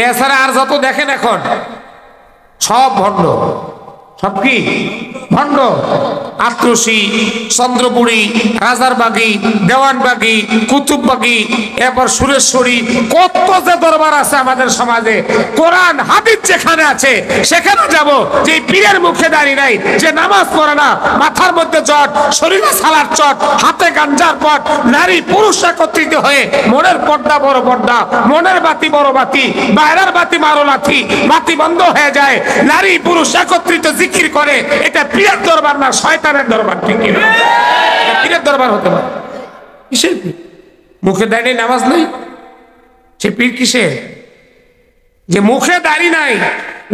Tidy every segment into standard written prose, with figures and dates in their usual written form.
এছাড়া আর যত দেখেন এখন সব ভণ্ড, সব কি ভণ্ড। আত্রসী, চন্দ্রপুরী, রাজারবাগী, দেওয়ানবাগী, কুতুববাগী, এরপর সুরেশ্বরী, কত যে দরবার আছে আমাদের সমাজে। কোরআন হাদিস যেখানে আছে সেখানে যাব, যে পীরের মুখে দাঁড়িয়ে নাই, যে নামাজ পড়ে না, মাথার মধ্যে জট, শরীরে সালার চট, হাতে গাঞ্জার পট, নারী পুরুষ একত্রিত হয়ে মনের পর্দা বড় পর্দা, মনের বাতি বড় বাতি, বাইরের বাতি মারো লাথি, বাতি বন্ধ হয়ে যায়, নারী পুরুষ একত্রিত জিকির করে, এটা পীরের দরবার না, শয়তানের দরবার। ঠিক কি? পীরের দরবার হতে পারে? কিসের পীর? মুখে দাঁড়িয়ে নামাজ নেই, সে পীর কিসের? যে মুখে দাঁড়িয়ে নাই,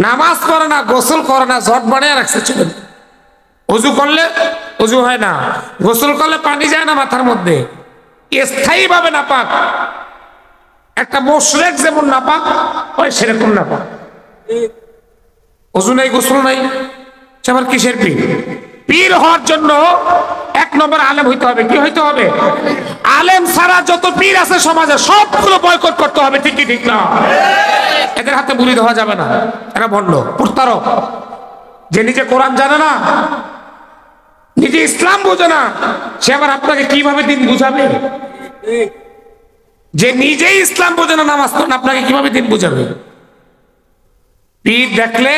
নামাজ করে না, গোসল করে না, জট বানিয়ে রাখছে চলে। অজু করলে অজু হয় না, গোসল করলে পানি যায় না মাথার মধ্যে, স্থায়ী ভাবে নাপাক। একটা মুশরিক যেমন নাপাক হয় সেরকম নাপাক। অজু নাই, গোসল নাই, সে আবার কিসের পীর? পীর হওয়ার জন্য এক নম্বর আলেম হইতে হবে। কি হইতে হবে? আলেম ছাড়া যত পীর আছে সমাজে সবগুলো বয়কট করতে হবে। ঠিক কি ঠিক না? এদের হাতে বুলি দেওয়া যাবে না, এরা ভণ্ড প্রতারক। যে নিজে কোরআন জানে না, নিজে ইসলাম বোঝে না, সে আবার আপনাকে কিভাবে দিন বুঝাবে? যে নিজেই ইসলাম বোঝে না, নামাজ পড়ে না, আপনাকে কিভাবে দিন বুঝাবে? পীর দেখলে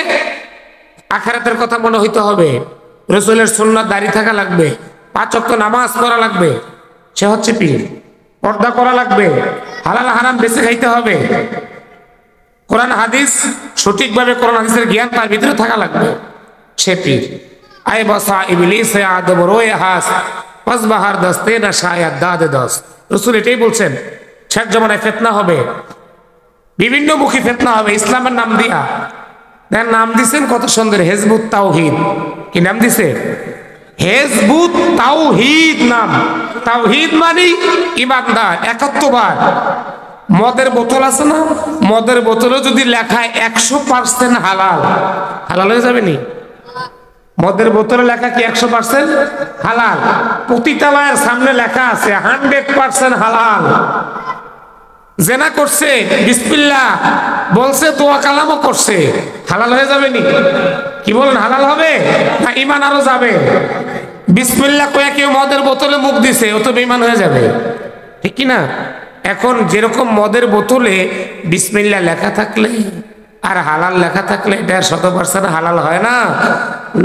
আখিরাতের কথা মনে হইতে হবে, রাসূলের সুন্নাত দাঁড়িয়ে থাকা লাগবে, 5 ওয়াক্ত নামাজ পড়া লাগবে, সে হচ্ছে পীর। পর্দা করা লাগবে, হালাল হারাম বেঁচে খাইতে হবে, কোরআন হাদিস সঠিকভাবে, কোরআন হাদিসের জ্ঞান তার ভিতরে থাকা লাগবে, সে পীর। আয় বসা ইবলিস আদম রোয়ে হাস পাসবাহার দস্তে না শায়াদ দাদে দস। রাসূল এটাই বলছেন, শেষ জামানায় ফিতনা হবে, বিভিন্ন মুখী ফিতনা হবে, ইসলামের নাম দিয়া। দেখেন নাম দিছেন কত সুন্দর, হেজবুত তাওহীদ। কি নাম দিছে? হেজবুত তাওহীদ নাম। তাওহীদ মানে ইমানদার, একাত্মবাদ। মদের বোতল আছে না, মদের বোতলে যদি লেখায় 100% হালাল, হালাল হয়ে যাবে নি? মদের বোতলে লেখা কি 100% হালাল? পতিতালয়ের সামনে লেখা আছে 100% হালাল। জেনা করছে, বিসমিল্লাহ বলছে, দোয়া কালামও করছে, হালাল হয়ে যাবে নি? কি বলেন, হালাল হবে না ঈমান আরো যাবে? বিসমিল্লাহ কয়ে কেউ মদের বোতলে মুখ দিছে, ও তো বেঈমান হয়ে যাবে। ঠিক কি না? এখন যেরকম মদের বোতলে বিসমিল্লাহ লেখা থাকলে আর হালাল লেখা থাকলে এটা 100% হালাল হয় না।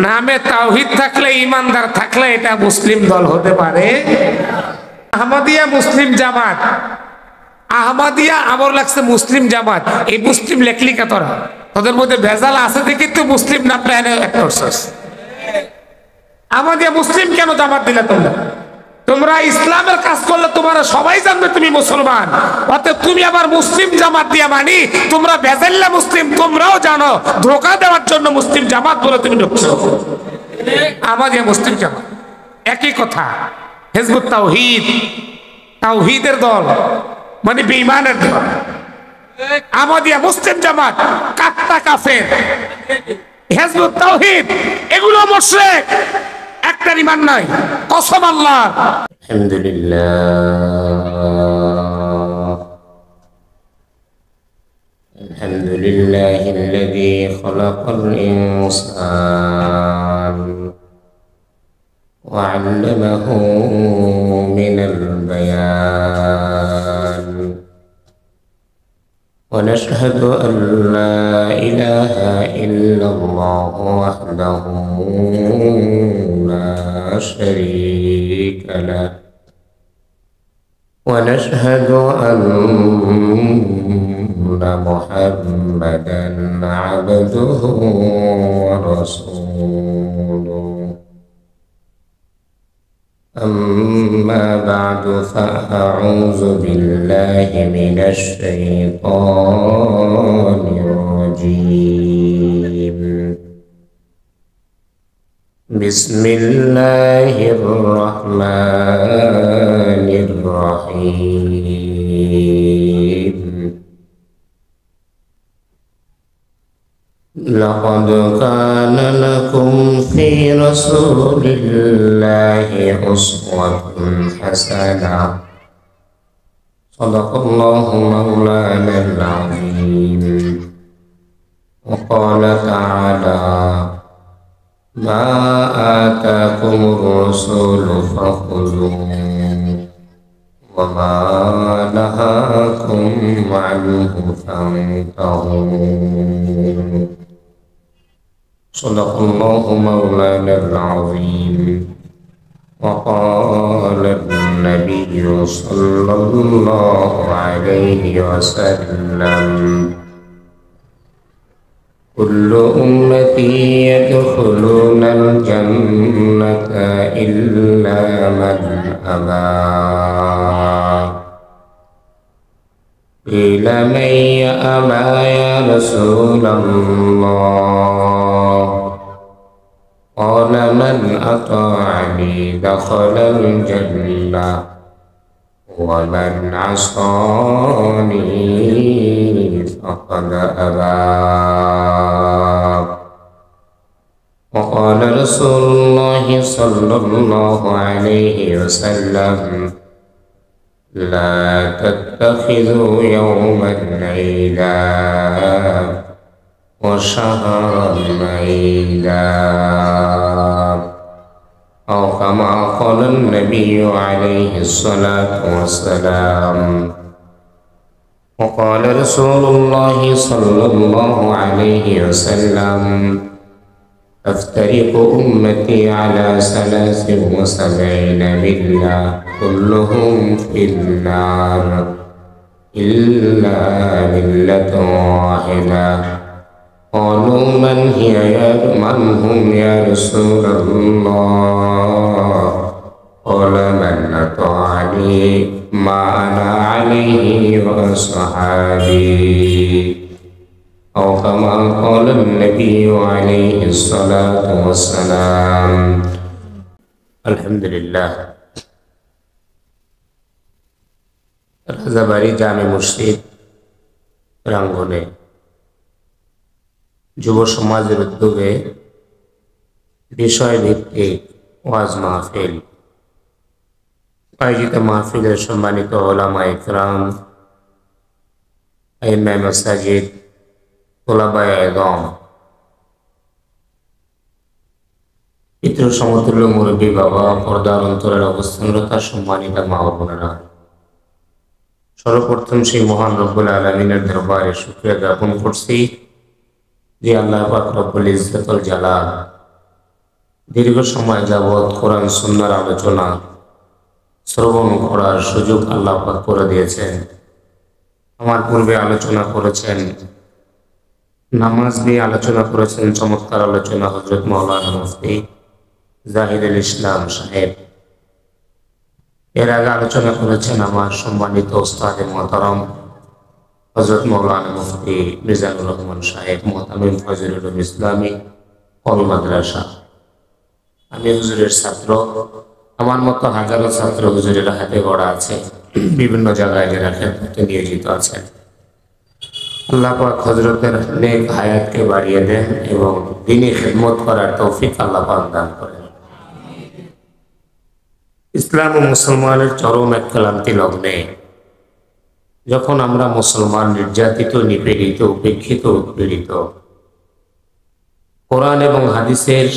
নামে তাওহীদ থাকলে, ঈমানদার থাকলে এটা মুসলিম দল হতে পারে। আহমদিয়া মুসলিম জামাত, আহমদিয়া আমার লাগছে মুসলিম জামাত। এই মুসলিম লেখলি কা তোরা? তোদের মধ্যে ভেজাল আছে দেখি তো মুসলিম নামটা এনে করছস। আহমদিয়া মুসলিম কেন জামাত দিলে তোমরা? তোমরা ইসলামের কাজ করলে তোমরা সবাই জানবে তুমি মুসলমান। অতএব তুমি আবার মুসলিম জামাত দিয়া মানি, তোমরা ভেজাল্লা মুসলিম, তোমরাও জানো ধোঁকা দেওয়ার জন্য মুসলিম জামাত বলে তুমি ঢুকছো। আহমদিয়া মুসলিম জামাত একই কথা। হিজবুত তাওহীদ, তাওহীদের দল মানে বেঈমানের দল। আহমদিয়া মুসলিম জামাত কাট্টা কাফের। হিজবুত তাওহীদ এগুলো মুশরিক, একটা ঈমান নাই, কসম আল্লাহর। আলহামদুলিল্লাহিল্লাযী খালাকাল ইনসান ওয়া 'আল্লামাহু মিনাল বায়ান। ونشهد أن لا إله إلا الله وحده لا شريك له، ونشهد أن محمدا عبده ورسوله. أما بعد فأعوذ بالله من الشيطان الرجيم. بسم الله الرحمن الرحيم. لقد كان لكم في رسول الله أسوة حسنة. صدق الله مولانا العظيم. وقال تعالى ما آتاكم الرسول فخذوه وما نهاكم عنه فانتهوا صدق الله مولانا العظيم وقال النبي صلى الله عليه وسلم كل أمتي يدخلون الجنة إلا من أبى قيل من يأبى يا رسول الله قال من أطاعني دخل الجنة ومن عصاني فقد أبى وقال رسول الله صلى الله عليه وسلم لا تتخذوا يوما عيدا وشهرا عيدا أو كما قال النبي عليه الصلاة والسلام وقال رسول الله صلى الله عليه وسلم تفترق أمتي على 73 ملة كلهم في النار إلا ملة واحدة قالوا من هم يا رسول الله قال من أطاعني ما أنا عليه وأصحابي أو كما قال النبي عليه الصلاة والسلام الحمد لله রাজাবাড়ি জামে মসজিদ প্রাঙ্গণে যুব সমাজের উদ্যোগে বিষয়ভিত্তিক ওয়াজ মাহফিল আয়োজিত মাহফিলের সম্মানিত ওলামায়ে কেরাম, আইম্মায়ে মাসাজিদ, তোলাবায়ে ইলম, পিতৃ সমতুল্য মুরব্বী বাবা, পর্দার অন্তরের অবস্থানরত সম্মানিত মা ও বোনেরা, সর্বপ্রথম সেই মহান রব্বুল আলামিনের দরবারে শুকরিয়া জ্ঞাপন করছি যে আল্লাহ পাক রব্বুল ইজ্জতুল জালাল দীর্ঘ সময় যাবৎ কোরআন সুন্নাহর আলোচনা শ্রবণ করার সুযোগ আল্লাহ পাক করে দিয়েছেন। আমার পূর্বে আলোচনা করেছেন, নামাজ নিয়ে আলোচনা করেছেন, চমৎকার আলোচনা হযরত মাওলানা মুফতি জাহিদুল ইসলাম সাহেব। এর আগে আলোচনা করেছেন আমার সম্মানিত ওস্তাদ মুহতারাম হযরত মাওলানা মুফতি মিজানুর রহমান সাহেব, মুহতামিম ফজলুল ইসলামী কওমি মাদ্রাসা। আমি হুজুরের ছাত্র, আমার মতো হাজারো ছাত্র হুজুরের হাতে গড়া আছে, বিভিন্ন জায়গায় যারা খেদমতে নিয়োজিত আছেন। আল্লাহ পাক হযরতের নেক হায়াতকে বাড়িয়ে দেন এবং দ্বীনি খেদমত করার তৌফিক আল্লাহ পাক দান করেন। ইসলাম ও মুসলমানের চরম এক ক্লান্তি লগ্নে যখন আমরা মুসলমান নির্যাতিত, নিপীড়িত, উপেক্ষিত, উৎপীড়িত, কোরআন এবং হাদিসের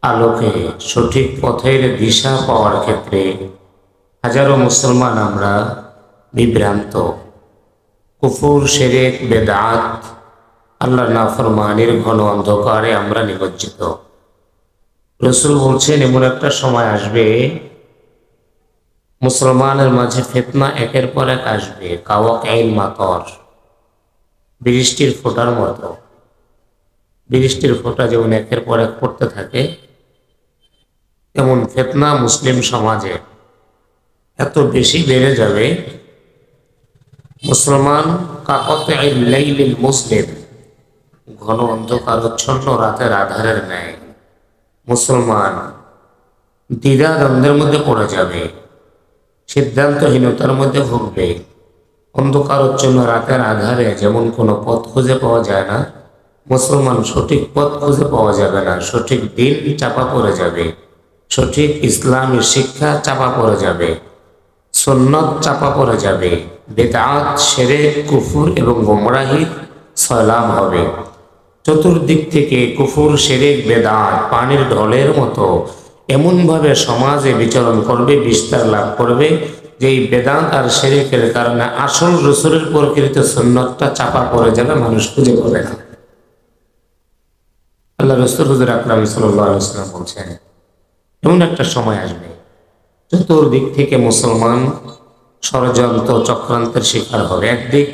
আলোকে সঠিক পথের দিশা পাওয়ার ক্ষেত্রে হাজারো মুসলমান আমরা বিভ্রান্ত, কুফর, শিরক, বেদাত, আল্লাহর নাফরমানির ঘন অন্ধকারে আমরা নিমজ্জিত। রাসূল বলছেন এমন একটা সময় আসবে মুসলমানের মাঝে ফিতনা একের পর এক আসবে, কাওয়াকাইল মাতর, বৃষ্টির ফোঁটার মতো। বৃষ্টির ফোঁটা যেমন একের পর এক পড়তে থাকে, তেমন ফিতনা মুসলিম সমাজে এত বেশি বেড়ে যাবে, মুসলমান কাকাতাইল লাইলিল মুসলিম, ঘন অন্ধকারচ্ছন্ন রাতের আধারের ন্যায় মুসলমান দ্বিধাদ্বন্দ্বের মধ্যে পড়ে যাবে, সিদ্ধান্তহীনতার মধ্যে ভুগবে। অন্ধকারচ্ছন্ন রাতের আধারে যেমন কোনো পথ খুঁজে পাওয়া যায় না, মুসলমান সঠিক পথ খুঁজে পাওয়া যাবে না, সঠিক দিন চাপা পড়ে যাবে, সঠিক ইসলামী শিক্ষা চাপা পড়ে যাবে, সুন্নত চাপা পড়ে যাবে, বেদাত, শিরক, কুফর এবং গোমরাহি সয়লাব হবে। চতুর্দিক থেকে কুফুর, শিরক, বেদাত পানির ঢলের মতো এমনভাবে সমাজে বিচরণ করবে, বিস্তার লাভ করবে যে এই বেদাত আর শিরকের কারণে আসল রাসূলের প্রকৃত সুন্নতটা চাপা পড়ে যাবে, মানুষ খুঁজে পাবে না। আল্লাহ রাসূল হুজুর আকরাম সাল্লাল্লাহু আলাইহি ওয়াসাল্লাম বলছেন, এমন একটা সময় আসবে চতুর্দিক থেকে মুসলমান ষড়যন্ত্র চক্রান্তের শিকার হবে। একদিক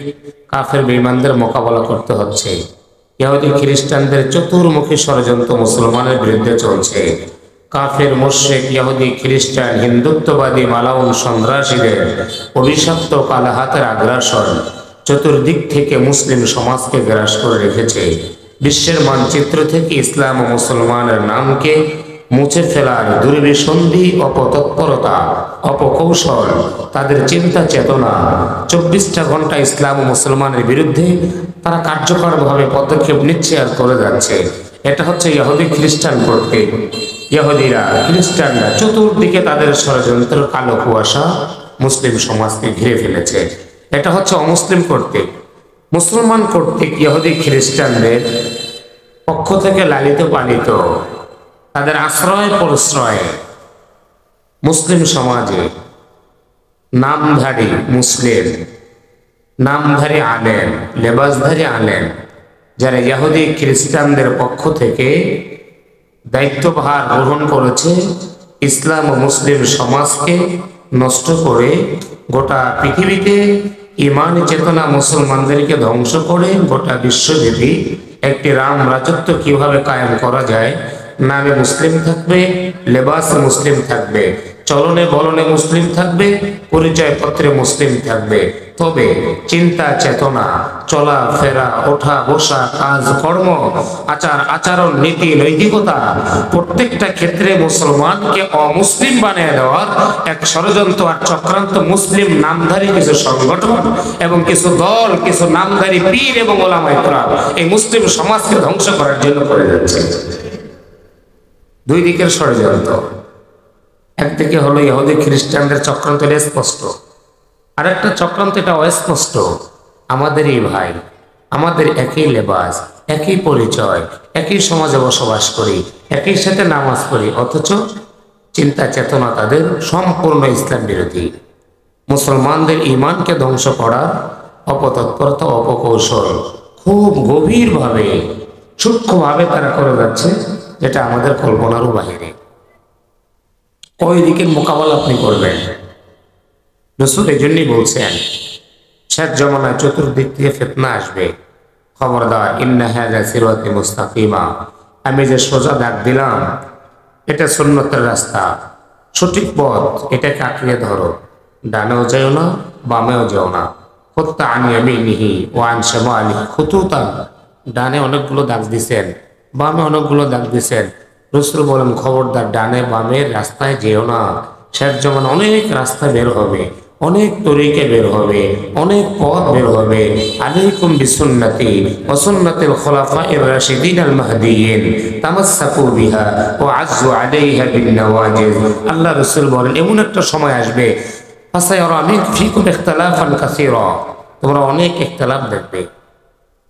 কাফের বেঈমানদের মোকাবেলা করতে হচ্ছে, ইহুদি খ্রিস্টানদের চতুর্মুখী ষড়যন্ত্র মুসলমানের বিরুদ্ধে চলছে। কাফের, মুশরিক, ইহুদি, খ্রিস্টান, হিন্দুত্ববাদী, মালাউন সন্ত্রাসীদের অভিশপ্ত কালো হাতের আগ্রাসন চতুর্দিক থেকে মুসলিম সমাজকে গ্রাস করে রেখেছে। বিশ্বের মানচিত্র থেকে ইসলাম ও মুসলমানের নামকে মুছে ফেলার দুর্বিসন্ধি, অপতৎপরতা, অপকৌশল, তাদের চিন্তা চেতনা 24টা ঘন্টা ইসলাম ও মুসলমানের বিরুদ্ধে তারা কার্যকরভাবে পদক্ষেপ নিচ্ছে আর করে যাচ্ছে। এটা হচ্ছে ইহুদি খ্রিস্টান কর্তৃক। ইহুদিরা, খ্রিস্টানরা চতুর্দিকে তাদের ষড়যন্ত্রের কালো কুয়াশা মুসলিম সমাজকে ঘিরে ফেলেছে। এটা হচ্ছে অমুসলিম কর্তৃক। মুসলমান কর্তৃক ইহুদি খ্রিস্টানদের পক্ষ থেকে লালিত পালিত, তাদের আশ্রয় প্রশ্রয়ে মুসলিম সমাজে নামধারী মুসলিম, নামধারী আলেম, লেবাসধারী আলেম যারা ইহুদি খ্রিস্টানদের পক্ষ থেকে দায়িত্বভার গ্রহণ করেছে ইসলাম ও মুসলিম সমাজকে নষ্ট করে গোটা পৃথিবীতে ঈমান চেতনা মুসলমানদেরকে ধ্বংস করে গোটা বিশ্বব্যাপী একটি রাম রাজত্ব কিভাবে কায়েম করা যায়, নামে মুসলিম থাকবে, লেবাসে মুসলিম থাকবে, চলনে বলনে মুসলিম থাকবে, পরিচয়পত্রে মুসলিম থাকবে, তবে চিন্তা চেতনা, চলাফেরা, ওঠা বসা, কাজ কর্ম, আচার আচরণ, নীতি নৈতিকতা প্রত্যেকটা ক্ষেত্রে মুসলমানকে অমুসলিম বানিয়ে দেওয়ার এক ষড়যন্ত্র আর চক্রান্ত মুসলিম নামধারী কিছু সংগঠন এবং কিছু দল, কিছু নামধারী পীর এবং ওলামায়ে কেরাম এই মুসলিম সমাজকে ধ্বংস করার জন্য করে যাচ্ছে। দুই দিকের ষড়যন্ত্র। একদিকে হলো ইহুদি খ্রিস্টানদের চক্রান্ত, এটা স্পষ্ট। আরেকটা চক্রান্ত, এটা অস্পষ্ট। আমাদেরই ভাই, আমাদের একই লেবাস, একই পরিচয়, একই সমাজে বসবাস করি, একই সাথে নামাজ পড়ি, অথচ চিন্তা চেতনা তাদের সম্পূর্ণ ইসলাম বিরোধী। মুসলমানদের ঈমানকে ধ্বংস করার অপতৎপরতা, অপকৌশল খুব গভীরভাবে, সূক্ষ্মভাবে তারা করে যাচ্ছে, যেটা আমাদের কল্পনারও বাহিরে। ওই দিকের মোকাবেলা আপনি করবেন। রাসূল এই জন্যই বলছেন, শেষ জমানায় চতুর্দিক থেকে ফিতনা আসবে, খবরদার, ইন্না হাযা সিরাতি মুস্তাকিমা, আমি যে সোজা দাগ দিলাম এটা সুন্নতের রাস্তা, সঠিক পথ, এটাকে আঁকড়ে ধরো, ডানেও যেও না, বামেও যেও না। খুত্তা আন ইয়ামিনিহি ওয়া আন শিমালিহি খুতুতান, ডানে অনেকগুলো দাগ দিছেন, বামে অনেকগুলো দাগ দিছেন। রাসূল বলেন, খবরদার, ডানে বামের রাস্তায় যেও না। শেষ জমানা অনেক রাস্তা বের হবে, অনেক তরিকা বের হবে, অনেক পথ বের হবে। আলাইকুম বিসুন্নতি ওয়া সুন্নাতিল খুলাফাইর রাশিদিন আল মাহদিয়িন তামাসসাকু বিহা ওয়া আযযু আলাইহা বিন নওয়াজিজ। আল্লাহ রাসূল বলেন, এমন একটা সময় আসবে, ফাসায়ারা ফীকুম ইখতিলাফান কাসীরা, তোমরা অনেক ইখতিলাফ দেখবে।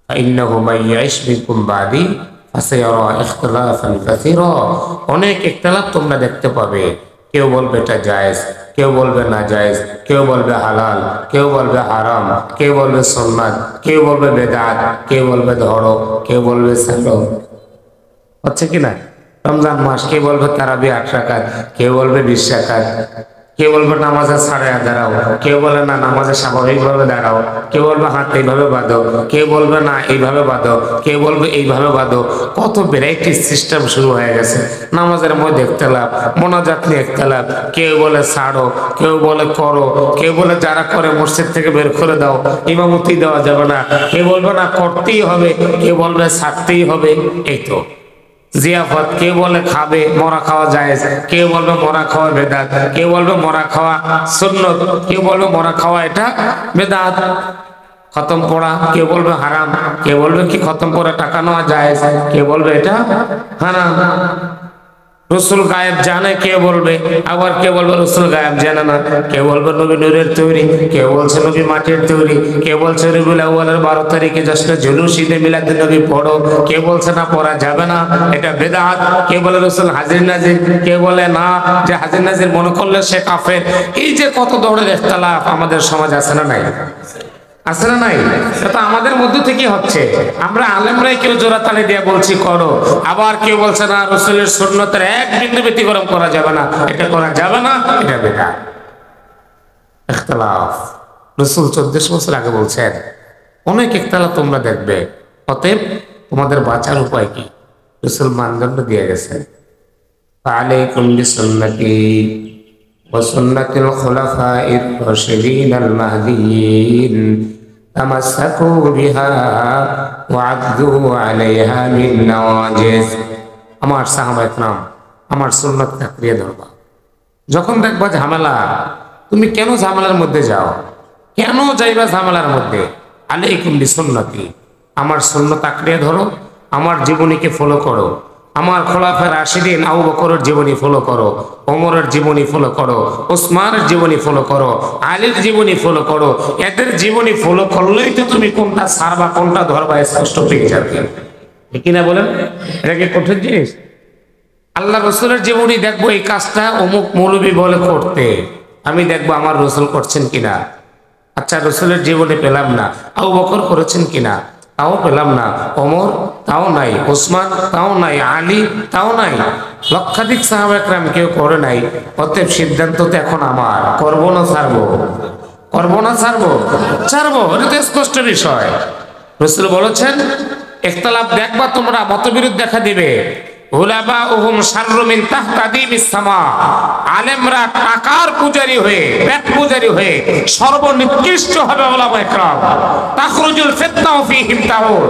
ফাইন্নাহু মান ইয়াইশ মিনকুম বাদি ফাসায়ারা ইখতিলাফান কাসীরা, অনেক ইখতিলাফ তোমরা দেখতে পাবে। কেউ বলবে এটা জায়েজ, কেউ বলবে না জায়েজ, কেউ বলবে হালাল, কেউ বলবে হারাম, কেউ বলবে সুন্নাত, কেউ বলবে বেদাত, কেউ বলবে ধরো, কেউ বলবে ছাড়ো। হচ্ছে কি না? রমজান মাস, কেউ বলবে তারাবি 8 রাকাত, কেউ বলবে 20 রাকাত, কেউ বলবে নামাজে ছাড়ে দাঁড়াও, কেউ বলে না নামাজে স্বাভাবিকভাবে দাঁড়াও, কেউ বলবে হাত এইভাবে বাঁধো, কেউ বলবে না এইভাবে বাঁধো, কেউ বলবে এইভাবে বাঁধো। কত ভ্যারাইটি সিস্টেম শুরু হয়ে গেছে। নামাজের মধ্যে ইখতিলাফ, মোনাজাত নিয়ে ইখতিলাফ, কেউ বলে ছাড়ো, কেউ বলে করো, কেউ বলে যারা করে মসজিদ থেকে বের করে দাও, ইমামতি দেওয়া যাবে না, কেউ বলবে না করতেই হবে, কেউ বলবে ছাড়তেই হবে। এই তো জিয়াফত, কেউ বলে খাবে, মরা খাওয়া জায়েজ, কেউ বলবে মরা খাওয়া বেদাত, কেউ বলবে মরা খাওয়া সুন্নত, কেউ বলবে মরা খাওয়া এটা বেদাত। খতম পড়া, কেউ বলবে হারাম, কেউ বলবে কি খতম পড়া টাকা নেওয়া জায়েজ, কেউ বলবে এটা হারাম। রসুল গায়েব জানে কে বলবে, আবার কে বলবে রসুল গায়েব জানে না, কে বলবে নবী নূরের তৈরি, কে বলছে নবী মাটির তৈরি, কে বলছে রবিউল আউয়ালের 12 তারিখে জশ্নে জুলুস ঈদে মিলাদুন নবী পড়ো, কে বলছে না পড়া যাবে না, এটা বেদাত, কে বলে রসুল হাজির নাজির, কে বলে না যে হাজির নাজির মনে করলে সে কাফের। এই যে কত ধরনের ইখতিলাফ আমাদের সমাজ আছে না নাই? আছে না নাই? এটা আমাদের মধ্য থেকে হচ্ছে। আমরা আলেমরাই কেউ জোড়া তালি দিয়ে বলছি করো, আবার কেউ বলছে না রাসূলের সুন্নতের এক বিন্দু ব্যতিক্রম করা যাবে না, এটা করা যাবে না, এটা বেদাত। ইখতিলাফ রাসূল 1400 বছর আগে বলছেন, অনেক ইখতিলাফ তোমরা দেখবে। অতএব তোমাদের বাঁচার উপায় কি? রাসূল মানদণ্ড দিয়ে গেছেন, আলাইকুম বিসুন্নতি ওয়া সুন্নাতিল খুলাফাইর রাশিদিনাল মাহদিয়িন তামাসসাকু বিহা ওয়া আদু আলাইহা বিন নওয়াজিজ। আমার সাহাবায়ে কেরাম আমার সুন্নাতকে আঁকড়িয়ে ধরবা। যখন দেখবা ঝামেলা, তুমি কেন ঝামেলার মধ্যে যাও? কেন যাইবা ঝামেলার মধ্যে? আলাইকুম বিসুন্নতি, আমার সুন্নাত আঁকড়িয়ে ধরো, আমার জীবনীকে ফলো করো, আমার খোলাফায়ে রাশিদিন আবু বকরের জীবনী ফলো করো, ওমরের জীবনী ফলো করো, ওসমানের জীবনী ফলো করো, আলীর জীবনী ফলো করো। এদের জীবনী ফলো করলেই তো তুমি কোনটা ছাড়বা কোনটা ধরবা স্পষ্ট পেয়ে যাবে। ঠিক কিনা বলেন? এটা কি কঠিন জিনিস? আল্লাহ রসুলের জীবনী দেখবো এই কাজটা অমুক মৌলবী বলে করতে, আমি দেখবো আমার রসুল করছেন কিনা। আচ্ছা রসুলের জীবনে পেলাম না, আবু বকর করেছেন কিনা, তাও পেলাম না, ওমর তাও নাই, ওসমান তাও নাই, আলী তাও নাই, লক্ষাধিক সাহাবায়ে কেরাম কেউ করে নাই। অতএব সিদ্ধান্ত তো এখন আমার, করবো না ছাড়বো? করবো না ছাড়বো? ছাড়বো, এটা তো স্পষ্ট বিষয়। রসুল বলেছেন ইখতিলাফ দেখবা তোমরা, মতবিরোধ দেখা দিবে। উলামাউহুম শাররু মিন তাহতাদিবিস সামা, আলেমরা টাকার পূজারী হয়ে, পেট পূজারী হয়ে সর্বনিকৃষ্ট হবে উলামায়ে কেরাম। তাখরুজুল ফিতনাউ ফীহিম তাউর,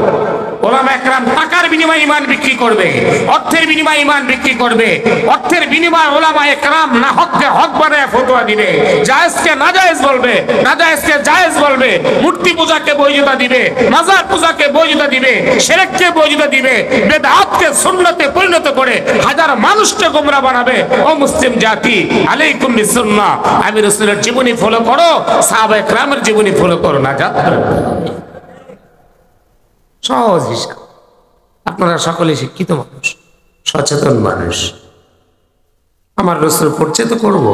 উলামায়ে কেরাম টাকার বিনিময়ে ঈমান বিক্রি করবে, অর্থের বিনিময়ে ঈমান বিক্রি করবে, অর্থের বিনিময়ে উলামায়ে কেরাম না হককে হক বানায় ফতোয়া দিবে, জায়েজকে নাজায়েজ বলবে, নাজায়েজকে জায়েজ বলবে, মূর্তি পূজাকে বৈধতা দিবে, মাজার পূজাকে বৈধতা দিবে, শিরককে বৈধতা দিবে, বেদাতকে সুন্নতে পরিণত করে হাজার মানুষকে গোমরা বানাবে। ও মুসলিম জাতি, আলাইকুম বিসুন্নাহ, আমি রাসূলের জীবনী ফলো করো, সাহাবায়ে কেরামের জীবনী ফলো করো, না যা সহজ হিসাব। আপনারা সকলে শিক্ষিত মানুষ, সচেতন মানুষ। আমার রাসূল করছে তো করব,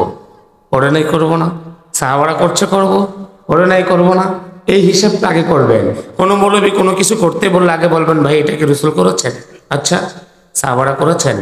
পড়ে নাই করব না, সাহাবারা করছে করব, পড়ে নাই করব না, এই হিসাবটা আগে করবেন। কোনো মৌলবী কোনো কিছু করতে বললে আগে বলবেন ভাই এটা কি রাসূল করেছেন? আচ্ছা সাহাবারা করেছেন,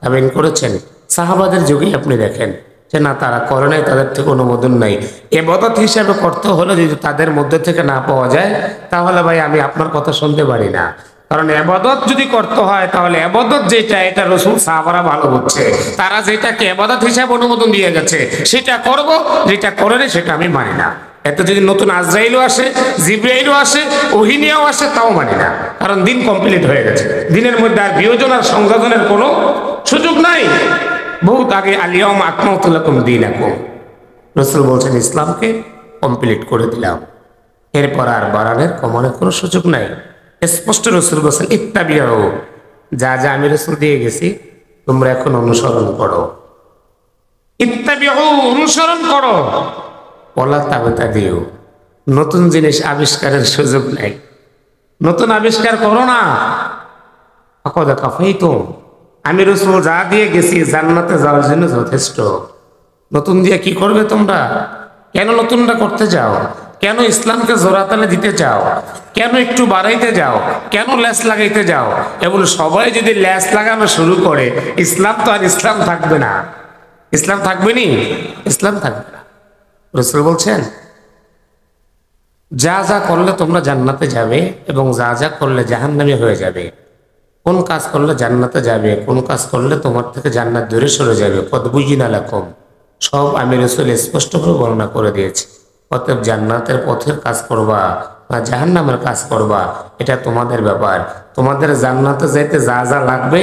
তাবেঈন করেছেন, সাহাবাদের যুগেই আপনি দেখেন যে না তারা করে নাই, তাদের থেকে অনুমোদন নাই। ইবাদত হিসাবে করতে হলে যদি তাদের মধ্যে থেকে না পাওয়া যায়, তাহলে ভাই আমি আপনার কথা শুনতে পারি না। কারণ ইবাদত যদি করতে হয় তাহলে ইবাদত যেটা, এটা রাসূল সাহাবারা ভালো বুঝছে, তারা যেটাকে ইবাদত হিসাবে অনুমোদন দিয়ে গেছে সেটা করব, যেটা করেনি সেটা আমি মানি না। এত যদি নতুন আজরাইলও আসে, জিবরাইলও আসে, ওহী নিয়েও আসে, তাও মানি না। কারণ দিন কমপ্লিট হয়ে গেছে, দিনের মধ্যে আর বিয়োজন আর সংযোজনের কোনো সুযোগ নাই। বহুত আগে আল-ইয়াওমা আকমালতু লাকুম দীনাকুম, রাসূল বলছেন ইসলামকে কমপ্লিট করে দিলাম, এরপর আর বাড়ানোর কমানোর কোনো সুযোগ নাই। স্পষ্ট রাসূল বলছেন ইত্তাবিউ, যা যা আমি রাসূল দিয়ে গেছি তোমরা এখন অনুসরণ করো। ইত্তাবিউ, অনুসরণ করো। ওয়ালা তাবতাদিউ, নতুন জিনিস আবিষ্কারের সুযোগ নাই, নতুন আবিষ্কার করো না। ফাকাদ কাফাইতুম, আমি রাসূল যা দিয়ে গেছি জান্নাতে যাওয়ার জন্য যথেষ্ট। নতুন দিয়ে কি করবে তোমরা? কেন নতুনটা করতে যাও? কেন ইসলামকে জোড়াতালে দিতে চাও? কেন একটু বাড়াইতে যাও? কেন ল্যাস লাগাইতে যাও? এগুলো সবাই যদি ল্যাস লাগানো শুরু করে, ইসলাম তো আর ইসলাম থাকবে না। ইসলাম থাকবে নি? ইসলাম থাকবে না। রাসূল বলছেন যা যা করলে তোমরা জান্নাতে যাবে এবং যা যা করলে জাহান্নামী হয়ে যাবে। কোন কাজ করলে জান্নাতে যাবে, কোন কাজ করলে তোমার থেকে জান্নাত দূরে সরে যাবে, কদ বুয়িনা লাকুম, সব আমি রাসূল স্পষ্ট করে বর্ণনা করে দিয়েছি। অতএব জান্নাতের পথের কাজ করবা না জাহান্নামের কাজ করবা, এটা তোমাদের ব্যাপার। তোমাদের জান্নাতে যাইতে যা যা লাগবে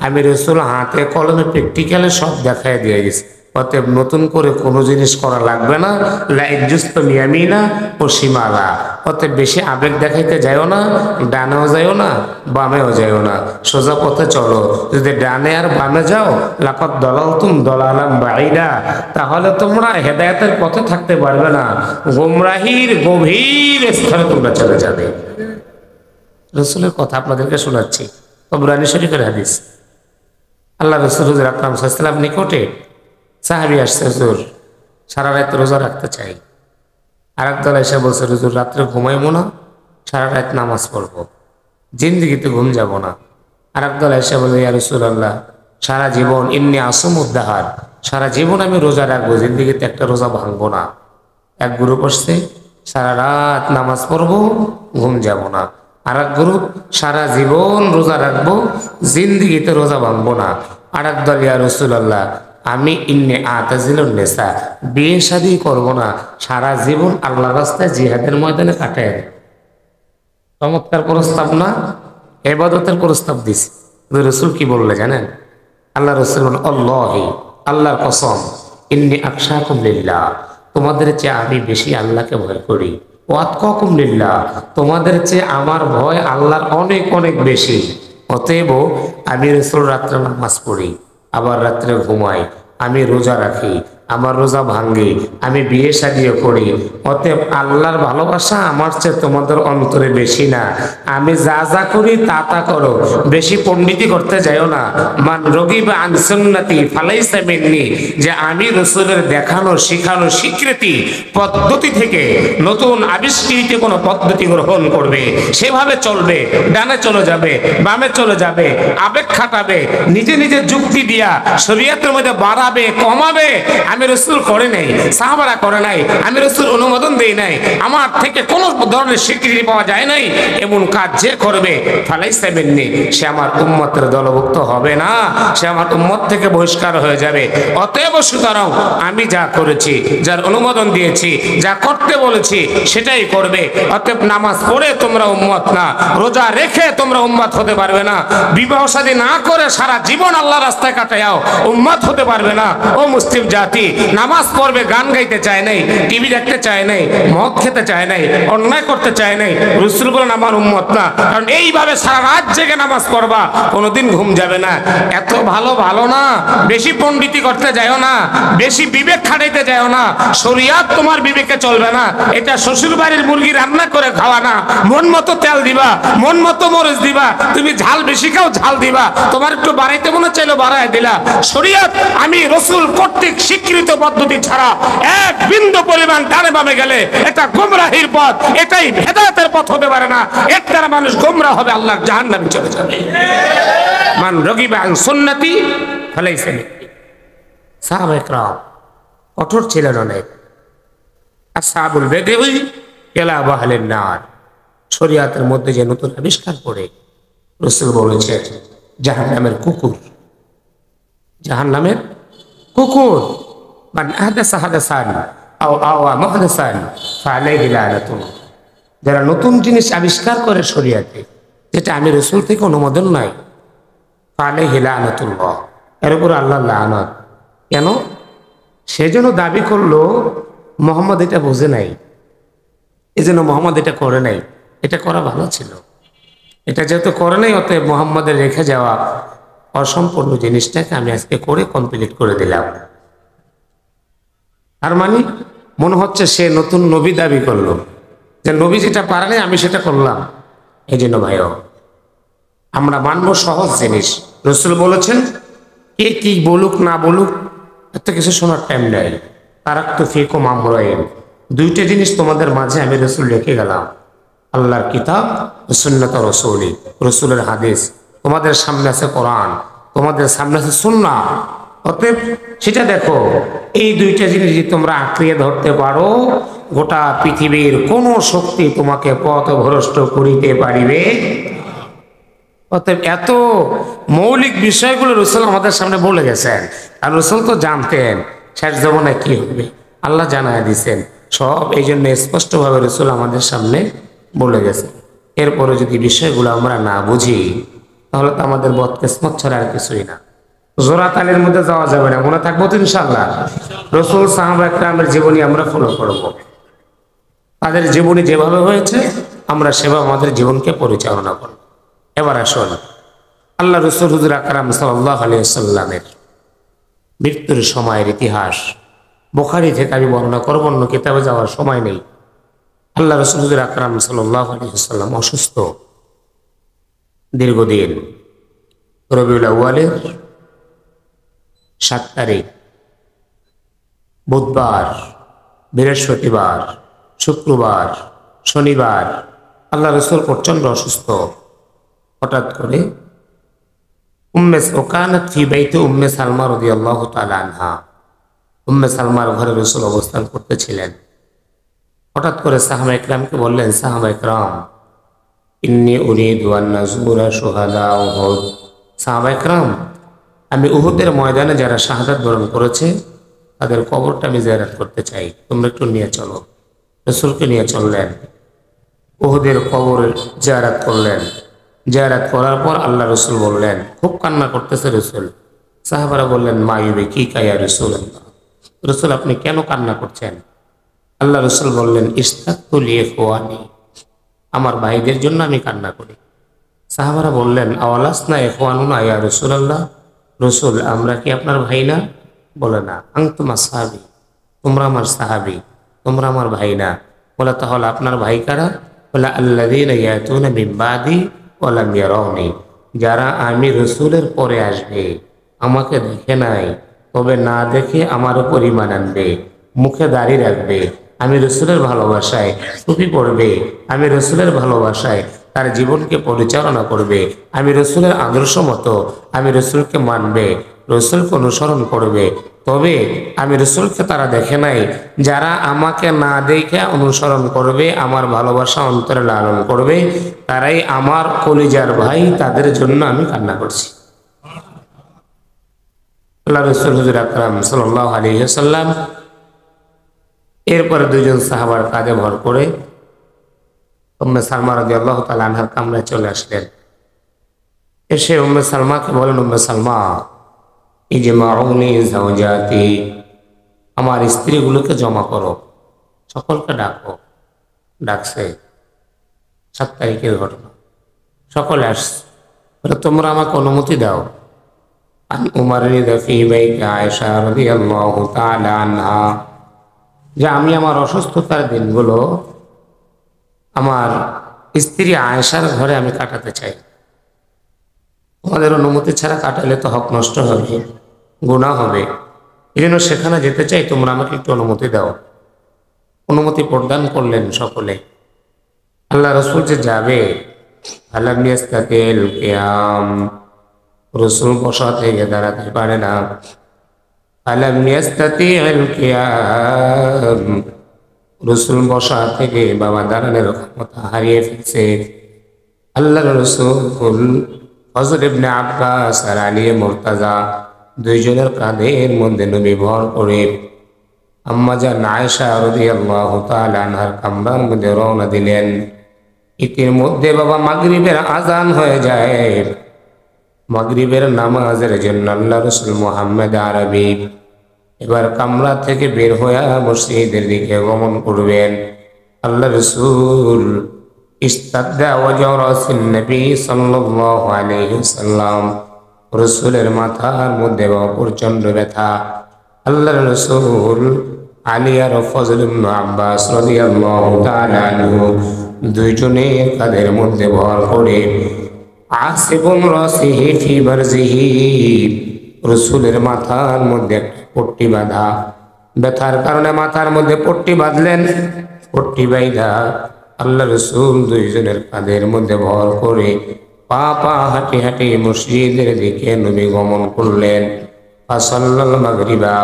আমি রাসূল হাতে কলমে প্র্যাকটিক্যালে সব দেখায় দিয়ে গেছি। অতএব নতুন করে কোনো জিনিস করা লাগবে না। লাইজুস্ত মিয়ামিনা ও সীমালা, অতএব বেশি আবেগ দেখাইতে যাইও না, ডানেও যাইও না বামেও যাইও না, সোজা পথে চলো। যদি ডানে আর বামে যাও, লাকাদ দালালতুম দালালান বাঈদা, তাহলে তোমরা হেদায়েতের পথে থাকতে পারবে না, গোমরাহির গভীর স্তরে তোমরা চলে যাবে। রাসূলের কথা আপনাদেরকে শোনাচ্ছি, তাবরানী শরীফের হাদিস। আল্লাহ রাসূল হুজুর আকরাম সাল্লাল্লাহু আলাইহি ওয়াসাল্লাম নিকটে সাহাবী আসছে, হুজুর সারা রাত রোজা রাখতে চাই। আরেক দল এসে বলছে, হুজুর রাত্রে ঘুমাইবো না, সারা রাত নামাজ পড়বো, জিন্দিগিতে ঘুম যাব না। আরেক দল এসে বলে, ইয়া রাসূলুল্লাহ সারা জীবন ইন্নী আসুমুদ্দাহার, সারা জীবন আমি রোজা রাখবো, জিন্দিগিতে একটা রোজা ভাঙবো না। এক গ্রুপ আসছে, সারা রাত নামাজ পড়বো, ঘুম যাব না। আর এক গ্রুপ, সারা জীবন রোজা রাখবো, জিন্দিগিতে রোজা ভাঙবো না। আর এক দল, ইয়া রাসূলুল্লাহ আমি ইন্নী আতাজিলুন নিসা, বিয়ে শাদী করবো না, সারা জীবন আল্লাহর রাস্তায় জিহাদের ময়দানে কাটায়। চমৎকার প্রস্তাব না? ইবাদতের প্রস্তাব দিছে। রাসূল কি বললে জানেন? আল্লাহ রাসূল বলেন, আল্লাহি, আল্লাহর কসম, ইন্নী আখশাকুম লিল্লাহ, তোমাদের চেয়ে আমি বেশি আল্লাহকে ভয় করি। ওয়াতকাকুম লিল্লাহ, তোমাদের চেয়ে আমার ভয় আল্লাহর অনেক অনেক বেশি। অতএব আমি রাসূল রাত্রে নামাজ পড়ি, আবার রাত্রে ঘুমাই, আমি রোজা রাখি, আমার রোজা ভাঙ্গি, আমি বিয়ে শাদিও করি। অতএব আল্লাহর ভালোবাসা আমার চেয়ে তোমাদের অন্তরে বেশি না। আমি যা যা করি তা তা করো, বেশি পণ্ডিতি করতে যাইও না। মান রগিবা আন সুন্নতি ফালাইসা মিন্নি, যে আমি রাসূলের দেখানো শিখানো স্বীকৃতি পদ্ধতি থেকে নতুন আবিষ্কৃত কোনো পদ্ধতি গ্রহণ করবে, সেভাবে চলবে, ডানে চলে যাবে, বামে চলে যাবে, আবেগ খাটাবে, নিজে নিজে যুক্তি দিয়া শরীয়তের মধ্যে বাড়াবে কমাবে, আমি রাসূল করে নাই, সাহাবারা করে নাই, আমি রাসূল অনুমোদন দেই নাই, আমার থেকে কোনো ধরনের স্বীকৃতি পাওয়া যায় নাই, এমন কাজ যে করবে ফালাইসা মিন্নি, সে আমার উম্মতের দলভুক্ত হবে না, সে আমার উম্মত থেকে বহিষ্কার হয়ে যাবে। অতএব সুতরাং আমি যা করেছি, যার অনুমোদন দিয়েছি, যা করতে বলেছি সেটাই করবে। অতএব নামাজ পড়ে তোমরা উম্মত না, রোজা রেখে তোমরা উম্মত হতে পারবে না, বিবাহ শাদী না করে সারা জীবন আল্লাহর রাস্তায় কাটাও, উম্মত হতে পারবে না। ও মুসলিম জাতি, নামাজ পড়বে, গান গাইতে চায় নাই, টিভি দেখতে চায় নাই, মদ খেতে চায় নাই, অন্যায় করতে চায় নাই, রাসূল বলেন আমার উম্মত না। কারণ এইভাবে সারা রাত জেগে নামাজ পড়বা, কোনোদিন ঘুম যাবে না। এত ভালো ভালো না, বেশি পণ্ডিতি করতে যাও না, বেশি বিবেক খাটাইতে যাও না, শরীয়ত তোমার বিবেকে চলবে না। এটা শ্বশুর বাড়ির মুরগি রান্না করে খাওয়া না, মন মতো তেল দিবা, মন মতো মরিচ দিবা, তুমি ঝাল বেশি খাও ঝাল দিবা, তোমার একটু বাড়াইতে মনে চাইলো বাড়াই দিলা। শরীয়ত আমি রাসূল কর্তৃক স্বীকৃত পদ্ধতি ছাড়া এক বিন্দু পরিমাণ ডানে বামে গেলে এটা গোমরাহির পথ, এটাই হেদায়েতের পথ হতে পারে না। এর দ্বারা মানুষ গোমরাহ হবে, আল্লাহর জাহান্নামে চলে যাবে। মান রগিবা আন সুন্নতি ফালাইসা মিন্নি। সাহাবায়ে কেরাম কঠোর ছিলেন অনেক। আসহাবুল বেদউই ইলা বাহলিন নার, শরীয়তের মধ্যে যে নতুন আবিষ্কার করে রাসূল বলেছেন জাহান্নামের কুকুর, জাহান্নামের কুকুর। মান আহদাসা হাদাসান আও আওয়া মুহদাসান ফালাইহি লানাতুল্লাহ, যারা নতুন জিনিস আবিষ্কার করে শরীয়তে, যেটা আমি রাসূল থেকে অনুমোদন নাই, ফালাইহি লানাতুল্লাহ, এর উপর আল্লাহর লানত। কেন? সে যেন দাবি করলো মুহাম্মদ এটা বোঝে নাই, এজন্য মুহাম্মদ এটা করে নাই। এটা করা ভালো ছিল, এটা যেহেতু করে নাই, অতএব মুহাম্মদের রেখে যাওয়া অসম্পূর্ণ জিনিসটাকে আমি আজকে করে কমপ্লিট করে দিলাম। আর মানে মনে হচ্ছে সে নতুন নবী দাবি করলো, যে নবী যেটা পারে নাই আমি সেটা করলাম। এই জন্য ভাইও আমরা মানব সহজ জিনিস। রাসূল বলেছেন কে কি বলুক না বলুক এত কিছু শোনার টাইম নেই। তারাকতু ফীকুম আমরাইন, দুইটা জিনিস তোমাদের মাঝে আমি রাসূল রেখে গেলাম, আল্লাহর কিতাব ও সুন্নাত রাসূলি, রাসূলের হাদিস। তোমাদের সামনে আছে কোরআন, তোমাদের সামনে আছে সুন্নাহ। অতএব সেটা দেখো, এই দুইটা জিনিস যদি তোমরা আঁকড়িয়ে ধরতে পারো, গোটা পৃথিবীর কোন শক্তি তোমাকে পথভ্রষ্ট করিতে পারিবে। অতএব এত মৌলিক বিষয়গুলো রাসূল আমাদের সামনে বলে গেছেন। আর রাসূল তো জানতেন শেষ জমানায় কি হবে, আল্লাহ জানায় দিয়েছেন সব। এই জন্য স্পষ্টভাবে রাসূল আমাদের সামনে বলে গেছেন। এরপরে যদি বিষয়গুলো আমরা না বুঝি, তাহলে তো আমাদের বদকিসমত ছাড়া আর কিছুই না। জোড়া তালের মধ্যে যাওয়া যাবে না, মনে থাকবো তো ইনশাআল্লাহ। রাসূল সাহাবা একরামের জীবনী আমরা ফলো করব, তাদের জীবনী যেভাবে হয়েছে আমরা সেভাবে আমাদের জীবনকে পরিচালনা করব। এবার আসুন আল্লাহ রাসূল হুজুর আকরাম সাল্লাল্লাহু আলাইহি ওয়াসাল্লামের মৃত্যুর সময়ের ইতিহাস বুখারী থেকে আমি বর্ণনা করব, অন্য কিতাবে যাওয়ার সময় নেই। আল্লাহ রাসূল হুজুর আকরাম সাল্লাল্লাহু আলাইহি ওয়াসাল্লাম অসুস্থ দীর্ঘদিন। রবিউল আউয়ালের 7 তারিখ বুধবার, বৃহস্পতিবার, শুক্রবার, শনিবার আল্লাহ রাসূল প্রচন্ড অসুস্থ। হঠাৎ করে ওকানাত ফি বাইতি উম্মে সালমা রাদিয়াল্লাহু তাআলা আনহা, উম্মে সালমার ঘরে রাসূল অবস্থান করতেছিলেন। হঠাৎ করে সাহাবা ইকরামকে বললেন, সাহাবা ইকরাম ইন্নী উরিদু আন নাজুরা শুহাদা উহুদ। সাহাবা ইকরাম, আমি উহুদের ময়দানে যারা শাহাদাত বরণ করেছে তাদের কবরটা আমি জিয়ারত করতে চাই, তোমরা একটু নিয়ে চলো। রাসূলকে নিয়ে চললেন, উহুদের কবর জিয়ারত করলেন। জিয়ারত করার পর আল্লাহ রাসূল বললেন, খুব কান্না করতেছে রাসূল। সাহাবারা বললেন, মা ইউবিকিকা ইয়া রাসূলুল্লাহ, রাসূল আপনি কেন কান্না করছেন? আল্লাহ রাসূল বললেন, ইশতাকতু লিইখওয়ানি, আমার ভাইদের জন্য আমি কান্না করি। সাহাবারা বললেন, আওয়ালাসনা ইখওয়ানুনা ইয়া রাসূলুল্লাহ, রাসূল আমরা কি আপনার ভাই না? বলে না। আনতুমা সাহাবী, তোমরা আমার সাহাবী, তোমরা আমার ভাই না। বলে তাহলে আপনার ভাই কারা? বলে আল্লাযীনা ইয়াতুনা মিন বাদি ওয়া লাম ইয়ারাউনি, যারা আমি রাসূলের পরে আসবে, আমাকে দেখে নাই তবে না দেখে আমার উপর ঈমান আনবে, মুখে দাড়ি রাখবে, আমি রাসূলের ভালোবাসায় টুপি পরবে, আমি রাসূলের ভালোবাসায় তার জীবনকে পরিচালনা করবে, আমি রাসূলের আদর্শ মতো আমি রাসূলকে মানবে, রাসূলকে অনুসরণ করবে। তবে আমি রাসূলকে তারা দেখে নাই, যারা আমাকে না দেখে অনুসরণ করবে, আমার ভালোবাসা অন্তরে লালন করবে, তারাই আমার কলিজার ভাই, তাদের জন্য আমি কান্না করছি। আল্লাহ রাসূল হুজুর আকরাম সাল্লাল্লাহু আলাইহি ওয়াসাল্লাম এরপরে দুইজন সাহাবার কাঁধে ভর করে উম্মে সালমা রাদিয়াল্লাহু তাআলা আনহার কামরায় চলে আসলেন। এসে উম্মে সালমাকে বলেন, উম্মে সালমা ইজমাউনি যাওজাতি, আমার স্ত্রীগুলোকে জমা করো, সকলকে ডাকো। ডাকছে, 7 তারিখের ঘটনা, সকলে আসছে। তোমরা আমাকে অনুমতি দাও, আন উমাররিদা ফি বাইতি আয়েশা রাদিয়াল্লাহু তাআলা আনহা, যে আমি আমার অসুস্থতার দিনগুলো আমার স্ত্রী আয়েশার ঘরে আমি কাটাতে চাই। তোমাদের অনুমতি ছাড়া কাটালে তো হক নষ্ট হবে, গুনাহ হবে, এই জন্য সেখানে যেতে চাই, তোমরা আমাকে একটু অনুমতি দাও। অনুমতি প্রদান করলেন সকলে। আল্লাহ রাসূল যে যাবে, আলাম ইয়াস্তাকিল কিয়াম, রাসূল বসা থেকে দাঁড়াতে পারে না। আলাম ইয়াস্তাতিল কিয়াম, রাসূল বসা থেকে বাবা দাঁড়ানোর ক্ষমতা হারিয়ে ফেলছে। আল্লাহর রাসূল হযরত ইবনে আব্বাস আর আলী মুর্তাজা দুইজনের কাঁধের মধ্যে নবী ভর করে আম্মা জান আয়েশা রাদিয়াল্লাহু তাআলা আনহার কামরার মধ্যে রওনা দিলেন। ইতির মধ্যে বাবা মাগরিবের আজান হয়ে যায়। মাগরিবের নামাজের জন্য আল্লাহ রাসূল মুহাম্মদ আরবি এবার কামরা থেকে বের হয়ে মসজিদের দিকে গমন করবেন। আল্লাহ রাসূল ইস্তাদা ওয়াজহ রাসূল নবী সাল্লাল্লাহু আলাইহি ওয়াসাল্লাম, রাসূলের মাথার মধ্যে প্রচন্ড ব্যথা। আল্লাহ রাসূল আলী আর ফজল ইবনে আব্বাস রাদিয়াল্লাহু তাআলা আনহু দুইজনের কাঁধের মধ্যে ভর করে আসিবুন রাসিহি ফি বারজিহি, রাসূলের মাথার মধ্যে পট্টি বাঁধা, ব্যথার কারণে মাথার মধ্যে পট্টি বাঁধলেন। পট্টি বাইধা আল্লাহ রাসূল দুইজনের কাঁধের মধ্যে ভর করে পা পা হাঁটি হাঁটি মসজিদের দিকে নবী গমন করলেন। ফাসাল্লাল মাগরিবা,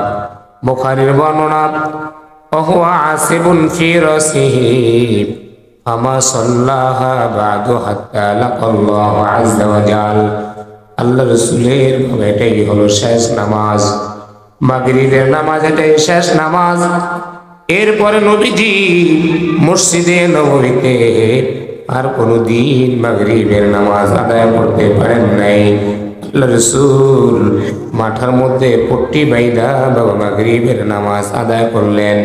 বুখারীর বর্ণনা, ওয়া আসিবুন ফি রাসিহি ফামা সাল্লাহা বাদু হাত্তা লাকাল্লাহু আযজা ওয়া জাল। আল্লাহ রাসূলের এটাই হলো শেষ নামাজ, মাগরিবের নামাজ এটাই শেষ নামাজ। এরপরে নবীজি মসজিদে নববীতে আর কোনদিন মাগরিবের নামাজ আদায় করতে পারেন নাই। আল্লাহ রাসূল মাথার মধ্যে পট্টি বাইদা বাবা মাগরিবের নামাজ আদায় করলেন।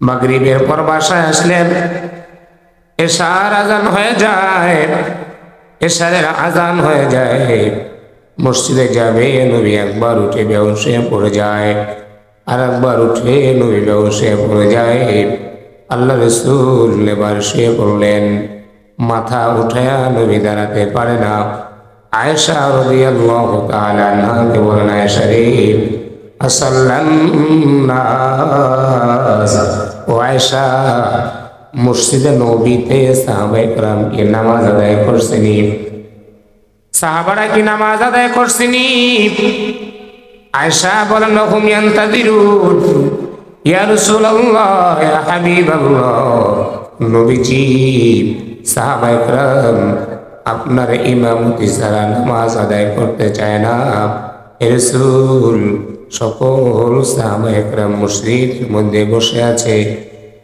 মাগরিবের পর বাসায় আসলেন, এশার আজান হয়ে যায়, এশারের আজান হয়ে যায়। মসজিদে যাবে, নবী একবার উঠে বেহুশ হয়ে পড়ে যায়, আর একবার উঠে নবী বেহুশ হয়ে পড়ে যায়। আল্লাহ রাসূল এবার শুয়ে পড়লেন, মাথা উঠায়া নবী দাঁড়াতে পারে না। আয়েশা রাদিয়াল্লাহু তাআলা আনহাকে বলেন, আয়েশা রে আসাল্লান নাস, ও আয়েশা মসজিদে নবীতে সাহাবায়ে কেরাম কি নামাজ আদায় করছেনি? সাহাবারা কি নামাজ আদায় করছেনি? আয়েশা বলেন, হুম ইয়ান্তাযিরুন ইয়া রাসূলুল্লাহ ইয়া হাবিবাল্লাহ, নবীজি সাহাবায়ে কেরাম আপনার ইমামতি ছাড়া নামাজ আদায় করতে চায় না। হে রাসূল, সকল সাহাবায়ে কেরাম মসজিদের মধ্যে বসে আছে,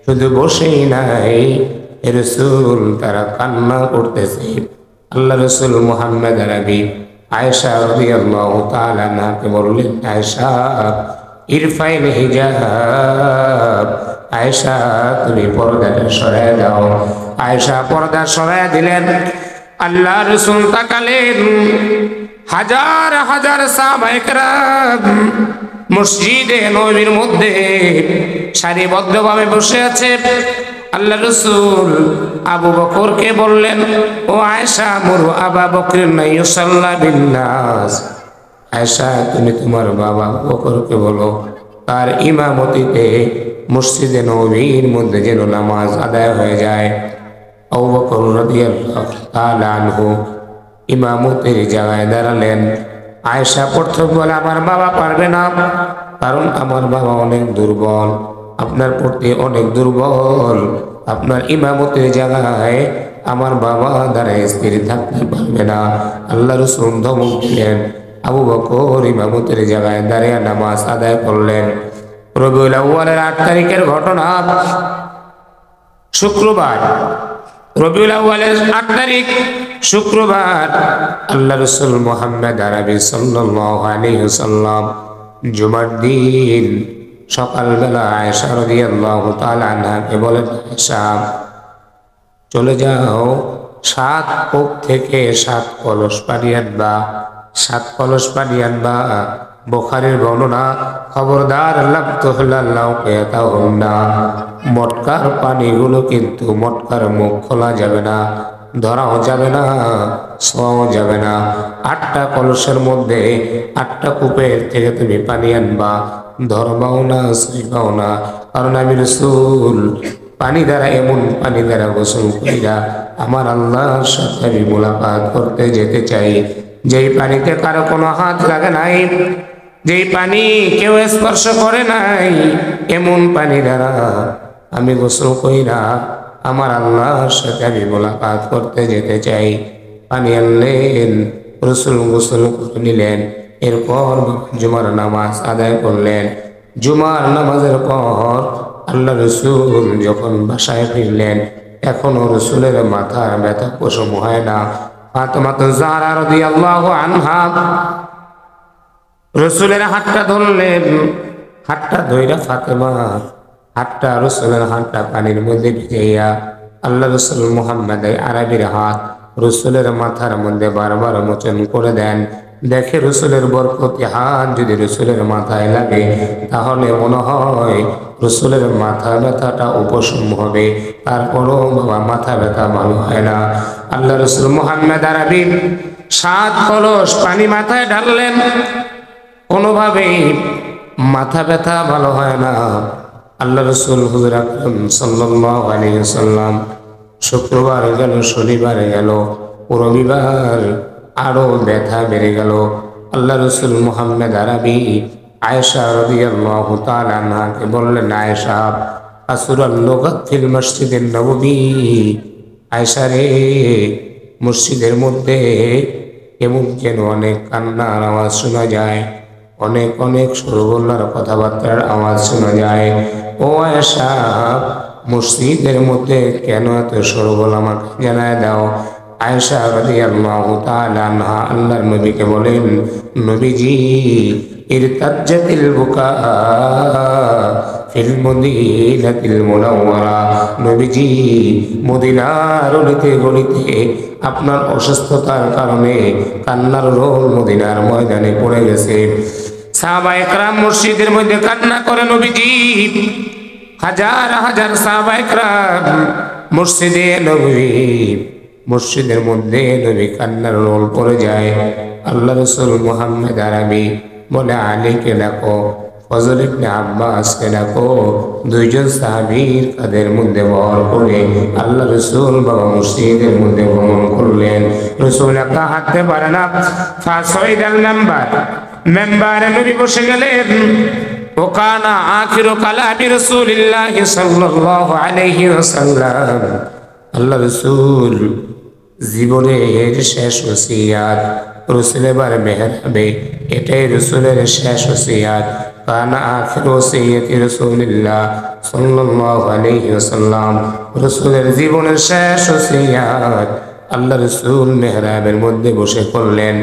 শুধু বসেই নাই, হে রাসূল তারা কান্না করতেছে। আল্লাহ রাসূল মুহাম্মদ আরবি আয়েশা রাদিয়াল্লাহু তাআলা আনহাকে বললেন, আয়েশা ইরফাইল হিজাব, আয়েশা তুমি পর্দাটা সরায় দাও। আয়েশা পর্দা সরায় দিলেন। আল্লাহ রাসূল তাকালেন, হাজার হাজার সাহাবায়ে কেরাম মসজিদে নববীর মধ্যে সারিবদ্ধভাবে বসে আছে। আল্লাহ রাসূল আবু বকরকে বললেন, ও আয়েশা মুরু আবা বকরিন ইউসাল্লা বিন্নাস, আয়েশা তুমি তোমার বাবা আবু বকরকে বলো তার ইমামতিতে মসজিদে নববীর মধ্যে যেন নামাজ আদায় হয়ে যায়। আবু বকর রাদিয়াল্লাহু তাআলা আনহু ইমামতির জায়গায় দাঁড়ালেন। আয়েশা প্রথম বলে, আমার বাবা পারবে না, কারণ আমার বাবা অনেক দুর্বল, আপনার প্রতি অনেক দুর্বল, আপনার ইমামতির জায়গায় আমার বাবা দাঁড়ায় স্থির থাকতে পারবে না। আল্লাহ রাসূল ধমক দিলেন। আবু বকর ইমামতির জায়গায় দাঁড়িয়ে নামাজ আদায় করলেন। রবিউল আউয়ালের 8 তারিখের ঘটনা, শুক্রবার, রবিউল আউয়ালের 8 তারিখ শুক্রবার, আল্লাহ রাসূল মুহাম্মদ আরবি সাল্লাল্লাহু আলাইহি ওয়াসাল্লাম জুমার দিন সকালবেলা আয়েশা রাদিয়াল্লাহু তাআলা আনহাকে বলেন, আয়েশা চলে যাও, 7 কূপ থেকে 7 কলস পানি আনবা, 7 কলস পানি আনবা। বুখারীর বর্ণনা, খবরদার মটকার পানিগুলো কিন্তু মটকার মুখ খোলা যাবে না, ধরাও যাবে না, ছোঁয়াও যাবে না। 8টা কলসের মধ্যে 8টা কূপের থেকে তুমি পানি আনবা, ধরবাও না, ছুঁইবাও না, কারণ আমি রাসূল পানি দ্বারা, এমন পানি দ্বারা গোসল কইরা আমার আল্লাহর সাথে আমি মুলাকাত করতে যেতে চাই, যেই পানিতে কারো কোনো হাত লাগে নাই, যেই পানি কেউ স্পর্শ করে নাই, এমন পানি দ্বারা আমি গোসল কইরা আমার আল্লাহর সাথে আমি মুলাকাত করতে যেতে চাই। পানি আনলেন, রাসূল গোসল করে নিলেন। এরপর জুমার নামাজ আদায় করলেন। জুমার নামাজের পর আল্লাহ রাসূল যখন বাসায় ফিরলেন, এখনো রাসূলের মাথার ব্যথা প্রশম হয় না। ফাতেমা জাহরা রাদিয়াল্লাহু আনহা রাসূলের হাতটা ধরলেন, হাতটা ধইরা ফাতেমা হাতটা রাসূলের হাতটা পানির মধ্যে ভিজাইয়া আল্লাহ রাসূল মুহাম্মদ আরবির হাত রাসূলের মাথার মধ্যে বারবার মোচন করে দেন। দেখে রাসূলের বরকতি হাত যদি রাসূলের মাথায় লাগে, তাহলে মনে হয় রাসূলের মাথা ব্যথাটা উপশম হবে। তারপরও বাবা মাথা ব্যথা ভালো হয় না। আল্লাহ রাসূল মুহাম্মদ আরবি 7 কলস পানি মাথায় ঢাললেন, কোনোভাবেই মাথা ব্যথা ভালো হয় না। আল্লাহ রাসূল হুজুর আকরাম সাল্লাল্লাহু আলাইহি ওয়াসাল্লাম শুক্রবার গেল, শনিবার গেল, রবিবার আরো ব্যথা বেড়ে গেল। আল্লাহ রাসূল মুহাম্মদ আরবি আয়েশা রাদিয়াল্লাহু তাআলা আনহাকে বললেন, আয়েশা আসুরাল লুগাত ফিল মসজিদিন নববী, আয়েশা রে মসজিদের মধ্যে এমন যেন অনেক কান্নার আওয়াজ শোনা যায়, অনেক অনেক সরবল্লার কথাবার্তার আওয়াজ শোনা যায়। ও আয়েশা মসজিদের মধ্যে কেন এত সরবল আমাকে জানায় দাও। আয়েশা রাদিয়াল্লাহু তাআলা আনহা আল্লাহর নবীকে বলেন, নবীজি ইরতাজ্জাতিল বুকা ফিল মদিনাতিল মুনাওয়ারা, নবীজি মদিনার অলিতে গলিতে আপনার অসুস্থতার কারণে কান্নার রোল মদিনার ময়দানে পড়ে গেছে। সাহাবায়ে কেরাম মসজিদের মধ্যে কান্না করে নবীজি, হাজার হাজার সাহাবায়ে কেরাম মসজিদে নবী, মসজিদের মধ্যে নবী কান্নার রোল পড়ে যায়। আল্লাহ রাসূল মুহাম্মদ আরবি বলে, আলীকে ডাকো, ফজল ইবনে আব্বাসকে ডাকো। দুইজন সাহাবীর কাদের মধ্যে ভর করে আল্লাহ রাসূল বাবা মসজিদের মধ্যে ভ্রমণ করলেন। রাসূল একা হাঁটতে পারে না, ফাসাইদাল মেম্বারে নবী বসে গেলেন। ওকানা আখিরু কালামি রাসূলিল্লাহি সাল্লাল্লাহু আলাইহি ওয়াসাল্লাম, আল্লাহ রাসূল জীবনের শেষ ওসিয়াত, রাসূল এবার মেহরাবে, এটাই রাসূলের শেষ ওসিয়াত। কানা আখিরু ওসিয়াতি রাসূলিল্লাহ সাল্লাল্লাহু আলাইহি ওয়াসাল্লাম, রাসূলের জীবনের শেষ ওসিয়াত আল্লাহ রাসূল মেহরাবের মধ্যে বসে করলেন।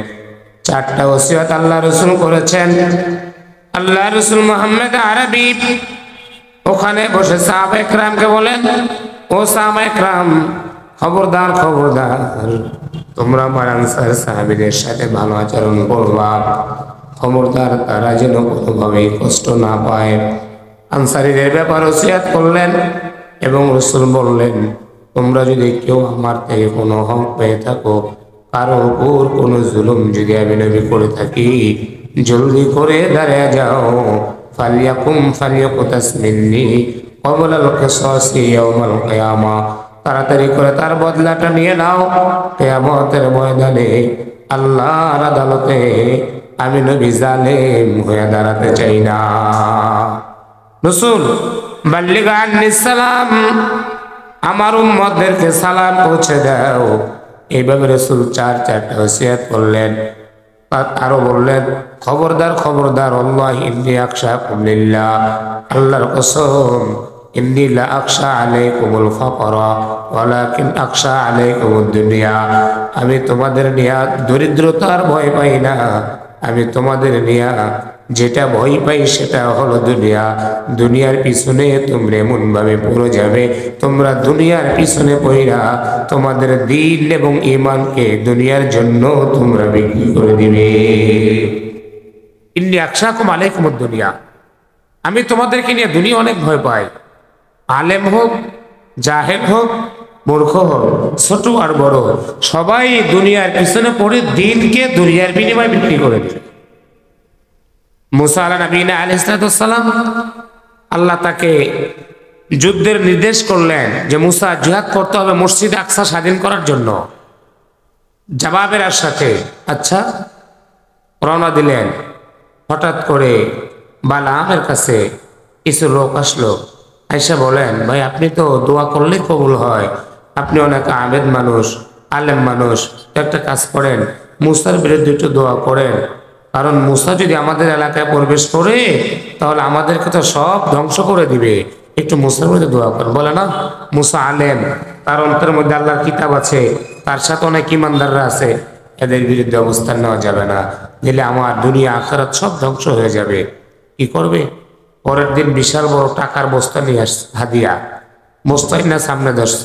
চারটা ওসিয়াত আল্লাহ রাসূল করেছেন। আল্লাহ রাসূল মুহাম্মদ আরবি ওখানে বসে সাহাবায়ে কেরামকে বলেন, ও সাহাবায়ে কেরাম, খবরদার খবরদার, তোমরা আমার আনসার সাহাবীদের সাথে ভালো আচরণ করবা, খবরদার তারা যেন কোনোভাবেই কষ্ট না পায়। আনসারীদের ব্যাপার ওসিয়াত করলেন এবং রাসূল বললেন, তোমরা যদি কেউ আমার থেকে কোনো হক পেয়ে থাকো, কারো উপর কোনো জুলুম যদি আমি নবী করে থাকি, জলদি করে দাঁড়িয়ে যাও। ফালিয়াকুতাস মিন্নি ক্বাবলাল কিসাসি ইয়াউমাল কিয়ামা, তাড়াতাড়ি করে তার বদলাটা নিয়ে নাও। কিয়ামতের ময়দানে আল্লাহর আদালতে আমি নবী জালেম হয়ে দাঁড়াতে চাই না। রাসূল বাল্লিগ আন্নিস সালাম, আমার উম্মতদেরকে সালাম পৌঁছে দাও। এইভাবে রাসূল চারটা ওসিয়াত করলেন। আরো বললেন, খবরদার খবরদার, আল্লাহি ইন্নী আখশাকুম লিল্লাহ, আল্লাহর কসম, ইন্নী লা আখশা আলাইকুমুল ফাকরা ওয়ালাকিন আখশা আলাইকুমুদ দুনিয়া, আমি তোমাদের নিয়া দরিদ্রতার ভয় পাই না, আমি তোমাদের নিয়া যেটা ভয় পাই সেটা হলো দুনিয়া। দুনিয়ার পিছনে তোমরা এমন ভাবে পড়ে যাবে, তোমরা দুনিয়ার পিছনে পড়া তোমাদের দিন এবং ঈমানকে দুনিয়ার জন্য তোমরা বিক্রি করে দিবে। ইন্নী আখশাকুম আলাইকুমুদ দুনিয়া, আমি তোমাদেরকে নিয়ে দুনিয়া অনেক ভয় পাই। আলেম হোক, জাহেল হোক, মূর্খ হোক, ছোট আর বড়, সবাই দুনিয়ার পিছনে পড়ে দিনকে দুনিয়ার বিনিময়ে বিক্রি করে দিবে। মুসা আলাইহিস সালাম, আল্লাহ তাকে যুদ্ধের নির্দেশ করলেন যে মুসা জিহাদ করতে হবে মসজিদ আকসা স্বাধীন করার জন্য। জবাবের সাথে আচ্ছা রওনা দিলেন। হঠাৎ করে বালামের কাছে কিছু লোক আসলো, আয়েশা বলেন, ভাই আপনি তো দোয়া করলেই কবুল হয়, আপনি অনেক আবেদ মানুষ, আলেম মানুষ, একটা কাজ করেন, মুসার বিরুদ্ধে একটু দোয়া করেন, কারণ মুসা যদি আমাদের এলাকায় প্রবেশ করে তাহলে আমাদেরকে তো সব ধ্বংস করে দিবে, একটু মুসার বিরুদ্ধে দোয়া করেন। বলে না, মুসা আলেম, তার অন্তরের মধ্যে আল্লাহর কিতাব আছে, তার সাথে অনেক ইমানদাররা আছে, এদের বিরুদ্ধে অবস্থান নেওয়া যাবে না, দিলে আমার দুনিয়া আখিরাত সব ধ্বংস হয়ে যাবে। কি করবে? পরের দিন বিশাল বড় টাকার বস্তা নিয়ে আসছে, হাদিয়া বস্তাই না সামনে ধরছে,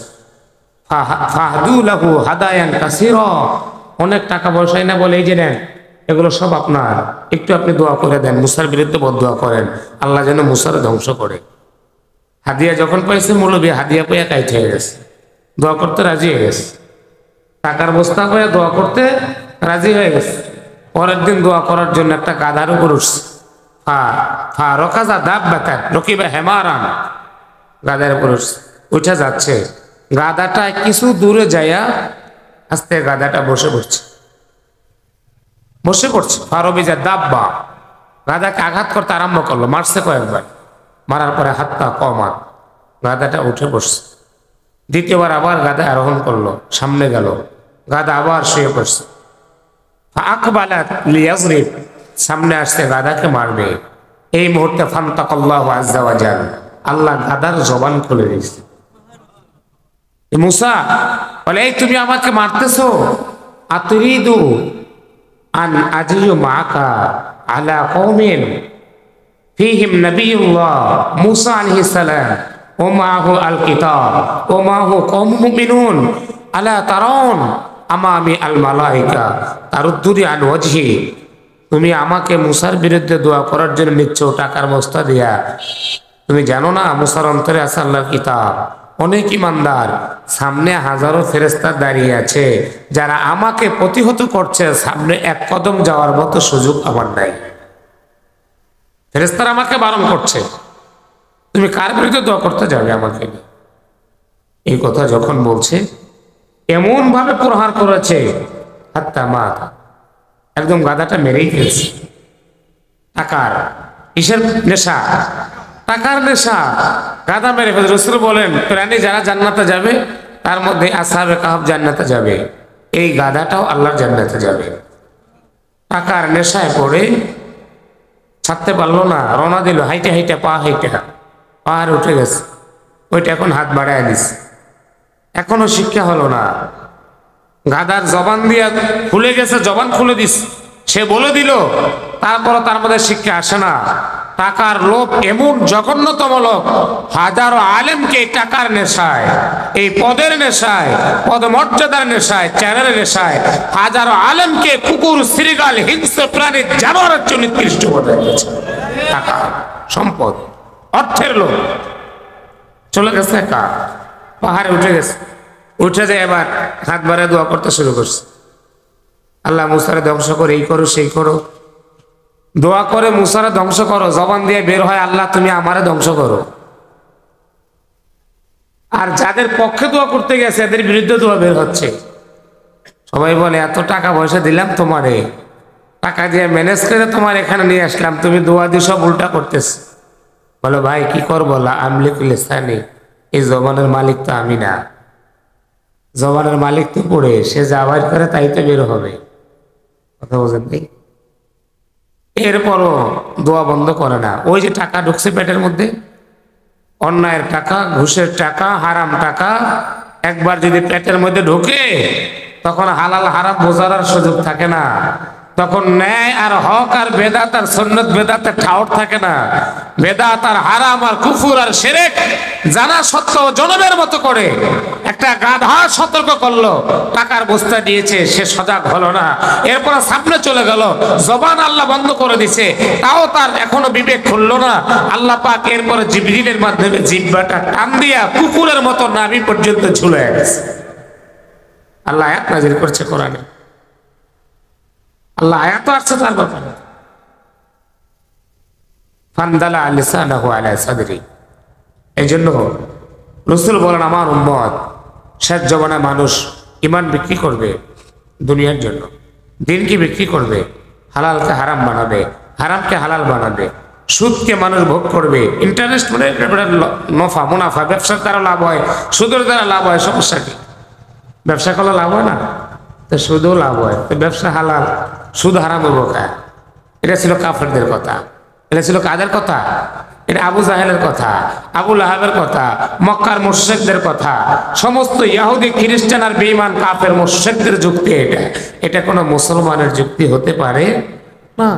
ফাহাদু লাহু হাদায়ান কাসীরা, অনেক টাকা পয়সাই না বলে, এই যে নেন, এগুলো সব আপনার, একটু আপনি দোয়া করে দেন, মুসার বিরুদ্ধে বদদোয়া করেন, আল্লাহ যেন মুসার ধ্বংস করে। হাদিয়া যখন পাইছে মৌলবী হাদিয়া পেয়ে কাইট হয়ে গেছে, দোয়া করতে রাজি হয়ে গেছে, টাকার বস্তা পেয়ে দোয়া করতে রাজি হয়ে গেছে। পরের দিন দোয়া করার জন্য একটা গাধার উপর উঠছে, হেমারান, গাধার উপর উঠছে, উঠে যাচ্ছে, গাধাটা কিছু দূরে যাইয়া আস্তে গাধাটা বসে পড়ছে ফারবিজা দাব্বা, গাধাকে আঘাত করতে আরম্ভ করলো, মারছে কয়েকবার, মারার পরে হাতটা কমা, গাধাটা উঠে বসছে। দ্বিতীয়বার আবার গাধা আরোহণ করলো, সামনে গেল, গাধা আবার শুয়ে পড়ছে, আকবালাত লিয়াজরিব, সামনে আসছে গাধাকে মারবে। এই মুহূর্তে ফান্তাকাল্লাহু আযজা ওয়া জাল, আল্লাহ গাধার জবান খুলে দিয়েছে। মুসা বলে, এই তুমি আমাকে মারতেছো, আতুরিদু আন আজিয়ু মাকা আলা কওমিন ফীহিম নবিয়ুল্লাহ মুসা আলাইহিস সালাম ওয়া মাহু আল কিতাব ওয়া মাহু কওমুম মুমিনুন আলা তারাউন আমামি আল মালাইকা তারুদ্দুরি আন ওয়াজহি। তুমি আমাকে মুসার বিরুদ্ধে দোয়া করার জন্য নিচ্ছ টাকার বস্তা দিয়া, তুমি জানো না মুসার অন্তরে আছে আল্লাহর কিতাব, অনেক ইমানদার, সামনে হাজারো ফেরেশতা দাঁড়িয়ে আছে যারা আমাকে প্রতিহত করছে, সামনে এক কদম যাওয়ার মতো সুযোগ আমার নাই। ফেরেশতারা আমাকে বারণ করছে, তুমি কার বিরুদ্ধে দোয়া করতে যাবে আমাকে? এই কথা যখন বলছে এমন ভাবে প্রহার করেছে, হাত্তা মাথা একদম গাদাটা মেরেই ফেলছে। টাকার কিসের নেশা? টাকার নেশা, গাদা মেরে ফেলছে। রাসূল বলেন, প্রাণী যারা জান্নাতে যাবে তার মধ্যে আসহাবে কাহফ জান্নাতে যাবে, এই গাদাটাও আল্লাহর জান্নাতে যাবে। টাকার নেশায় পড়ে ছাড়তে পারলো না, রওনা দিল হাইটে হাইটে, পা হাইটে পাহাড়ে উঠে গেছে। ওইটা এখন হাত বাড়ায় দিছে, এখনো শিক্ষা হলো না। গাদার জবান দিয়া খুলে গেছে, জবান খুলে দিস, সে বলে দিল, তারপরও তার মধ্যে শিক্ষা আসে না। টাকার লোভ এমন জঘন্যতম লোভ, হাজারো আলেমকে টাকার নেশায়, এই পদের নেশায়, পদমর্যাদার নেশায়, চ্যানেলের নেশায় হাজারো আলেমকে কুকুর, শ্রীগাল, হিংস্র প্রাণী, জানোয়ারের জন্য নিকৃষ্ট করে দিয়েছে। টাকা, সম্পদ, অর্থের লোভ চলে গেছে, একা পাহাড়ে উঠে গেছে। উঠে যায় এবার হাত বাড়ায় দোয়া করতে শুরু করছে, আল্লাহ মুসারে ধ্বংস করো, এই করো সেই করো, দোয়া করে মুসারে ধ্বংস করো। জবান দিয়ে বের হয়, আল্লাহ তুমি আমারে ধ্বংস করো। আর যাদের পক্ষে দোয়া করতে গেছে এদের বিরুদ্ধে দোয়া বের হচ্ছে। সবাই বলে, এত টাকা পয়সা দিলাম তোমারে, টাকা দিয়ে ম্যানেজ করে তোমার এখানে নিয়ে আসলাম, তুমি দোয়া দিয়ে সব উল্টা করতেছ। বলো ভাই কি করবো, আমলিকুল ইসলামি, এই জবানের মালিক তো আমি না, জবানের মালিক তো পড়ে, সে যা বাইর করে তাই তো বের হবে। কথা বোঝেন নেই? এরপরও দোয়া বন্ধ করে না। ওই যে টাকা ঢুকছে পেটের মধ্যে, অন্যায়ের টাকা, ঘুষের টাকা, হারাম টাকা একবার যদি পেটের মধ্যে ঢুকে, তখন হালাল হারাম বোঝার আর সুযোগ থাকে না। তখন ন্যায় আর হক আর বেদাত আর সুন্নাত বেদাতের ঠাউর থাকে না। বেদাত আর হারাম আর কুফুর আর শিরক জানা সত্ত্বেও জনমের মতো করে একটা গাধা সতর্ক করলো, টাকার বস্তা দিয়েছে, সে সজাগ হলো না, এরপর সামনে চলে গেল, জবান আল্লাহ বন্ধ করে দিছে, তাও তার এখনো বিবেক খুললো না। আল্লাহ পাক এরপরে জিবরিলের মাধ্যমে জিহ্বাটা টান দিয়া কুকুরের মতো নাভি পর্যন্ত ঝুলে গেছে। আল্লাহ আয়াত নাযিল করছে কোরআনে, আল্লাহ আয়াত আসছে তার ব্যাপারে, ফান্দালা লিসানাহু আলা সাদরি। এই জন্য রাসূল বলেন, আমার উম্মত শেষ জমানায় মানুষ ইমান বিক্রি করবে দুনিয়ার জন্য, দিনকে বিক্রি করবে, হালালকে হারাম বানাবে, হারামকে হালাল বানাবে, সুদকে মানুষ ভোগ করবে। ইন্টারেস্ট মানে নফা মুনাফা, ব্যবসার দ্বারা লাভ হয়, সুদের দ্বারা লাভ হয়। সমস্যা কি? ব্যবসা করলে লাভ হয় না? তো সুদও লাভ হয়, তো ব্যবসা হালাল, সুদ হারাম হইব কা? এটা ছিল কাফেরদের কথা। এটা ছিল কাদের কথা? এটা আবু জাহেলের কথা, আবু লাহাবের কথা, মক্কার মুশরিকদের কথা, সমস্ত ইহুদি খ্রিস্টান আর বেঈমান কাফের মুশরিকদের যুক্তি। এটা কোনো মুসলমানের যুক্তি হতে পারে না।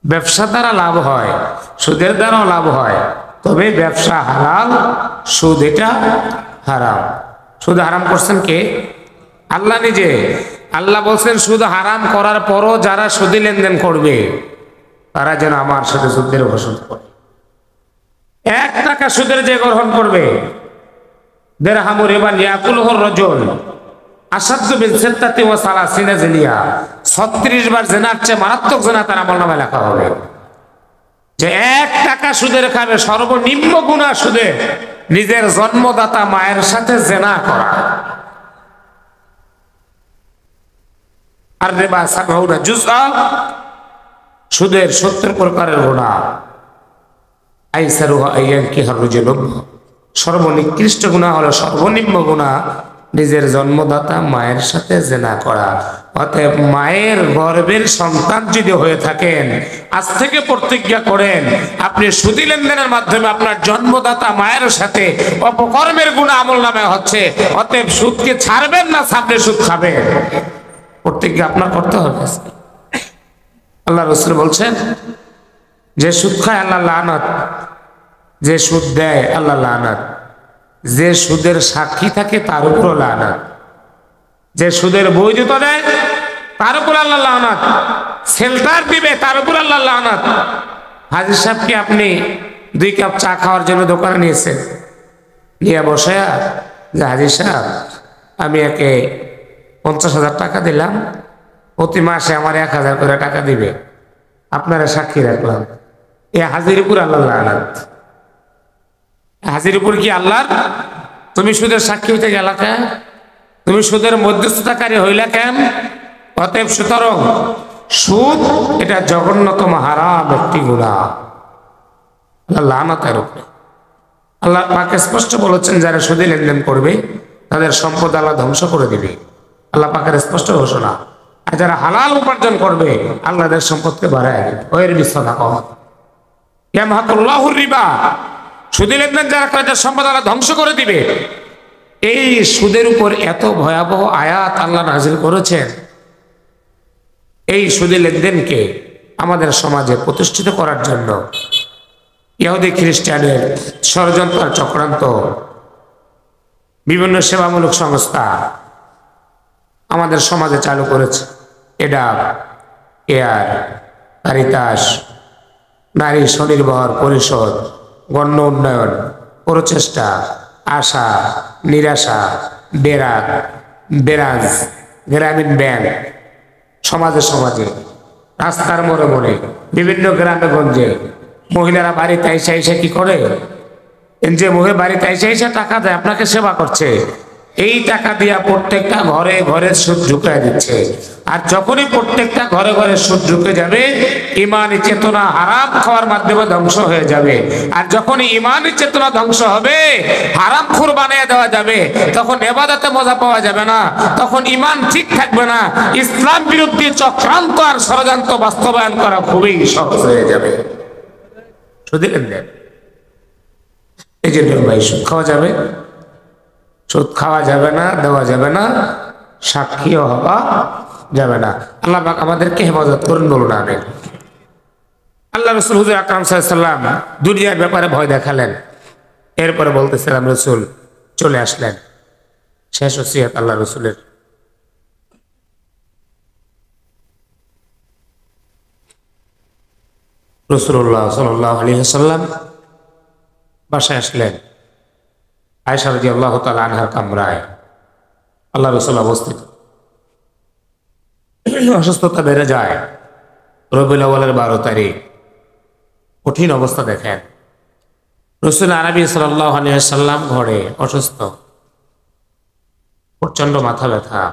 ব্যবসা দ্বারা লাভ হয়, সুদের দ্বারাও লাভ হয়, তবে ব্যবসা হালাল, সুদ এটা হারাম। সুদ হারাম করছেন কে? আল্লাহ নিজে। আল্লাহ বলছেন, সুদ হারাম করার পরও যারা সুদী লেনদেন করবে তারা যেন আমার সাথে সুদের ঘোষণা করে। 1 টাকা সুদের যে গ্রহণ করবে, দিরহামু রিবা ইয়াকুলুহু রাজুল আসাদ্দু মিন সিত্তাতি ওয়া সালাসিনা জিনিয়া, 36 বার জিনার চেয়ে মারাত্মক জিনা তার আমলনামায় লেখা হবে। যে 1 টাকা সুদের খাবে, সর্বনিম্ন গুনাহ সুদে নিজের জন্মদাতা মায়ের সাথে জিনা করা। আর রিবা সাবউনা জুজআ, সুদের 70 প্রকারের গুনাহ। আইসারুহা আইয়ানকিহা রাজুলুন, সর্বনিকৃষ্ট গুনাহ হলো, সর্বনিম্ন গুনাহ নিজের জন্মদাতা মায়ের সাথে জেনা করা। অতএব মায়ের গর্ভের সন্তান যদি হয়ে থাকেন, আজ থেকে প্রতিজ্ঞা করেন আপনি সুদী লেনদেনের মাধ্যমে আপনার জন্মদাতা মায়ের সাথে অপকর্মের গুনাহ আমলনামে হচ্ছে। অতএব সুদকে ছাড়বেন না, সামনে সুদ খাবেন। প্রতিজ্ঞা আপনার করতে হবে। আল্লাহ রাসূল বলছেন, যে সুদ খায় আল্লাহ লানত, যে সুদ দেয় আল্লাহ লানত, যে সুদের সাক্ষী থাকে তার উপরও লানত, যে সুদের বৈধতা দেয় তার উপর আল্লাহ লানত, সেল্টার দিবে তার উপর আল্লাহ লানত। হাজির সাহেবকে আপনি 2 কাপ চা খাওয়ার জন্য দোকানে নিয়েছেন, নিয়ে বসে যে হাজির সাহেব আমি একে 50,000 টাকা দিলাম, প্রতি মাসে আমার 1,000 করে টাকা দিবে, আপনারা সাক্ষী রাখলাম। এ হাজির উপর আল্লাহ লানত। হাজির উপর কি আল্লাহর? তুমি সুদের সাক্ষী হইতে গেলা কেন? তুমি সুদের মধ্যস্থতাকারী হইলা কেন? অতএব সুতরাং সুদ এটা জঘন্যতম হারাম একটি গুনাহ, আল্লাহ লানতের উপরে। আল্লাহ পাক স্পষ্ট বলেছেন, যারা সুদে লেনদেন করবে তাদের সম্পদ আল্লাহ ধ্বংস করে দিবে, আল্লাহ পাকের স্পষ্ট ঘোষণা। আর যারা হালাল উপার্জন করবে আল্লাহ তাদের সম্পদকে বাড়ায় দিবে। ওয়ের বিশ্বতা কম ইয়ামহাকুল্লাহুর রিবা, সুদে লেনদেন যারা করে তাদের সম্পদ আল্লাহ ধ্বংস করে দিবে। এই সুদের উপর এত ভয়াবহ আয়াত আল্লাহ নাযিল করেছেন, এই সুদে লেনদেনকে আমাদের সমাজে প্রতিষ্ঠিত করার জন্য ইহুদি খ্রিস্টানের ষড়যন্ত্র চক্রান্ত, বিভিন্ন সেবামূলক সংস্থা আমাদের সমাজে চালু করেছে। এডাব, কেয়ার, কারিতাস, নারী স্বনির্ভর পরিষদ, গণ উন্নয়ন, প্রচেষ্টা, আশা, নিরাশা, বেরাজ, গ্রামীণ ব্যাংক, সমাজে সমাজে, রাস্তার মোড়ে মোড়ে, বিভিন্ন গ্রামে গঞ্জে মহিলারা বাড়িতে এসে এসে কি করে, যে মহিলা বাড়িতে এসে এসে টাকা দেয়, আপনাকে সেবা করছে, এই টাকা দিয়া প্রত্যেকটা ঘরে ঘরে সুদ ঢুকিয়ে দিচ্ছে। আর যখনই প্রত্যেকটা ঘরে ঘরে সুদ ঢুকে যাবে, ইমানি চেতনা হারাম খাওয়ার মাধ্যমে ধ্বংস হয়ে যাবে। আর যখনই ইমানি চেতনা ধ্বংস হবে, হারামখোর বানিয়ে দেওয়া যাবে, তখন ইবাদতে মজা পাওয়া যাবে না, তখন ইমান ঠিক থাকবে না, ইসলাম বিরোধী চক্রান্ত আর ষড়যন্ত্র বাস্তবায়ন করা খুবই সহজ হয়ে যাবে। সুদী লেনদেন, এই জন্য ভাই সুদ খাওয়া যাবে, সুদ খাওয়া যাবে না, দেওয়া যাবে না, সাক্ষীও হওয়া যাবে না। আল্লাহ পাক আমাদেরকে হেফাজত করুন, বলুন আমিন। আল্লাহ রাসূল হুজুর আকরাম সাল্লাল্লাহু আলাইহি ওয়াসাল্লাম দুনিয়ার ব্যাপারে ভয় দেখালেন, এরপরে বলতেছিলাম রাসূল চলে আসলেন। শেষ ওসিয়ত আল্লাহ রাসূলের, রাসূলুল্লাহ সাল্লাল্লাহু আলাইহি ওয়াসাল্লাম বাসায় আসলেন। আয়েশা রাদিয়াল্লাহু তাআলা আনহার কামরায় আল্লাহ রাসূল অবস্থিত। অসুস্থতা বেড়ে যায়। রবিউল আউয়ালের 12 তারিখ, কঠিন অবস্থা দেখেন। রাসূল আরবি সাল্লাল্লাহু আলাইহি ওয়াসাল্লাম ঘরে অসুস্থ, প্রচন্ড মাথা ব্যথা।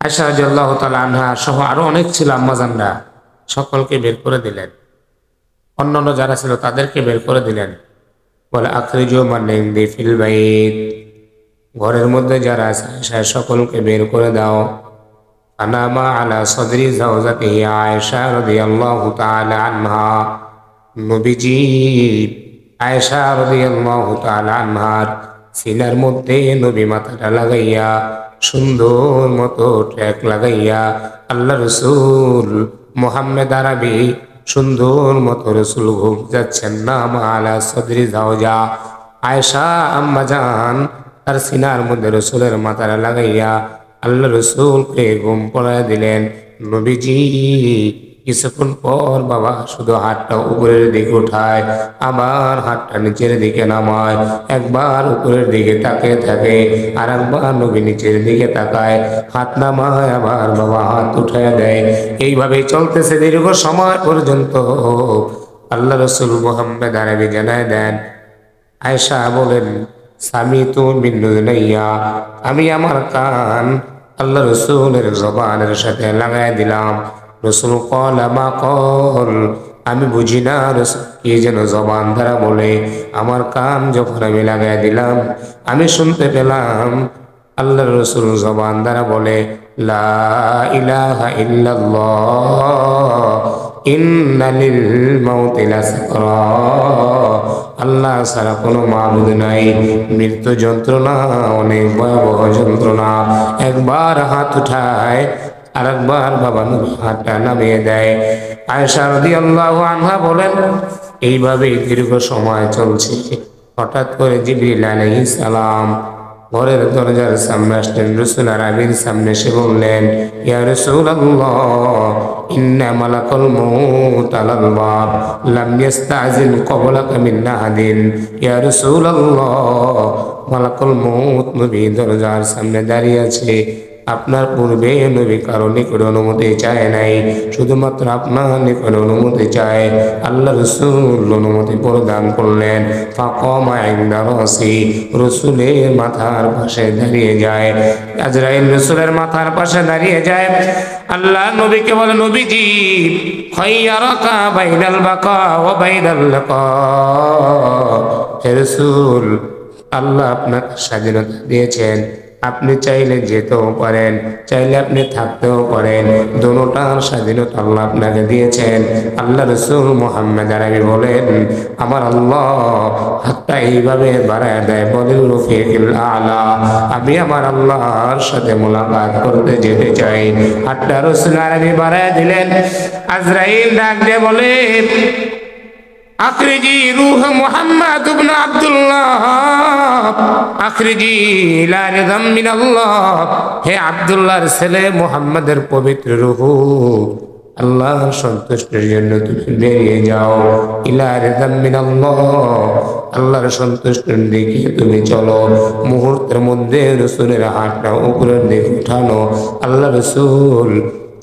আয়েশা রাদিয়াল্লাহু তাআলা আনহা সহ আরো অনেক ছিল আম্মাজানরা, সকলকে বের করে দিলেন। অন্যান্য যারা ছিল তাদেরকে বের করে দিলেন। বলে আখরিজু মান ইনদি ফিল বাইত, ঘরের মধ্যে যারা আছে সকলকে বের করে দাও। আনামা আলা সদরি জাওজাতিহি আয়েশা রাদিয়াল্লাহু তাআলা আনহা, নবীজি আয়েশা রাদিয়াল্লাহু তাআলা আনহার সিনার মধ্যে নবী মাথাটা লাগাইয়া সুন্দর মতো ট্যাক লাগাইয়া আল্লাহ রাসূল মুহাম্মদ আরবি সুন্দর মতো রসুল ঘুম যাচ্ছেন। নাম আলা সদরি জাওজা, আয়েশা আম্মা জান তার সিনার মধ্যে রসুলের মাথাটা লাগাইয়া আল্লাহ রসুলকে ঘুম পড়ায় দিলেন। নবীজি কিছুক্ষণ পর বাবা শুধু হাতটা উপরের দিকে উঠায়, আবার হাতটা নিচের দিকে নামায়, একবার উপরের দিকে তাকিয়ে থাকে, আর একবার নবী নিচের দিকে তাকায়, হাত নামায়, আবার বাবা হাত উঠায় দেয়। এইভাবে চলতেছে দীর্ঘ সময় পর্যন্ত। আল্লাহ রসুল মুহাম্মদ আরবি জানায় দেন, আয়েশা বলেন সামিতু মিন নুযাইয়া, আমি আমার কান আল্লাহ রসুলের জবানের সাথে লাগাই দিলাম। রসুল কল মা কল, আমি বুঝি না কি যেন জবান দ্বারা বলে। আমার কান যখন আমি লাগাই দিলাম, আমি শুনতে পেলাম আল্লাহ রসুল জবান দ্বারা বলে, লা ইলাহা ইল্লাল্লাহ ইন্না লিল মাউতি লাসাকরাত। আল্লাহ ছাড়া কোনো মাবুদ নাই, মৃত্যু যন্ত্রণা অনেক ভয়াবহ যন্ত্রণা। একবার হাত উঠায়, আরেকবার বাবা হাতটা নামিয়ে দেয়। আয়েশা রাদিয়াল্লাহু আনহা বলেন, এইভাবেই দীর্ঘ সময় চলছে। হঠাৎ করে জিবরিল আলাইহিস সালাম ঘরের দরজার সামনে আসলেন। রাসূল আরবির সামনে এসে বললেন, ইয়া রাসূলুল্লাহ, ইন্না মালাকুল মাউত আলাল বাব লাম ইস্তাযিন ক্বাবলাকা মিন আহাদিন। ইয়া রাসূলুল্লাহ, মালাকুল মাউত নবী দরজার সামনে দাঁড়িয়ে আছে, আপনার পূর্বে নবী কারো নিকট অনুমতি চায় নাই, শুধুমাত্র আপনার নিকট অনুমতি চায়। আল্লাহ রসুল অনুমতি প্রদান করলেন। ফাকামা ইনদা রাসি, রসুলের মাথার পাশে দাঁড়িয়ে যায়। আজরাইল রসুলের মাথার পাশে দাঁড়িয়ে যায়। আল্লাহ নবীকে বলে, নবীজি, খায়্যারাকা বাইনাল বাকা ওয়া বাইনাল লাকা। হে রাসূল, আল্লাহ আপনাকে স্বাধীনতা দিয়েছেন, আপনি চাইলে যেতেও পারেন, চাইলে আপনি থাকতেও পারেন, দোনোটার স্বাধীনতা আল্লাহ আপনাকে দিয়েছেন। আল্লাহ রসুল মুহাম্মদ আরবি বলেন, আমার আল্লাহ হাতটা এইভাবে বাড়ায় দেয়, বলিল রফিকুল আলা, আমি আমার আল্লাহর সাথে মোলাকাত করতে যেতে চাই। হাতটা রসুল আরবি বাড়ায় দিলেন। আজরাইল ডাক দিয়ে বলে, আখরিজি রূহ মুহাম্মদ ইবনে আব্দুল্লাহ, আখরিজি ইলা রিদাম মিনাল্লাহ। হে আব্দুল্লাহর ছেলে মুহাম্মদের পবিত্র রূহ, আল্লাহর সন্তুষ্টির জন্য তুমি বেরিয়ে যাও। ইলা রিদাম মিনাল্লাহ, আল্লাহর সন্তুষ্টির দিকে তুমি চলো। মুহূর্তের মধ্যে রসুলের হাতটা উপরের দিকে উঠানো। আল্লাহ রসুল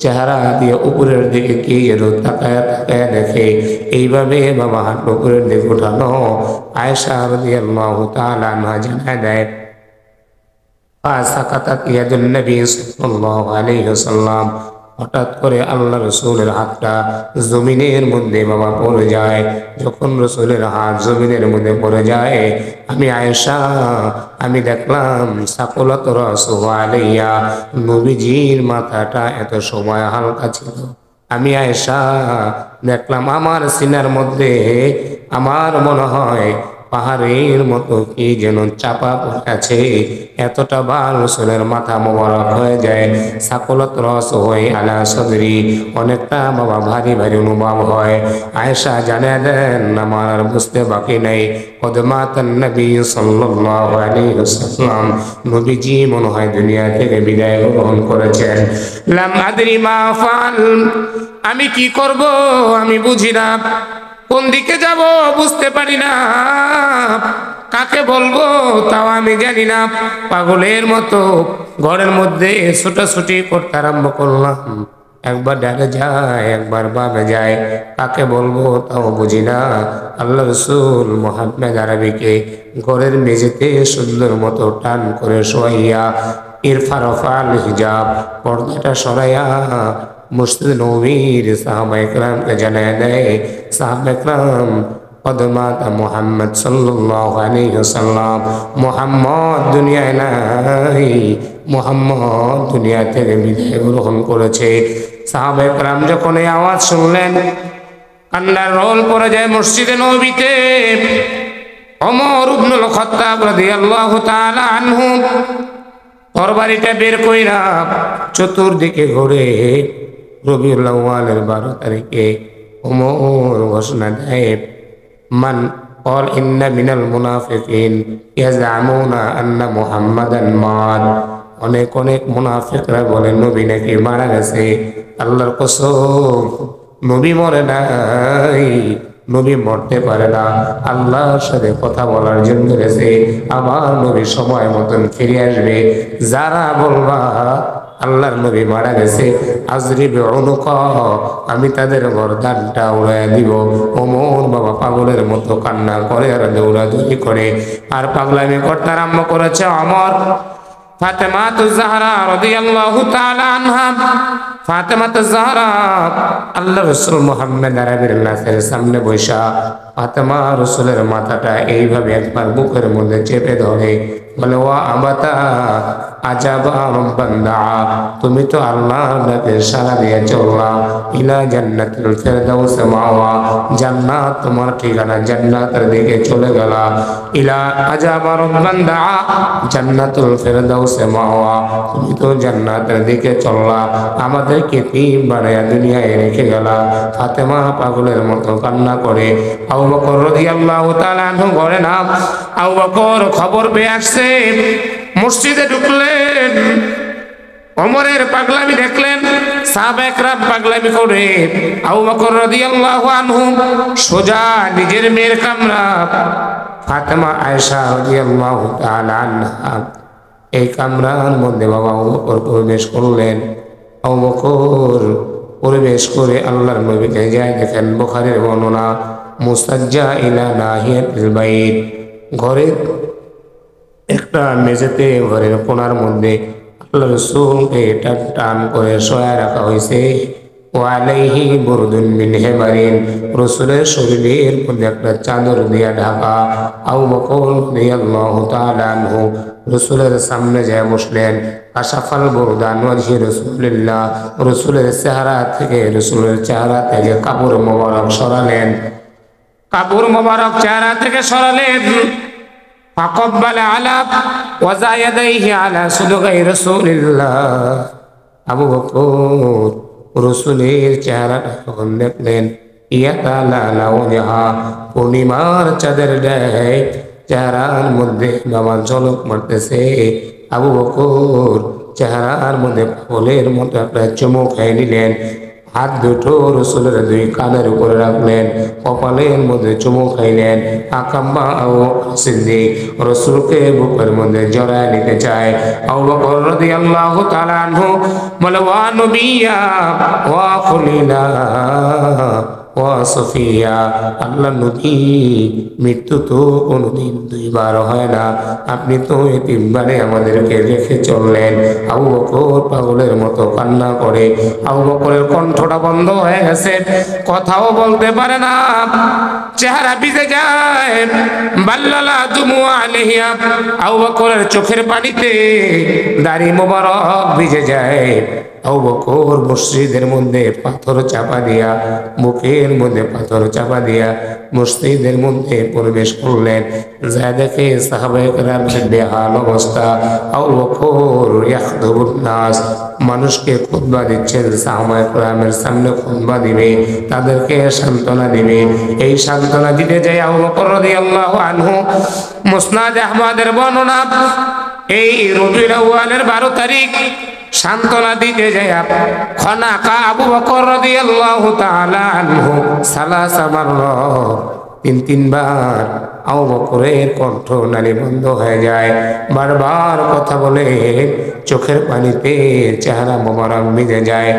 চেহারা দিয়ে উপরের দিকে কি যেন তাকায় তাকায় দেখে। এইভাবে বাবা হাত উপরের দিকে উঠানো। আয়েশা রাদিয়াল্লাহু তাআলা আনহা জানায় দেয়, ফাসাকাতাত ইয়াদুন নবী সাল্লাল্লাহু আলাইহি ওয়াসাল্লাম, হঠাৎ করে আল্লাহ রসুলের হাতটা জমিনের মধ্যে বাবা পড়ে যায়। যখন রসুলের হাত জমিনের মধ্যে পড়ে যায়, আমি আয়েশা, আমি দেখলাম সাকুলাত রাসূহু আলাইয়া, নবীজির মাথাটা এত সময় হালকা ছিল। আমি আয়েশা দেখলাম আমার সিনার মধ্যে আমার মনে হয় পাহাড়ের মতো কি যেন চাপা পড়ে আছে। এতটা বার রসুলের মাথা মোবারক হয়ে যায়। সাকুলাত রাসূহু আলা সদরি, অনেকটা বাবা ভারী ভারী অনুভব হয়। আয়েশা জানিয়ে দেন, আমার আর বুঝতে বাকি নাই, কদ মাতান নবী সাল্লাল্লাহু আলাইহি ওয়াসাল্লাম, নবীজি মনে হয় দুনিয়া থেকে বিদায় গ্রহণ করেছেন। লাম আদরি মা ফাল, আমি কি করব আমি বুঝি না, কোন দিকে যাব বুঝতে পারি না, কাকে বলবো তাও আমি জানি না। পাগলের মতো ঘরের মধ্যে ছোটাছুটি করতে আরম্ভ করলাম। একবার ডানে যায়, একবার বামে যায়, কাকে বলবো তাও বুঝি না। আল্লাহ রসুল মুহাম্মদ আরবিকে ঘরের মেঝেতে সুন্দর মতো টান করে শোয়াইয়া ইরফারফাল হিজাব, পর্দাটা সরাইয়া মসজিদ নববীর সাহাবায়ে কেরামকে জানায় দেয়, সাহাবায়ে কেরাম, কদ মাতা মুহাম্মদ সাল্লাল্লাহু আলাইহি ওয়াসাল্লাম, মুহাম্মদ দুনিয়ায় নাই, মুহাম্মদ দুনিয়া থেকে বিদায় গ্রহণ করেছে। সাহাবায়ে কেরাম যখন এই আওয়াজ শুনলেন, কান্নার রোল পড়ে যায় মসজিদে নববীতে। ওমর ইবনুল খাত্তাব রাদিয়াল্লাহু তাআলা আনহু তরবারিটা বের কইরা চতুর্দিকে ঘুরে রবিউল আউয়ালের 12 তারিখে ওমর ঘোষণা দেয়, মান ক্বাল ইন্না মিনাল মুনাফিকিন ইয়াজআমুনা আন্না মুহাম্মাদান মাত। অনেক অনেক মুনাফিকরা বলে নবী নাকি মারা গেছে। আল্লাহর কসম, নবী মরে নাই, নবী মরতে পারে না। আল্লাহর সাথে কথা বলার জন্য গেছে, আমার নবী সময় মতন ফিরে আসবে। যারা বলবা আল্লাহর নবী মারা গেছে, আজরিবে উনুকা, আমি তাদের গর্দানটা উড়াইয়া দিব। ওমর বাবা পাগলের মতো কান্না করে আর দৌড়াদৌড়ি করে আর পাগলামি করতে আরম্ভ করেছে। ওমর ফাতেমাতুজ জাহরা রাদিয়াল্লাহু তাআলা আনহা ফাতেমা জাহরা আল্লাহ রাসূল মুহাম্মদ আরবির নাসের সামনে বসা ফাতেমা রাসূলের মাথাটা এইভাবে একবার বুকের মধ্যে চেপে ধরে বলে, ও আবাতা আজাবা রাব্বান দাআ, তুমি তো আল্লাহর ডাকে সাড়া দিয়ে চললা, ইলা জান্নাতুল ফিরদাউস মাওয়া, জান্নাত তোমার ঠিকানা, জান্নাতের দিকে চলে গেলা। ইলা আজাবা রাব্বান দাআ জান্নাতুল ফিরদাউস মাওয়া, তুমি তো জান্নাতের দিকে চললা, আমাদেরকে এতিম বানায়া দুনিয়ায় রেখে গেলা। ফাতেমা পাগলের মতো কান্না করে। আবু বকর রাদিয়াল্লাহু তাআলা আনহু ঘরে না, আবু বকর খবর পেয়ে আসছে, মসজিদে ঢুকলেন, ওমরের পাগলামি দেখলেন, সাহাবায়ে কেরাম পাগলামি করে। আবু বকর রাদিয়াল্লাহু আনহু সোজা নিজের মেয়ের কামরা ফাতেমা আয়েশা রাদিয়াল্লাহু তাআলা আনহা এই কামরার মধ্যে বাবা আবু বকর প্রবেশ করলেন। আবু বকর প্রবেশ করে আল্লাহর নবীকে যায় দেখেন, বুখারীর বর্ণনা, মুসাজ্জা ইলা নাহিয়াতিল বাইত, ঘরের একটা মেঝেতে ঘরের কোণার মধ্যে আল্লাহ রাসূলকে টান করে শোয়া রাখা হয়েছে। ওয়ালাইহি বুরদুন মিন হিমারিন, রাসূলের শরীরের মধ্যে একটা চাদর দিয়ে ঢাকা। আবু বকর রাদিয়াল্লাহু তাআলা আনহু রাসূলের সামনে যায় বসলেন। আশাফাল বুরদান ওয়াজহি রাসূলিল্লাহ, রাসূলের চেহারা থেকে কাপড় মোবারক সরালেন, কাপড় মোবারক চেহারা থেকে সরালেন। ফাকাব্বালা আলা ওয়াজা ইয়াদাইহি আলা সুদগাই রাসূলিল্লাহ, আবু বকর রাসূলের চেহারাটা যখন দেখলেন, ইয়াতালালা ওয়াজহা, পূর্ণিমার চাঁদের ন্যায় চেহারার মধ্যে বাবা ঝলক মারতেছে। আবু বকর চেহারার মধ্যে পাগলের মতো একটা চুমু খেয়ে নিলেন, হাত দুটো রাসূলের দুই কানের উপরে রাখলেন, কপালের মধ্যে চুমু খাইলেন। আকাম্মা আবু সিদ্দিক রাসূলকে বুকের মধ্যে জড়ায় নিতে চায়। আবু বকর রাদিয়াল্লাহু তাআলা আনহু বলে, ওয়া নবিয়া ওয়া খলিলা ওয়া সফিয়া, আল্লাহ নবী, মৃত্যু তো কোনোদিন দুইবার হয় না, আপনি তো এতিমবারে আমাদেরকে রেখে চললেন। আবু বকর পাগলের মতো কান্না করে। আবু বকরের কণ্ঠটা বন্ধ হয়ে গেছে, কথাও বলতে পারে না, চেহারা ভিজে যায়। বাল্লালা দুমু আলাইহিয়া, আবু বকরের চোখের পানিতে দাড়ি মোবারক ভিজে যায়। আবু বকর মসজিদের মধ্যে পাথর চাপা দিয়া, বুকের মধ্যে পাথর চাপা দিয়া মসজিদের মধ্যে প্রবেশ করলেন। যা দেখে সাহাবায়ে কেরামের বেহাল অবস্থা। আবু বকর ইয়াখদুবুন নাস, মানুষকে খুতবা দিচ্ছেন, সাহাবায়ে কেরামের সামনে খুতবা দিবে, তাদেরকে সান্ত্বনা দিবে। এই সান্ত্বনা দিতে যায় আবু বকর রাদিয়াল্লাহু আনহু, মুসনাদ আহমদের বর্ণনা, এই রবিউল আউয়ালের 12 তারিখ সান্ত্বনা দিতে যায় খনাকা আবু বকর রাদিয়াল্লাহু তাআলা আনহু সালাসা মাররা, তিনবার আবু বকরের কণ্ঠ নালী বন্ধ হয়ে যায়, বারবার কথা বলে, চোখের পানিতে চেহারা মোবারক ভিজে যায়,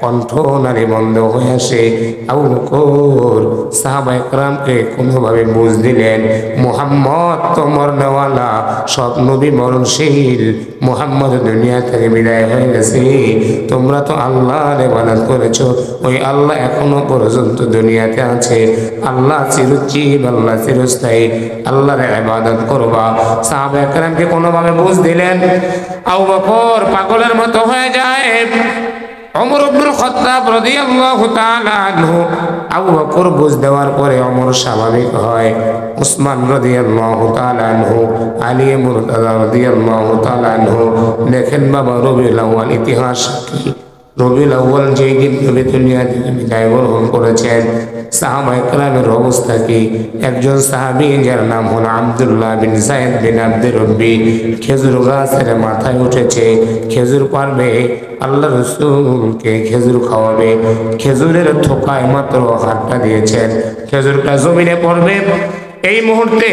কণ্ঠ নালী বন্ধ হয়ে আসে। আবু বকর সাহাবায়ে কেরামকে কোনোভাবে বুঝ দিলেন, মুহাম্মদ তো মরনেওয়ালা, সব নবী মরণশীল, মুহাম্মদ দুনিয়া থেকে বিদায় হয়ে গেছে, তোমরা তো আল্লাহর ইবাদত করেছো, ওই আল্লাহ এখনো পর্যন্ত দুনিয়াতে আছে, আল্লাহ চিরঞ্জীব, আল্লাহ চিরস্থায়ী, আল্লাহর ইবাদত করবা। সাহাবায়ে কেরামকে কোনোভাবে বুঝ দিলেন। আবু বকর পাগলের মতো হয়ে যায়। ওমর ইবনুল খাত্তাব রাদিয়াল্লাহু তাআলা আনহু, আবু বকর বুঝ দেওয়ার পরে ওমর স্বাভাবিক হয়। উসমান রাদিয়াল্লাহু তাআলা আনহু, আলী মুরতাজা রাদিয়াল্লাহু তাআলা আনহু, দেখেন বাবা রবিউল আউয়াল ইতিহাস কি, রবিউল আউয়াল যেই দিন নবী দুনিয়া থেকে বিদায় গ্রহণ করেছেন, সাহাবায়ে কেরামের অবস্থা কি? একজন সাহাবী যার নাম হলো আব্দুল্লাহ বিন যায়েদ বিন আব্দুর রব্বি, খেজুর গাছের মাথায় উঠেছে, খেজুর পারবে, আল্লাহ রাসূলকে খেজুর খাওয়াবে, খেজুরের থোকায় মাত্র হাতটা দিয়েছেন, খেজুরটা জমিনে পড়বে, এই মুহূর্তে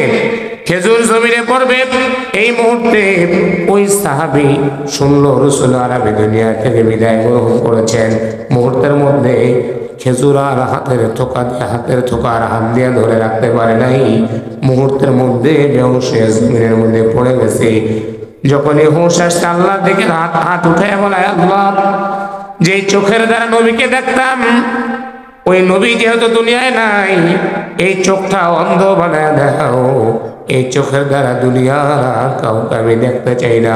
খেজুর জমিনে পড়বে, এই মুহূর্তে ওই সাহাবী শুনলো রাসূল আরবি দুনিয়া থেকে বিদায় গ্রহণ করেছেন। মুহূর্তের মধ্যে খেজুর আর হাতের থোকা আর হাত দিয়ে ধরে রাখতে পারে নাই, মুহূর্তের মধ্যে বেহুশ হয়ে জমিনের মধ্যে পড়ে গেছে। যখনই হুঁশ আসছে আল্লাহর দিকে হাত উঠে বলে, আল্লাহ যে চোখের দ্বারা নবীকে দেখতাম, ওই নবী যেহেতু দুনিয়ায় নাই, এই চোখটা অন্ধ বানায় দাও। এই চোখের দ্বারা দুনিয়ার কাউকে আমি দেখতে চাই না।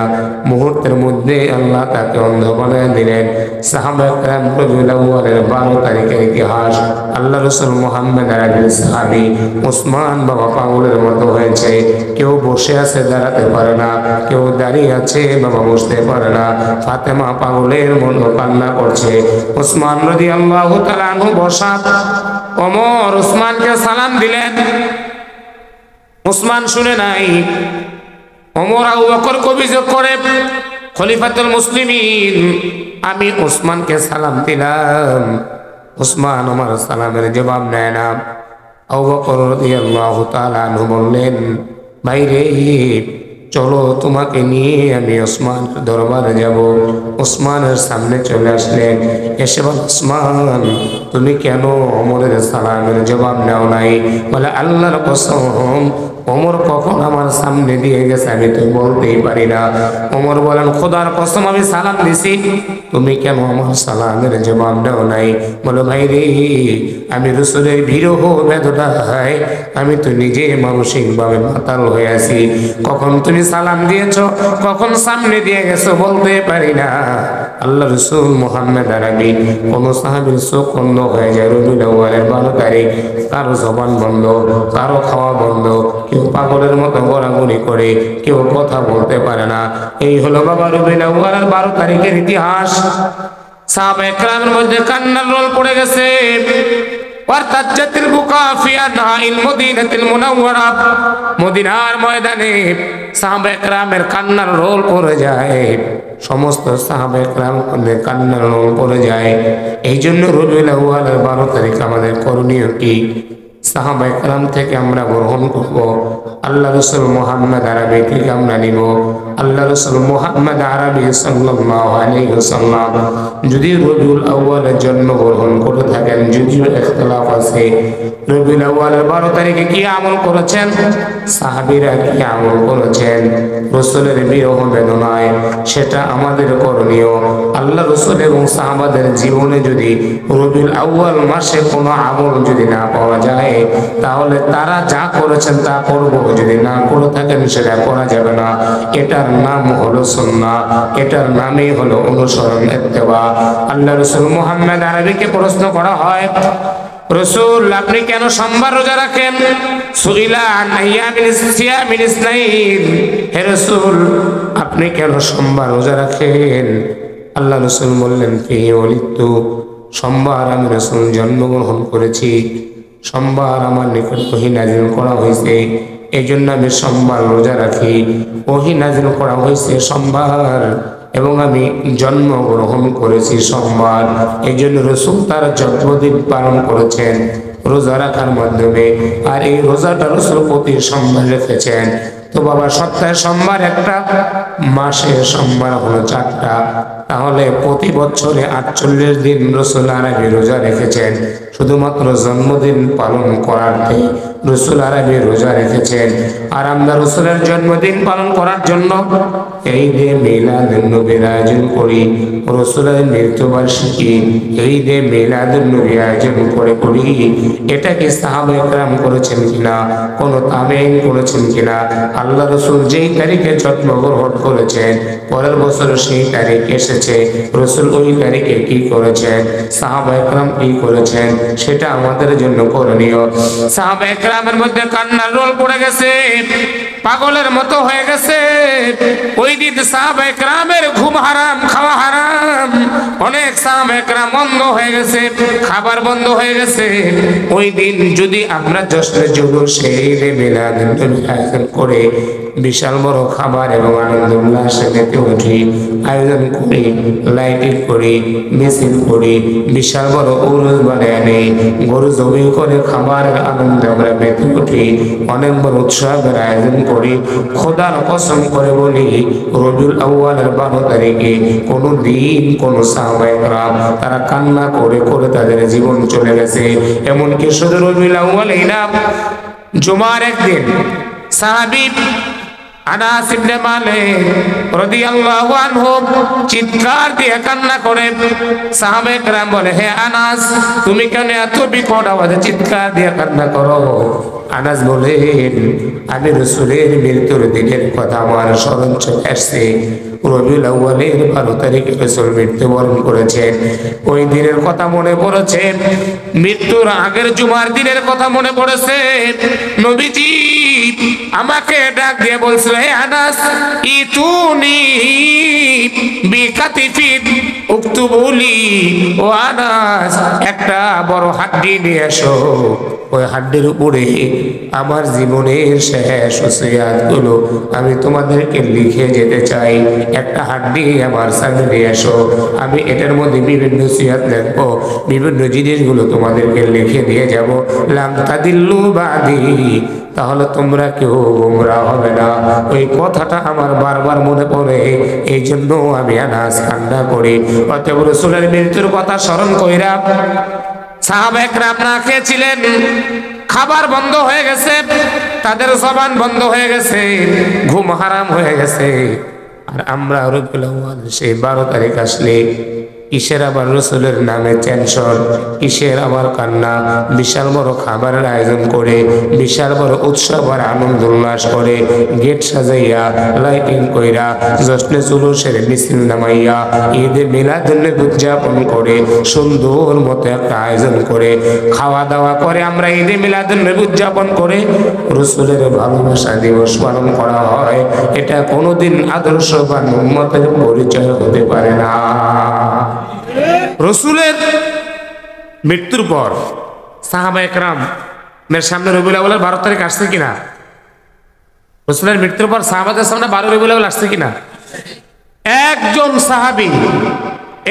মুহূর্তের মধ্যে আল্লাহ তাকে অন্ধ বানায় দিলেন। সাহাবায়ে কেরাম রবিউল আউয়ালের 12 তারিখের ইতিহাস। আল্লাহ রাসূল মুহাম্মদ আরবির সাহাবী ওসমান বাবা পাগলের মতো হয়েছে। কেউ বসে আছে, দাঁড়াতে পারে না, কেউ দাঁড়িয়ে আছে, বাবা বসতে পারে না। ফাতেমা পাগলের মতো কান্না করছে। ওসমান রাদিয়াল্লাহু তাআলা আনহু বসা। ওমর ওসমানকে সালাম দিলেন, ওসমান শুনে নাই। ওমর আবু বকরকে অভিযোগ করে, খলিফাতুল মুসলিমিন, আমি ওসমানকে সালাম দিলাম, ওসমান আমার সালামের জবাব নেয় না। আবু বকর রাদিয়াল্লাহু তাআলা আনহু বললেন, ভাই রে, চলো তোমাকে নিয়ে আমি ওসমান দরবারে যাব। ওসমানের সামনে চলে আসলেন, এসে বল, ওসমান তুমি কেন ওমরের সালামের জবাব নাও নাই? বলে, আল্লাহর কসম, ওমর কখন আমার সামনে দিয়ে গেছে আমি তো বলতেই পারি না। ওমর বলেন, খোদার কসম আমি সালাম দিছি, তুমি কেন আমার সালামের জবাব নাও নাই? বলো, ভাই রে, আমি রাসূলের বিরহ বেদনায় আমি তো নিজে মানসিকভাবে মাতাল হয়ে আছি। কখন তুমি সালাম দিয়েছো, কখন সামনে দিয়ে গেছো বলতে পারি না। আল্লাহ রাসূল মুহাম্মদ আরবি কোন সাহাবীর চোখ বন্ধ হয়ে যায় রবিউল আউয়ালের 12 তারিখ, কারো জবান বন্ধ, কারো খাওয়া বন্ধ, কেউ পাগলের মতো ঘোরাঘুরি করে, কেউ কথা বলতে পারে না। এই হলো বাবা রবিউল আউয়ালের 12 তারিখের ইতিহাস। সাহাবায়ে কেরামের মধ্যে কান্নার রোল পড়ে গেছে। ওয়ারতাজ্জাতিল বুকা ফি আনহাইল মদিনাতিল মুনাওয়ারা, মদিনার ময়দানে সাহাবায়ে কেরামের কান্নার রোল পড়ে যায়। সমস্ত সাহাবায়ে কেরামের কান্নার রোল পড়ে যায়। এই জন্য রবিউল আউয়ালের 12 তারিখ আমাদের করণীয় কি? সাহাবায়ে কেরাম থেকে আমরা গ্রহণ করব, আল্লাহ রাসূল মুহাম্মদ আরবি থেকে আমরা নিব। আল্লাহ রাসূল মুহাম্মদ আরবি সাল্লাল্লাহু আলাইহি ওয়াসাল্লাম যদি রবিউল আউয়ালের জন্য গ্রহণ করে থাকেন, যদিও ইখতিলাফ আছে, রবিউল আউয়ালের 12 তারিখে কি আমল করেছেন, সাহাবীরা কি আমল করেছেন রাসূলের বিরহ বেদনায়, সেটা আমাদের করণীয়। আল্লাহ রাসূল এবং সাহাবাদের জীবনে যদি রবিউল আউয়াল মাসে কোনো আমল যদি না পাওয়া যায়, তাহলে তারা যা করেছেন তা করব, যদি না করে থাকেন সেটা করা যাবে না। এটার নাম হলো সুন্নাহ, এটার নামই হলো অনুসরণ, ইত্তেবা। আল্লাহ রাসূল মুহাম্মদ আরবিকে প্রশ্ন করা হয়, রাসূল আপনি কেন সোমবার রোজা রাখেন? সুইলা আন আইয়ামিস সিয়ামিন ইসনাইন, হে রাসূল আপনি কেন সোমবার রোজা রাখেন? আল্লাহ রাসূল বললেন, ফি ওয়ালিদতু, সোমবার আমি রাসূল জন্মগ্রহণ করেছি, সোমবার আমার নিকট ওহী নাযিল করা হয়েছে, এই জন্য আমি সোমবার রোজা রাখি। ওহী নাযিল করা হয়েছে সোমবার এবং আমি জন্মগ্রহণ করেছি সোমবার, এই জন্য রাসূল তার জন্মদিন পালন করেছেন রোজা রাখার মাধ্যমে। আর এই রোজাটা রাসূল প্রতি সোমবার রেখেছেন। তো বাবা, সপ্তাহে সোমবার একটা, মাসে সোমবার হলো 4টা, তাহলে প্রতি বছরে 48 দিন রাসূল আরবি রোজা রেখেছেন। শুধুমাত্র জন্মদিন পালন করার্থে রাসূল আরবি রোজা রেখেছেন। আর আমরা রাসূলের জন্মদিন পালন করার জন্য ঈদে মিলাদুন নবীর আয়োজন করি, রাসূলের মৃত্যুবার্ষিকী ঈদে মিলাদুন নবীর আয়োজন করি। এটা কি সাহাবায়ে কেরাম করেছেন কিনা, কোন তাবেঈন করেছেন কিনা? আল্লাহ রাসূল যেই তারিখে জন্মগ্রহণ করেছেন, পরের বছর সেই তারিখ এসেছে, রাসূল ওই তারিখে কি করেছেন, সাহাবায়ে কেরাম কি করেছেন, সেটা আমাদের জন্য করণীয়। সাহাবায়ে কেরামের মধ্যে কান্নার রোল পড়ে গেছে, পাগলের মতো হয়ে গেছে। ওই দিন সাহাবায়ে কেরামের ঘুম হারাম, খাওয়া হারাম। অনেক সাহাবায়ে কেরাম বন্ধ হয়ে গেছে, খাবার বন্ধ হয়ে গেছে। ওই দিন যদি আমরা জশ্নে জুলুসে ঈদে মিলাদুন নবী আয়োজন করে বিশাল বড় খাবার এবং আনন্দ উল্লাসে মেতে উঠি, আয়োজন করি, লাইটিং করি, মিছিল করি, বিশাল বড় উরুস বানিয়ে নেই, গরু জবি করে খাবারের আনন্দে আমরা মেতে উঠি, অনেক বড় উৎসবের আয়োজন করি, খোদার কসম করে বলি, রবিউল আউয়ালের 12 তারিখে কোনো দিন কোনো সাহাবায়ে কেরাম তারা কান্না করে করে তাদের জীবন চলে গেছে। এমনকি শুধু রবিউল আউয়ালই না, জুমার একদিন সাহাবী আনাস ইবনে মালিক রাদিয়াল্লাহু আনহু চিৎকার দিয়ে কান্না করে। সাহাবায়ে কেরাম বলে, হে আনাস, তুমি কেন এত বিকট আওয়াজে চিৎকার দিয়ে কান্না করো? আনাস বলেন, আমি রাসূলের মৃত্যুর দিনের কথা আমার স্মরণ চলে আসছে। রবিউল আউয়ালের 12 তারিখে রাসূল মৃত্যুবরণ করেছেন। ওই দিনের কথা মনে পড়েছে, মৃত্যুর আগের জুমার দিনের কথা মনে পড়েছে। নবীজি আমাকে ডাক দিয়ে বলছিল, হে আনাস, ইতুনি বিকাতিফিন উক্তুবুলি, ও আনাস, একটা বড় হাড্ডি নিয়ে এসো। ওই হাড্ডির উপরে আমার জীবনের শেষ ওসিয়াতগুলো আমি তোমাদেরকে লিখে যেতে চাই। একটা হাড্ডি আমার সামনে নিয়ে এসো, আমি এটার মধ্যে বিভিন্ন ওসিয়াত লিখবো, বিভিন্ন জিনিসগুলো তোমাদেরকে লিখে দিয়ে যাব। লাম তাদিল্লু বাদি, তাহলে তোমরা কেউ গোমরা হবে না। ওই কথাটা আমার বারবার মনে পড়ে, এই জন্য আমি আনাস কান্না করি। অতএব রাসূলের মৃত্যুর কথা স্মরণ কইরা সাহাবায়ে কেরাম না খেয়েছিলেন, খাবার বন্ধ হয়ে গেছে, তাদের জবান বন্ধ হয়ে গেছে, ঘুম হারাম হয়ে গেছে। আর আমরা রবিউল আউয়াল সেই 12 তারিখ আসলে কিসের আবার রাসূলের নামে টেনশন, কিসের আবার কান্না। বিশাল বড় খাবারের আয়োজন করে, বিশাল বড় উৎসব আর আনন্দ উল্লাস করে, গেট সাজাইয়া, লাইটিং কইরা, জশ্নে জুলুসের মিছিল নামাইয়া, ঈদে মিলাদুন্নবী উদযাপন করে, সুন্দর মতো একটা আয়োজন করে, খাওয়া দাওয়া করে আমরা ঈদে মিলাদুন্নবী উদযাপন করে রাসূলের ভালোবাসা দিবস পালন করা হয়। এটা কোনোদিন আদর্শবান উম্মতের পরিচয় হতে পারে না। রাসূলের মৃত্যুর পর সাহাবায়ে কেরামের সামনে রবিউল আউয়ালের 12 তারিখ আসছে কিনা? রাসূলের মৃত্যুর পর সাহাবাদের সামনে 12 রবিউল আউয়াল আসছে কিনা? একজন সাহাবী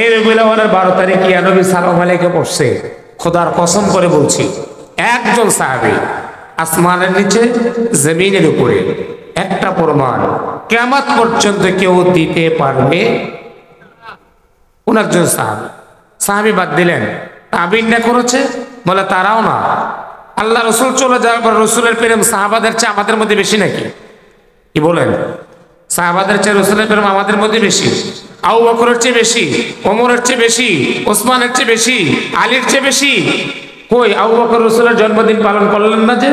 এই রবিউল আউয়ালের 12 তারিখ ইয়া নবী সাল্লাল্লাহু আলাইহি পড়ছে, খোদার কসম করে বলছি, একজন সাহাবী, আসমানের নিচে জমিনের উপরে একটা প্রমাণ কিয়ামত পর্যন্ত কেউ দিতে পারবে। কোন একজন সাহাবী বাদ দিলেন, তাবিনরা করেছে বলে তারাও না। আল্লাহ রসুল চলে যাওয়ার পর রসুলের প্রেম সাহাবাদের চেয়ে আমাদের মধ্যে বেশি নাকি? কি বলেন? সাহাবাদের চেয়ে রসুলের প্রেম আমাদের মধ্যে বেশি, আবু বকরের চেয়ে বেশি, ওমরের চেয়ে বেশি, ওসমানের চেয়ে বেশি, আলীর চেয়ে বেশি। কই আবু বকর রসুলের জন্মদিন পালন করলেন না যে?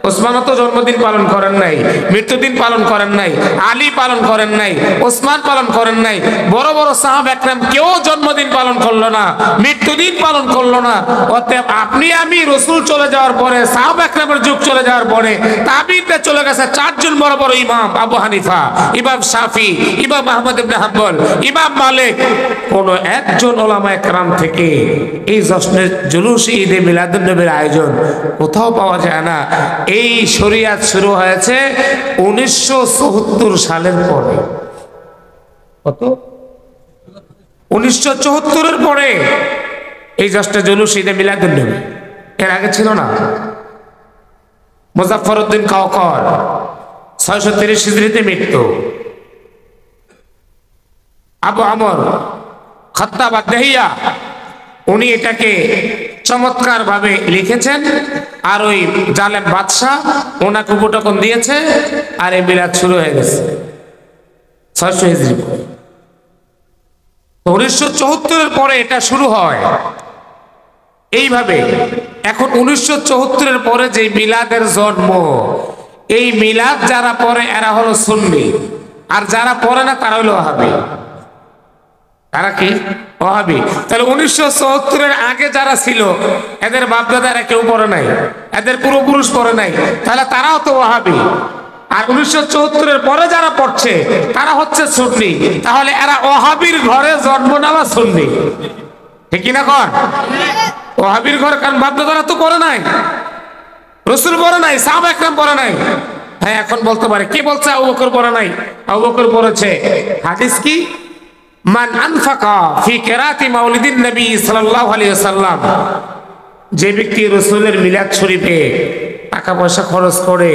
ওসমানও তো জন্মদিন পালন করেন নাই, মৃত্যুদিন পালন করেন নাই, আলী পালন করেন নাই, ওসমান পালন করেন নাই। বড় বড় সাহাবা একরাম কেউ জন্মদিন পালন করলো না, মৃত্যুদিন পালন করলো না। অতএব আপনি আমি রসুল চলে যাওয়ার পরে, সাহাবা একরামের যুগ চলে যাওয়ার পরে তাবিঈনরা চলে গেছে 4 জন বড় বড় ইমাম, আবু হানিফা, ইমাম শাফি, ইমাম আহমদ ইবনে হাম্বল, ইমাম মালিক। কোন একজন উলামায়ে কেরাম থেকে এই জশ্নের জুলুস ঈদে মিলাদুন্নবীর আয়োজন কোথাও পাওয়া যায় না। এই শরিয়াত শুরু হয়েছে 1974 সালের পরে। কত? 1974 পরে এই জশ্নে জুলুস ঈদে মিলাদুন্নবী। এর আগে ছিল না। মুজাফফরউদ্দিন কাওকর 630 হিজরিতে মৃত্যু। আবু আমর খাত্তাব আদ-দাহিয়া উনি এটাকে চমৎকার ভাবে লিখেছেন, আর ওই জালেম বাদশাহ ওনাকে উপটকন দিয়েছে, আর এই মিলাদ শুরু হয়ে গেছে 600 হিজরি। 1974 পরে এটা শুরু হয় এইভাবে। এখন 1974 পরে যে মিলাদের জন্ম, এই মিলাদ যারা পড়ে এরা হলো সুন্নি, আর যারা পড়ে না তারা হলো ওয়াহাবি। তারা কি? ওয়াহাবি। তাহলে 1974 আগে যারা ছিল এদের বাপদাদারা কেউ পড়ে নাই, এদের পূর্বপুরুষ পড়ে নাই, তাহলে তারাও তো ওয়াহাবি। আর 1974 পরে যারা পড়ছে তারা হচ্ছে সুন্নি। তাহলে এরা ওয়াহাবির ঘরে জন্ম নেওয়া সুন্নি, ঠিক কিনা কন? ওয়াহাবির ঘরে, কারণ বাপদাদারা তো পড়ে নাই, রাসূল পড়ে নাই, সাহাবা একরাম পড়ে নাই। হ্যাঁ, এখন বলতে পারে কে বলছে আবু বকর পড়ে নাই? আবু বকর পড়েছে। হাদিস কি? মান আনফাকা ফি কিরাতি মাউলিদিন নবী সাল্লাল্লাহু আলাইহি ওয়াসাল্লাম, যে ব্যক্তি রাসূলের মিলাদ শরীফে টাকা পয়সা খরচ করে,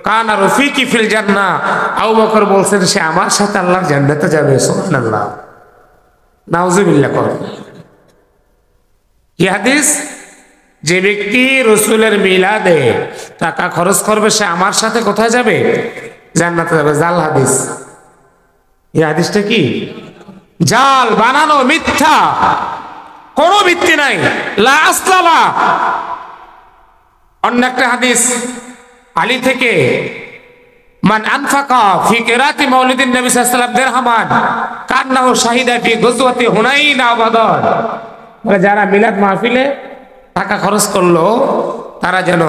কানা রফিকি ফিল জান্নাহ, আবু বকর বলছেন সে আমার সাথে আল্লাহর জান্নাতে যাবে। সুবহানাল্লাহ, নাউজুবিল্লাহ। কর কি হাদিস? যে ব্যক্তি রাসূলের মিলাদে টাকা খরচ করবে সে আমার সাথে কোথায় যাবে? জান্নাতে যাবে, জাল হাদিস। এই হাদিসটা কি? জাল, বানানো, মিথ্যা, কোনো ভিত্তি নাই, লা আসলালা। অন্য একটা হাদিস আলী থেকে, মান আনফাকা ফি কিরাতি মাউলিদিন নবী সাল্লাল্লাহু আলাইহি ওয়াসাল্লাম দিরহামান কান্নাহু শাহিদা ফি গজওয়াতি হুনাইন আও বাদর। মানে যারা মিলাদ মাহফিলে টাকা খরচ করলো তারা যেন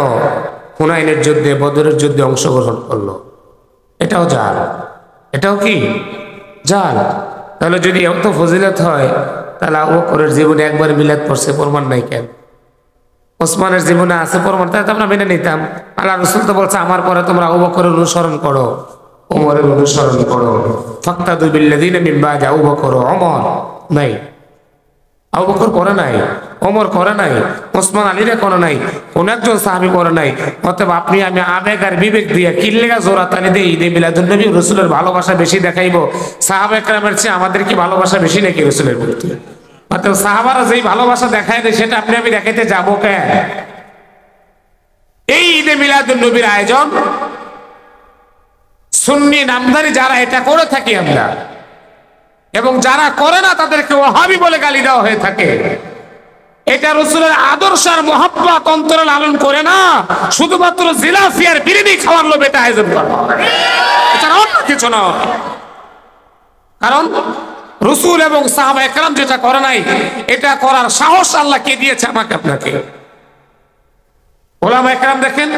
হুনাইনের যুদ্ধে, বদরের যুদ্ধে অংশগ্রহণ করলো। এটাও জাল। এটাও কি? জাল। তাহলে যদি এত ফজিলত হয় তাহলে আবু বকরের জীবনে একবার মিলাদ পড়ছে, প্রমাণ নাই কেন? ওসমানের জীবনে আছে প্রমাণ, তাই তো আমরা মেনে নিতাম। আল্লাহ রাসূল তো বলছে আমার পরে তোমরা আবু বকরের অনুসরণ করো, ওমরের অনুসরণ করো। ফাক্তাদু বিল্লাযিনা মিন বাদি আবু বকর ওমর। নাই, আবু বকর করে নাই, ওমর করে নাই, ওসমান আলীরা করে নাই, কোন একজন সাহাবী করে নাই। অতএব আপনি আমি আবেগ আর বিবেক দিয়ে কিল্লেগা জোড়া তালি দিয়ে ঈদে মিলাদুন নবী রাসূলের ভালোবাসা বেশি দেখাইবো, সাহাবা একরামের চেয়ে আমাদের কি ভালোবাসা বেশি নাকি রাসূলের প্রতি? অতএব সাহাবারা যেই ভালোবাসা দেখায় দেয় সেটা আপনি আমি দেখাইতে যাবো কেন? এই ঈদে মিলাদুন নবীর আয়োজন সুন্নি নামধারী যারা এটা করে থাকি আমরা, এবং যারা করে না তাদেরকে ওহাবি বলে গালি দেওয়া হয়ে থাকে। এটা রাসূলের আদর্শ আর মহব্বত অন্তরে লালন করে না, শুধুমাত্র জিলাফি আর বিরিয়ানি খাওয়ার লোভে এটা আয়োজন করা হয়, এটা অন্য কিছু না। কারণ রাসূল এবং সাহাবা একরাম যেটা করে নাই, এটা করার সাহস আল্লাহ কে দিয়েছে? আমাকে, আপনাকে। ওলামা একরাম দেখেন,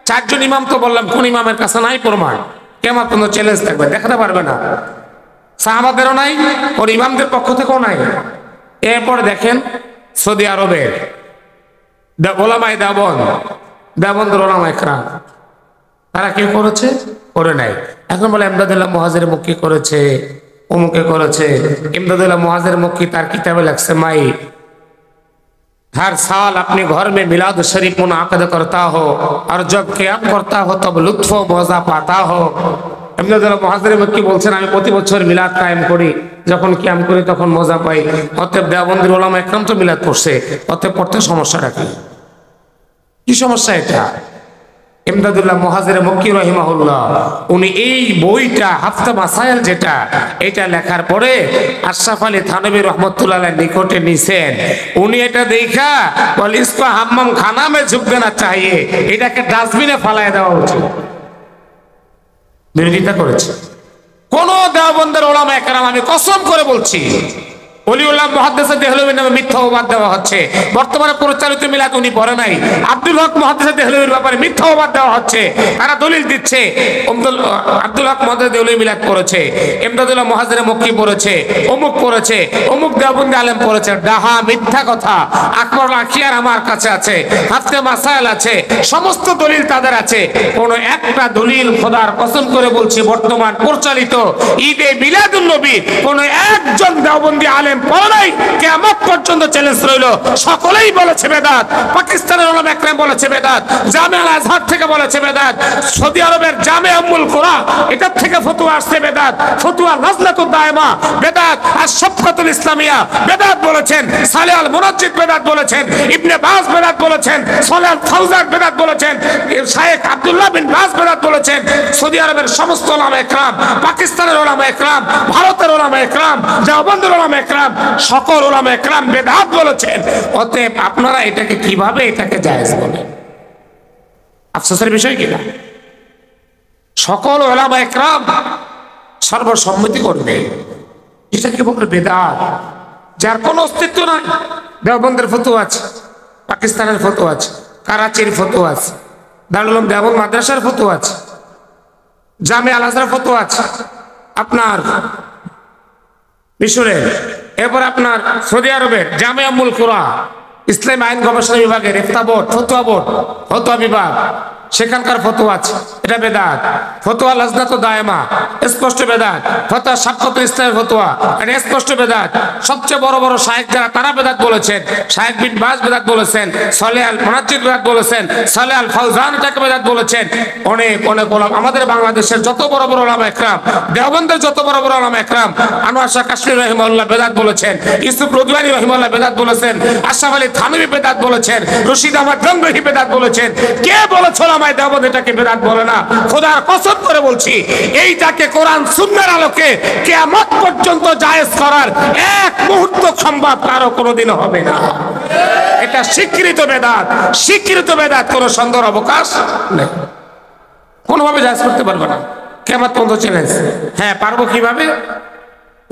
চারজন ইমাম তো বললাম, কোন ইমামের কাছে নাই প্রমাণ, কিয়ামত পর্যন্ত চ্যালেঞ্জ থাকবে, দেখাতে পারবে না। সাহাবাদেরও নাই, ওর ইমামদের পক্ষ থেকেও নাই। এরপরে দেখেন সৌদি আরবের ওলামায়ে দেওবন্দের ওলামা একরাম, তারা কি করেছে? করে নাই। এখন বলে ইমদাদুল্লাহ মুহাজির মক্কি করেছে, অমুকে করেছে। ইমদাদুল্লাহ মুহাজির মক্কি তার কিতাবে লিখছে, মাই हर साल अपने घर में मिलाद शरीफ मुनाक़द करता हो और जब क़याम करता हो तब लुत्फ़ व मज़ा पाता हो। ইমদাদুল্লাহ মুহাজির মক্কি বলছেন, আমি প্রতি বছর মিলাদ কায়েম করি, যখন কিয়াম করি তখন মজা পাই। অতএব দেওবন্দের ওলামা একরাম তো মিলাদ পড়ছে, অতএব পড়তে সমস্যাটা কি? কি সমস্যা এটা? ইমদাদুল্লাহ মুহাজির মক্কি রাহিমাহুল্লাহ উনি এই বইটা হাফতা মাসাইল যেটা, এটা লেখার পরে আশরাফ আলী থানভী রহমতুল্লাহ আলাইহির নিকটে নিছেন। উনি এটা দেখা বলে, ইসকো হাম্মাম খানা মে ঝুঁক দেনা চাহিয়ে, এটাকে ডাস্টবিনে ফালায় দেওয়া উচিত। বিরোধিতা করেছে কোন দেওবন্দের ওলামা একরাম, আমি কসম করে বলছি, ওলিউল্লাহ মুহাদ্দিস দেহলভীর নামে মিথ্যা অপবাদ দেওয়া হচ্ছে। বর্তমানে পরিচালিত মিলাদ উনি পড়ে নাই, আব্দুল হক মুহাদ্দিস দেহলভীর ব্যাপারে মিথ্যা অপবাদ দেওয়া হচ্ছে। তারা দলিল দিচ্ছে আব্দুল হক মুহাদ্দিস দেহলভী মিলাদ পড়েছে, ইমদাদুল্লাহ মুহাজির মক্কি পড়েছে, অমুক পড়েছে, অমুক দেওবন্দি আলেম পড়েছে। ডাহা, মিথ্যা কথা। আকবরুল আখিয়ার আমার কাছে আছে, হাফতে মাসাইল আছে, সমস্ত দলিল তাদের আছে। কোন একটা দলিল খোদার কসম করে বলছি বর্তমান পরিচালিত ঈদে মিলাদুন নবী কোন একজন দেওবন্দি আলেম পড়ে নাই। কিয়ামত পর্যন্ত চ্যালেঞ্জ রইল, সকলেই বলেছে বেদাত। পাকিস্তানের ওলামা একরাম বলেছে বেদাত, জামিয়া আল আজহার থেকে বলেছে বেদাত, সৌদি আরবের জামিয়া উম্মুল কুরা এটার থেকে ফতোয়া আসছে বেদাত, ফতোয়া লাজনাতুদ দায়মা বেদাত, আর শাফকাতুল ইসলামিয়া বেদাত বলেছেন, সালেহ আল মুনাজ্জিদ বেদাত বলেছেন, ইবনে বাজ বেদাত বলেছেন, সালেহ আল ফাওজান বেদাত বলেছেন, শাইখ আব্দুল্লাহ বিন বাজ বেদাত বলেছেন। সৌদি আরবের সমস্ত ওলামা একরাম, পাকিস্তানের ওলামা একরাম, ভারতের ওলামা একরাম, দেওবন্দের ওলামা একরাম, সকল ওলামা একরাম বেদাত বলেছেন। অতএব আপনারা এটাকে কিভাবে এটাকে জায়েজ বলেন? আফসোসের বিষয় কিনা? সকল ওলামা একরাম সর্বসম্মতি করবে এটাকে বলে বেদাত, যার কোনো অস্তিত্ব নাই। দেওবন্দের ফতোয়া আছে, পাকিস্তানের ফতোয়া আছে, কারাচির ফতোয়া আছে, দারুল উলুম দেওবন্দ মাদ্রাসার ফতোয়া আছে, জামিয়া আল আজহার ফতোয়া আছে, আপনার মিশরের, এরপর আপনার সৌদি আরবের জামিয়া উম্মুল কুরা, ইসলামী আইন গবেষণা বিভাগের ইফতা বোর্ড, ফতোয়া বিভাগ, সেখানকার ফতোয়া আছে, এটা বেদাত। ফতোয়া লাজনাতুদ দায়মা স্পষ্ট বেদাত, ফতোয়া শাফকাতুল ইসলামের ফতোয়া এটা স্পষ্ট বেদাত। সবচেয়ে বড় বড় শায়েখ যারা তারা বেদাত বলেছেন, শায়েখ বিন বাজ বেদাত বলেছেন, সালেহ আল মুনাজ্জিদ বেদাত বলেছেন, সালেহ আল ফাওজান এটাকে বেদাত বলেছেন। অনেক অনেক ওলামা, আমাদের বাংলাদেশের যত বড় বড় ওলামা একরাম, দেওবন্দের যত বড় বড় ওলামা একরাম, আনোয়ার শাহ কাশমীর রাহিমাহুল্লাহ বেদাত বলেছেন, ইউসুফ রদওয়ানি রাহিমাহুল্লাহ বেদাত বলেছেন, আশরাফ আলী থানভী বেদাত বলেছেন, রশিদ আহমদ গঙ্গোহী বেদাত বলেছেন। কে বলেছিল ওলামায়ে দেওবন্দ এটাকে বেদাত বলে না। খোদার কসম করে বলছি, এইটাকে কোরআন সুন্নাহর আলোকে কিয়ামত পর্যন্ত জায়েজ করার এক মুহূর্ত সম্ভব কারো কোনোদিন হবে না। এটা স্বীকৃত বেদাত, স্বীকৃত বেদাত, কোনো সন্দেহের অবকাশ নেই। কোনোভাবে জায়েজ করতে পারবে না, কিয়ামত পর্যন্ত চ্যালেঞ্জ। হ্যাঁ, পারবো কিভাবে?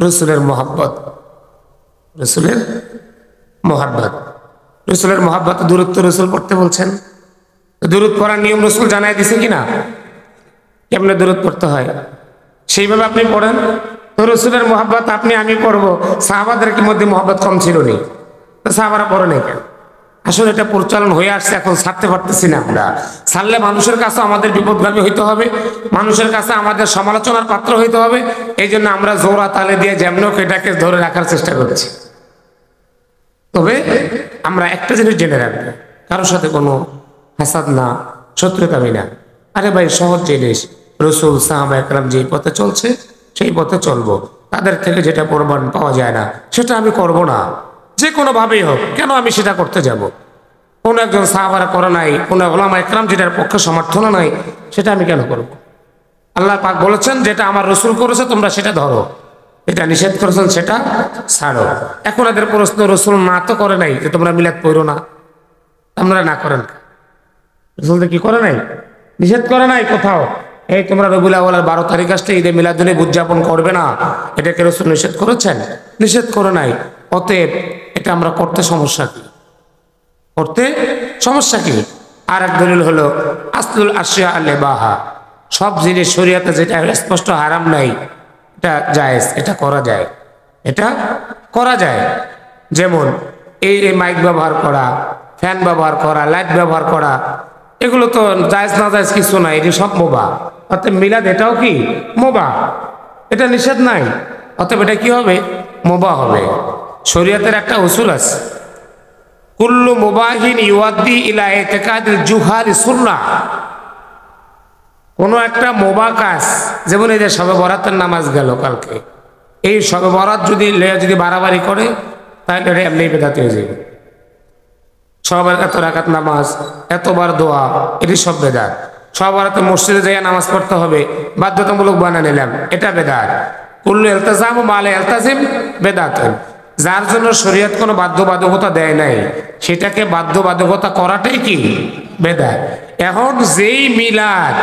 রাসূলের মহব্বত, রাসূলের মহব্বত, রাসূলের মহব্বত। দূরত্ব রাসূল পড়তে বলছেন, দূরত পড়ার নিয়ম রাসূল জানাই দিছে কিনা, কেমনে দূরত পড়তে হয় সেইভাবে আপনি পড়েন। তো রাসূলের মহব্বত আপনি আমি পড়বো, সাহাবাদের মধ্যে মহব্বত কম ছিল নি, সাহাবারা পড়ে নাই কেন? আসলে এটা পরিচালন হয়ে আসছে, এখন ছাড়তে পারতেছি না। আমরা ছাড়লে মানুষের কাছে আমাদের বিপদগামী হইতে হবে, মানুষের কাছে আমাদের সমালোচনার পাত্র হইতে হবে। এই জন্য আমরা জোড়া তালে দিয়ে যেমন এটাকে ধরে রাখার চেষ্টা করছি। তবে আমরা একটা জিনিস জেনে রাখবো, কারোর সাথে কোনো হাসাদ না, শত্রুতামি না। আরে ভাই, সহজ জিনিস, রাসূল সাহাবায়ে কেরাম যে পথে চলছে সেই পথে চলবো। তাদের থেকে যেটা প্রমাণ পাওয়া যায় না সেটা আমি করব না, যে কোনো ভাবেই হোক। কেন আমি সেটা করতে যাব? কোনো একজন সাহাবারা করে নাই, কোনো ওলামায়ে কেরাম যেটার পক্ষে সমর্থন নাই, সেটা আমি কেন করব? আল্লাহ পাক বলেছেন যেটা আমার রাসূল করেছে তোমরা সেটা ধরো, এটা নিষেধ করেছেন সেটা ছাড়ো। এখন এদের প্রশ্ন, রাসূল না তো করে নাই যে তোমরা মিলাদ পড়ো না, আমরা না করেন, রাসূল তো কি করে নাই? নিষেধ করে নাই কোথাও, এই তোমরা রবিউল আউয়ালের 12 তারিখ আসলে ঈদে মিলাদুন্নবী উদযাপন করবে না, এটাকে রাসূল নিষেধ করেছেন? নিষেধ করে নাই। অতএব এটা আমরা করতে সমস্যা কি? করতে সমস্যা কি? আর এক দলিল হলো আসলুল আশিয়া আল ইবাহা, সব জিনিস শরীয়তে যেটা স্পষ্ট হারাম নাই এটা জায়েজ, এটা করা যায়, এটা করা যায়। যেমন এই মাইক ব্যবহার করা, ফ্যান ব্যবহার করা, লাইট ব্যবহার করা, এগুলো তো জায়েজ না জায়েজ কিছু নাই, এটি সব মুবাহ। অতএব মিলাদ এটাও কি মুবাহ, এটা নিষেধ নাই। অতএব এটা কি হবে? মুবাহ হবে। শরীয়তের একটা উসুল আছে, কুল্লু মুবাহিন ইউআদ্দি ইলা ইতিকাদিল জুহালি সুন্নাহ। কোনো একটা মুবাহ কাজ, যেমন এই যে শবে বরাতের নামাজ গেল কালকে, এই শবে বরাত যদি বাড়াবাড়ি করে তাহলে এটা এমনি বেদাত হয়ে যাবে। সবার এত রাকাত নামাজ, এতবার দোয়া, এটি সব বেদাত। সবার এত মসজিদে যাইয়া নামাজ পড়তে হবে বাধ্যতামূলক বানা নিলাম, এটা বেদাত। কুল্লু ইলতিজাম মালে ইলতাজিম বেদাতুন। যার জন্য শরীয়ত কোনো বাধ্যবাধকতা দেয় নাই, সেটাকে বাধ্যবাধকতা করাটাই কি বেদাত। এখন যেই মিলাদ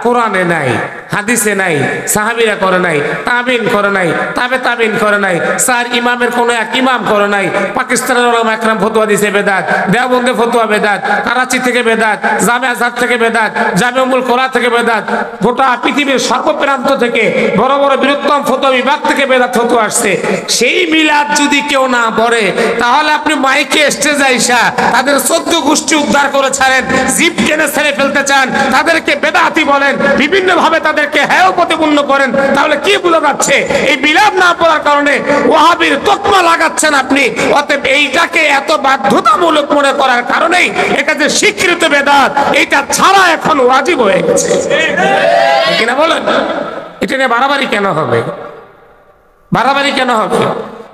কোরআনে নাই, হাদিসে নাই, সাহাবীরা করে নাই, তাবিন করে নাই, তাবিন করে নাই, চার ইমামের কোনো এক ইমাম করে নাই, পাকিস্তানের ওলামা একরাম ফতোয়া দিয়েছে বেদাত, দেওবন্দের ফতোয়া বেদাত, করাচি থেকে বেদাত, জামে আজহার থেকে বেদাত, জামে উম্মুল কোরা থেকে বেদাত, গোটা পৃথিবীর সর্বপ্রান্ত থেকে বড় বড় বৃহত্তম ফতোয়া বিভাগ থেকে বেদাত ফতোয়া আসছে। সেই মিলাদ যদি কেউ না পড়ে, তাহলে আপনি মাইকে স্টেজে আইসা তাদের 14 গোষ্ঠী উদ্ধার করে ছাড়েন, জিপ কেনে ছেড়ে ফেলতে চান, তাদেরকে বেদাতি বলেন, বিভিন্ন ভাবে তাদেরকে হেয় প্রতিপন্ন করেন, তাহলে কি বোঝা যাচ্ছে? এই মিলাদ না পড়ার কারণে ওয়াহাবির তকমা লাগাচ্ছেন আপনি। অতএব এইটাকে এত বাধ্যতামূলক মনে করার কারণেই এটা যে স্বীকৃত বেদাত, এইটা ছাড়া এখন ওয়াজিব হয়ে গেছে কিনা বলেন? এটা নিয়ে বাড়াবাড়ি কেন হবে? বাড়াবাড়ি কেন হবে?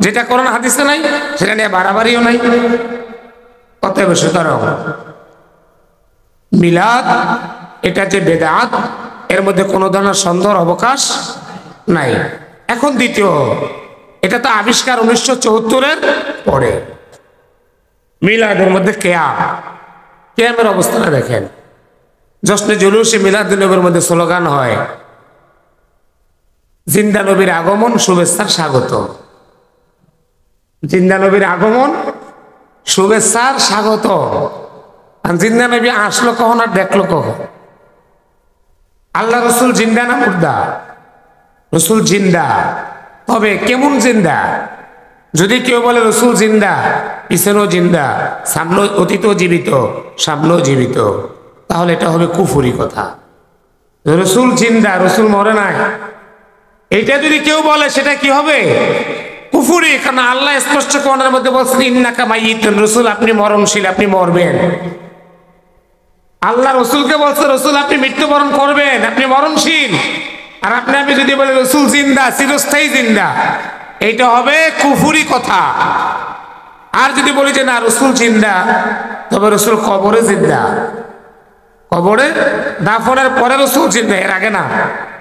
যেটা কোরআন হাদিসে নাই সেটা নিয়ে বাড়াবাড়িও নাই। অতএব সুতরাং মিলাদ এটা যে বেদাত, এর মধ্যে কোনো ধরনের সন্দেহের অবকাশ নাই। এখন দ্বিতীয়, এটা তো আবিষ্কার 1974-এর পরে। মিলাদের মধ্যে কেয়ামের অবস্থাটা দেখেন। জশ্নে জুলুসে মিলাদুন্নবীর মধ্যে স্লোগান হয়, জিন্দা নবীর আগমন, শুভেচ্ছার স্বাগত। জিন্দা নবীর আগমন, শুভেচ্ছার স্বাগত। আর জিন্দা নবী আসলো কখন আর দেখলো কখন? আল্লাহ রসুল জিন্দা না মুর্দা? রসুল জিন্দা। তবে কেমন জিন্দা? যদি কেউ বলে রসুল জিন্দা, পিছনেও জিন্দা, সামনে অতীতও জীবিত, সামনেও জীবিত, তাহলে এটা হবে কুফরি কথা। রসুল জিন্দা, রসুল মরে নাই, এইটা যদি কেউ বলে সেটা কি হবে? কুফরি। কারণ আল্লাহ স্পষ্ট কোরআনের মধ্যে বলছেন ইন্নাকা মাইয়িতুন, রসুল আপনি মরণশীল, আপনি মরবেন। আল্লাহ রসুলকে বলছে রসুল আপনি মৃত্যুবরণ করবেন, আপনি মরণশীল। আর আমি যদি বলি রসুল জিন্দা, চিরস্থায়ী জিন্দা, এইটা হবে কুফরি কথা। আর যদি বলি যে না রসুল জিন্দা, তবে রসুল কবরে জিন্দা। কবরে দাফনের পরে রসুল জিন্দা, এর আগে না।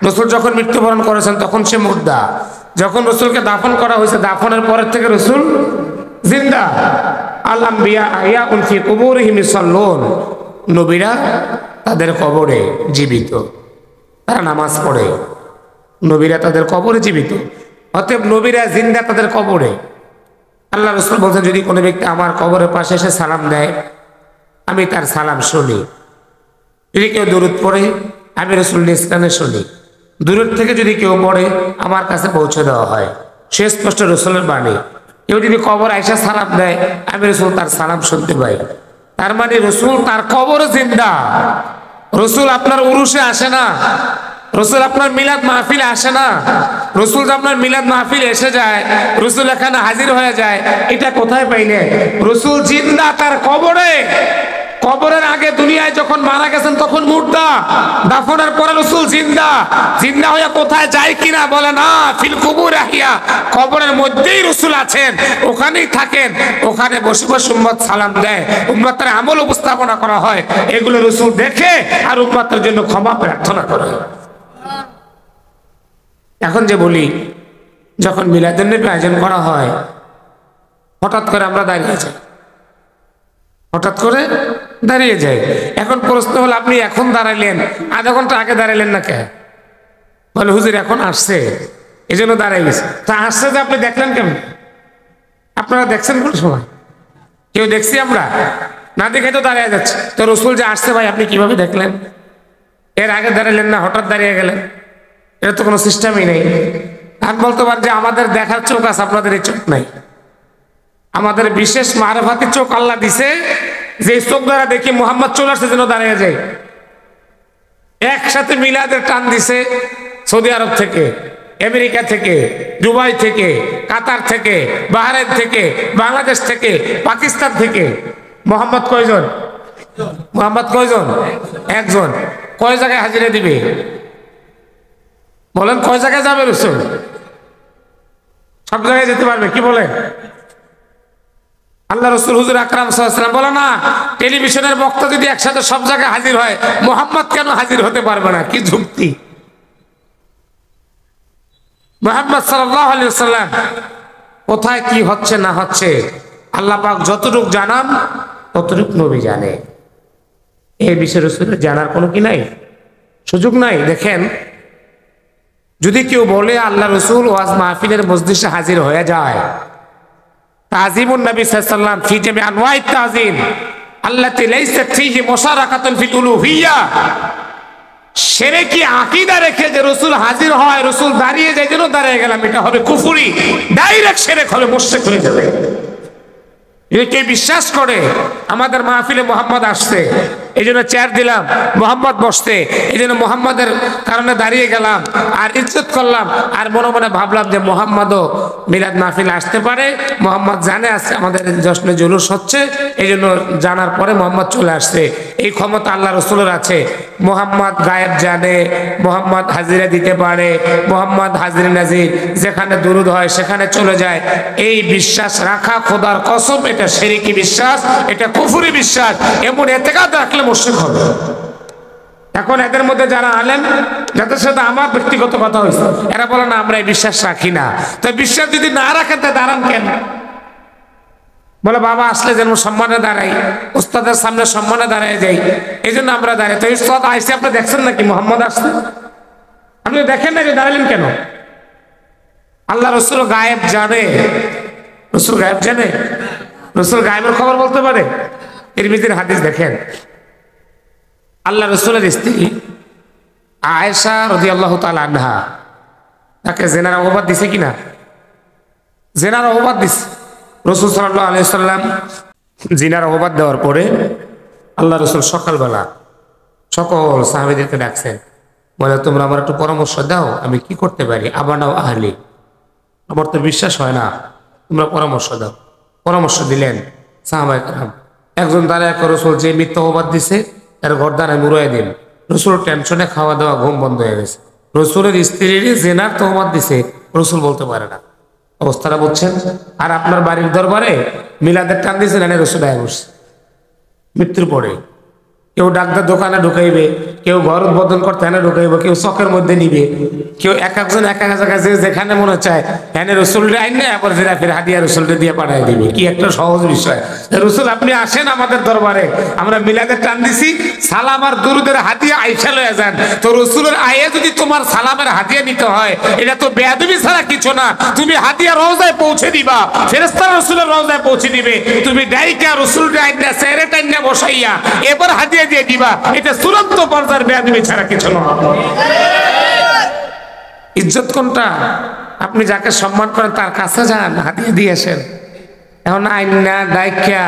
রসুল যখন মৃত্যুবরণ করেছেন তখন সে মুর্দা, যখন রসুলকে দাফন করা হয়েছে দাফনের পরের থেকে রসুল জিন্দা। আল আম্বিয়া আহইয়াউন ফি কুবুরিহিম ইউসাল্লুন, নবীরা তাদের কবরে জীবিত, তারা নামাজ পড়ে, নবীরা তাদের কবরে জীবিত। অতএব নবীরা জিন্দা তাদের কবরে। আল্লাহ রসুল বলছেন, যদি কোনো ব্যক্তি আমার কবরের পাশে এসে সালাম দেয় আমি তার সালাম শুনি, যদি কেউ দূরত পড়ে আমি রসুল নিজ কানে শুনি, দূরের থেকে যদি কেউ পড়ে আমার কাছে পৌঁছে দেওয়া হয়। সে স্পষ্ট রসুলের বাণী। কেউ যদি কবর আইসা সালাম দেয় আমি রসুল তার সালাম শুনতে পাই। তার মানে রসুল তার কবরে জিন্দা। রসুল আপনার উরুসে আসে না, রসুল আপনার মিলাদ মাহফিলে আসে না। রসুল আপনার মিলাদ মাহফিলে এসে যায়, রসুল এখানে হাজির হয়ে যায়, এটা কোথায় পাইলে? রসুল জিন্দা তার কবরে। কবরের আগে দুনিয়ায় যখন মারা গেছেন তখন মুর্দা, দাফনের পরে রসুল জিন্দা। জিন্দা হয়ে কোথায় যায় কিনা বলে না, ফিল কুবুর আহিয়া, কবরের মধ্যেই রসুল আছেন, ওখানেই থাকেন, ওখানে বসে বসে উম্মত সালাম দেয়, উম্মতের আমল উপস্থাপনা করা হয়, এগুলো রসুল দেখে আর উম্মতের জন্য ক্ষমা প্রার্থনা করে। এখন যে বলি যখন মিলাদের নবী আয়োজন করা হয় হঠাৎ করে আমরা দাঁড়িয়ে যাই, হঠাৎ করে দাঁড়িয়ে যাই। এখন প্রশ্ন হলো, আপনি এখন দাঁড়াইলেন, আধা ঘন্টা আগে দাঁড়াইলেন না কে? বলে হুজুর এখন আসছে এই জন্য দাঁড়াই গেছে। তা আসছে যে আপনি দেখলেন কেমন? আপনারা দেখছেন কোন সময়? কেউ দেখছি আমরা? না দেখে তো দাঁড়িয়ে যাচ্ছে। তো রসুল যে আসছে ভাই আপনি কিভাবে দেখলেন? এর আগে দাঁড়াইলেন না, হঠাৎ দাঁড়িয়ে গেলেন, এটা তো কোনো সিস্টেমই নেই। আর বলতে পারেন যে আমাদের দেখার চোখ আছে, আপনাদের এই চোখ নাই। আমাদের বিশেষ মারফাতি চোখ আল্লাহ দিছে, যে চোখ দ্বারা দেখি মোহাম্মদ চলে আসছে যেন দাঁড়িয়ে যায়। একসাথে মিলাদের টান দিছে সৌদি আরব থেকে, আমেরিকা থেকে, দুবাই থেকে, কাতার থেকে, বাহরাইন থেকে, বাংলাদেশ থেকে, পাকিস্তান থেকে। মোহাম্মদ কয়জন? মোহাম্মদ কয়জন? একজন। কয় জায়গায় হাজিরা দিবে বলেন? কয় জায়গায় যাবে রসুল? সব জায়গায় যেতে পারবে কি বলেন? আল্লাহ রসুল হুজুর আকরাম সাল্লাল্লাহু আলাইহি ওয়াসাল্লাম বলে না, টেলিভিশনের বক্তা যদি একসাথে সব জায়গায় হাজির হয় মোহাম্মদ কেন হাজির হতে পারবে না? কি যুক্তি? মুহাম্মদ সাল্লাল্লাহু আলাইহি ওয়াসাল্লাম কোথায় কি হচ্ছে না হচ্ছে আল্লাহ পাক যতটুকু জানান ততটুকু নবী জানে। এই বিষয়ে রসুলের জানার কোনো কি নাই, সুযোগ নাই। দেখেন, যদি কেউ বলে আল্লাহ রসুল ওয়াজ মাহফিলের মজলিসে হাজির হয়ে যায়, তাজিমুন নবী সাল্লাল্লাহু আলাইহি ওয়াসাল্লাম ফি জামি আনওয়াই তাজিম আল্লাতী লাইসাত ফীহি মুশারাকাতুন ফিল উলুহিয়্যা, শিরকি আকীদা রেখে যে রসুল হাজির হয়, রসুল দাঁড়িয়ে যায় যেন দাঁড়িয়ে গেলাম, এটা হবে কুফরি, ডাইরেক্ট শিরক হবে, মুশরিক হয়ে যাবে। কে বিশ্বাস করে আমাদের মাহফিলে মোহাম্মদ আসছে এই জন্য চেয়ার দিলাম, মোহাম্মদ বসতে এই জন্য মোহাম্মদের কারণে দাঁড়িয়ে গেলাম আর ইজ্জত করলাম, আর মনে মনে ভাবলাম যে মোহাম্মদও মিলাদ মাহফিলে আসতে পারে, মোহাম্মদ জানে আজকে আমাদের জশ্নে জুলুস হচ্ছে, এই জন্য জানার পরে মোহাম্মদ চলে আসছে। এই ক্ষমতা আল্লাহ রসুলের আছে। মোহাম্মদ গায়েব জানে, মোহাম্মদ হাজিরা দিতে পারে, মোহাম্মদ হাজির নাজির, যেখানে দুরুদ হয় সেখানে চলে যায়। এই বিশ্বাস রাখা খোদার কসম এটা শিরকি বিশ্বাস, এটা কুফরি বিশ্বাস। এমন এতেকাদ রাখলে মুশরিক হবে। এখন এদের মধ্যে যারা আলেম, যাদের সাথে আমার ব্যক্তিগত কথা হয়েছে, এরা বলে না আমরা এই বিশ্বাস রাখি না। তো বিশ্বাস যদি না রাখেন তা দাঁড়ান কেন? বলে বাবা আসলে যেন সম্মানে দাঁড়াই, উস্তাদের সামনে সম্মানে দাঁড়ায় যাই, এই জন্য আমরা দাঁড়াই। তো উস্তাদ আইসে আপনি দেখছেন নাকি মোহাম্মদ আসছে? আপনি দেখেন না, যে দাঁড়ালেন কেন? আল্লাহ রসুল গায়েব জানে। রসুল গায়েব জানে? রসুল গায়েবের খবর বলতে পারে? তিরমিজির হাদিস দেখেন, আল্লাহ রসুলের স্ত্রী আয়েশা রাদিয়াল্লাহু তাআলা আনহা তাকে জেনার অপবাদ দিছে কিনা? জেনার অপবাদ দিছে। রসুল সাল্লাল্লাহু আলাইহি ওয়াসাল্লাম জিনার অপবাদ দেওয়ার পরে আল্লাহ রসুল সকালবেলা সকল সাহাবীদেরকে ডাকছেন, বলে তোমরা আমার একটু পরামর্শ দাও, আমি কি করতে পারি? আমানাও আহলি, আমার তো বিশ্বাস হয় না, তোমরা পরামর্শ দাও। পরামর্শ দিলেন সাহাবায়ে কেরাম। একজন দাঁড়ায় রসুল যে মিথ্যা অপবাদ দিছে এর গর্দানে মুড়াই দিন। রসুল টেনশনে খাওয়া দাওয়া ঘুম বন্ধ হয়ে গেছে। রসুলের স্ত্রীর জেনার তহমত দিছে, রসুল বলতে পারে না। অবস্থাটা বুঝছেন? আর আপনার বাড়ির দরবারে মিলাদের টান দিয়েছেন, এনে রসুল আয়া বসছে মৃত্যুর পরে। কেউ ডাক্তার দোকানে ঢুকাইবে, কেউ ঘর উদ্বোধন করতে এনে ঢুকাইবে, কেউ চকের মধ্যে নিবে, কেউ এক একজন এক এক জায়গায় যেখানে মনে চায় এনে রসুলটা আইন না এবার যেটা ফের হাদিয়া রসুলটা দিয়ে পাঠাই দিবে। কি একটা সহজ বিষয়। রসুল আপনি আসেন আমাদের দরবারে, আমরা মিলাদের টান দিছি, সালাম আর দুরুদের হাদিয়া আইসা লয়ে যান। তো রসুলের আয়ে যদি তোমার সালামের হাদিয়া নিতে হয়, এটা তো বেয়াদবি ছাড়া কিছু না। তুমি হাদিয়া রওজায় পৌঁছে দিবা, ফেরেশতা রসুলের রওজায় পৌঁছে দিবে, তুমি ডাইকা রসুলটা আইনা চেহারা টাইনা বসাইয়া এবার হাদিয়া দিয়ে দিবা, এটা চূড়ান্ত পর্যায়ের বেয়াদবি ছাড়া কিছু না। ইজ্জত কোনটা? আপনি যাকে সম্মান করেন তার কাছে যান, হাদিয়া দিয়ে আসেন। এখন আইনা ডাইকা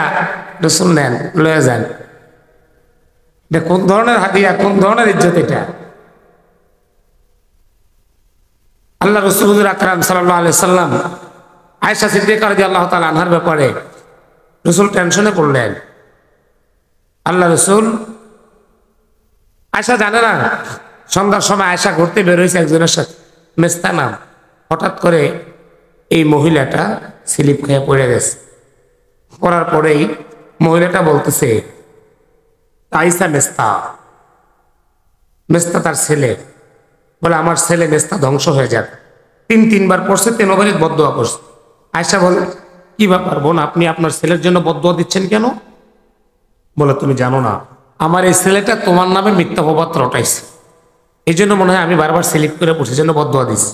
রসুল নেন, লয়ে যান। এটা কোন ধরনের হাদিয়া, কোন ধরনের ইজ্জত এটা? আল্লাহ রসুল হুজুর আকরাম সাল্লাল্লাহু আলাইহি সাল্লাম আয়েশা সিদ্দিকা রাদিয়াল্লাহু তাআলা আনহার ব্যাপারে রসুল টেনশনে পড়লেন। আল্লাহ রসুল, আয়েশা জানে না, সন্ধ্যার সময় আয়েশা ঘুরতে বের হয়েছে একজনের সাথে, মেস্তা নাম। হঠাৎ করে এই মহিলাটা স্লিপ খেয়ে পড়ে গেছে। পড়ার পরেই মহিলাটা বলতেছে, আয়েশা মেস্তা, মেস্তা তার ছেলে, বলে আমার ছেলে মেস্তা ধ্বংস হয়ে যাক। তিনবার পড়ছে, তিনবারই বদদোয়া করছে। আয়েশা বলে, কি ব্যাপার বোন, আপনি আপনার ছেলের জন্য বদদোয়া দিচ্ছেন কেন? বলে, তুমি জানো না আমার এই ছেলেটা তোমার নামে মিথ্যা অপবাদ রটাইছে, এই জন্য মনে হয় আমি বারবার স্লিপ করে পড়ছি, জন্য বদদোয়া দিচ্ছি।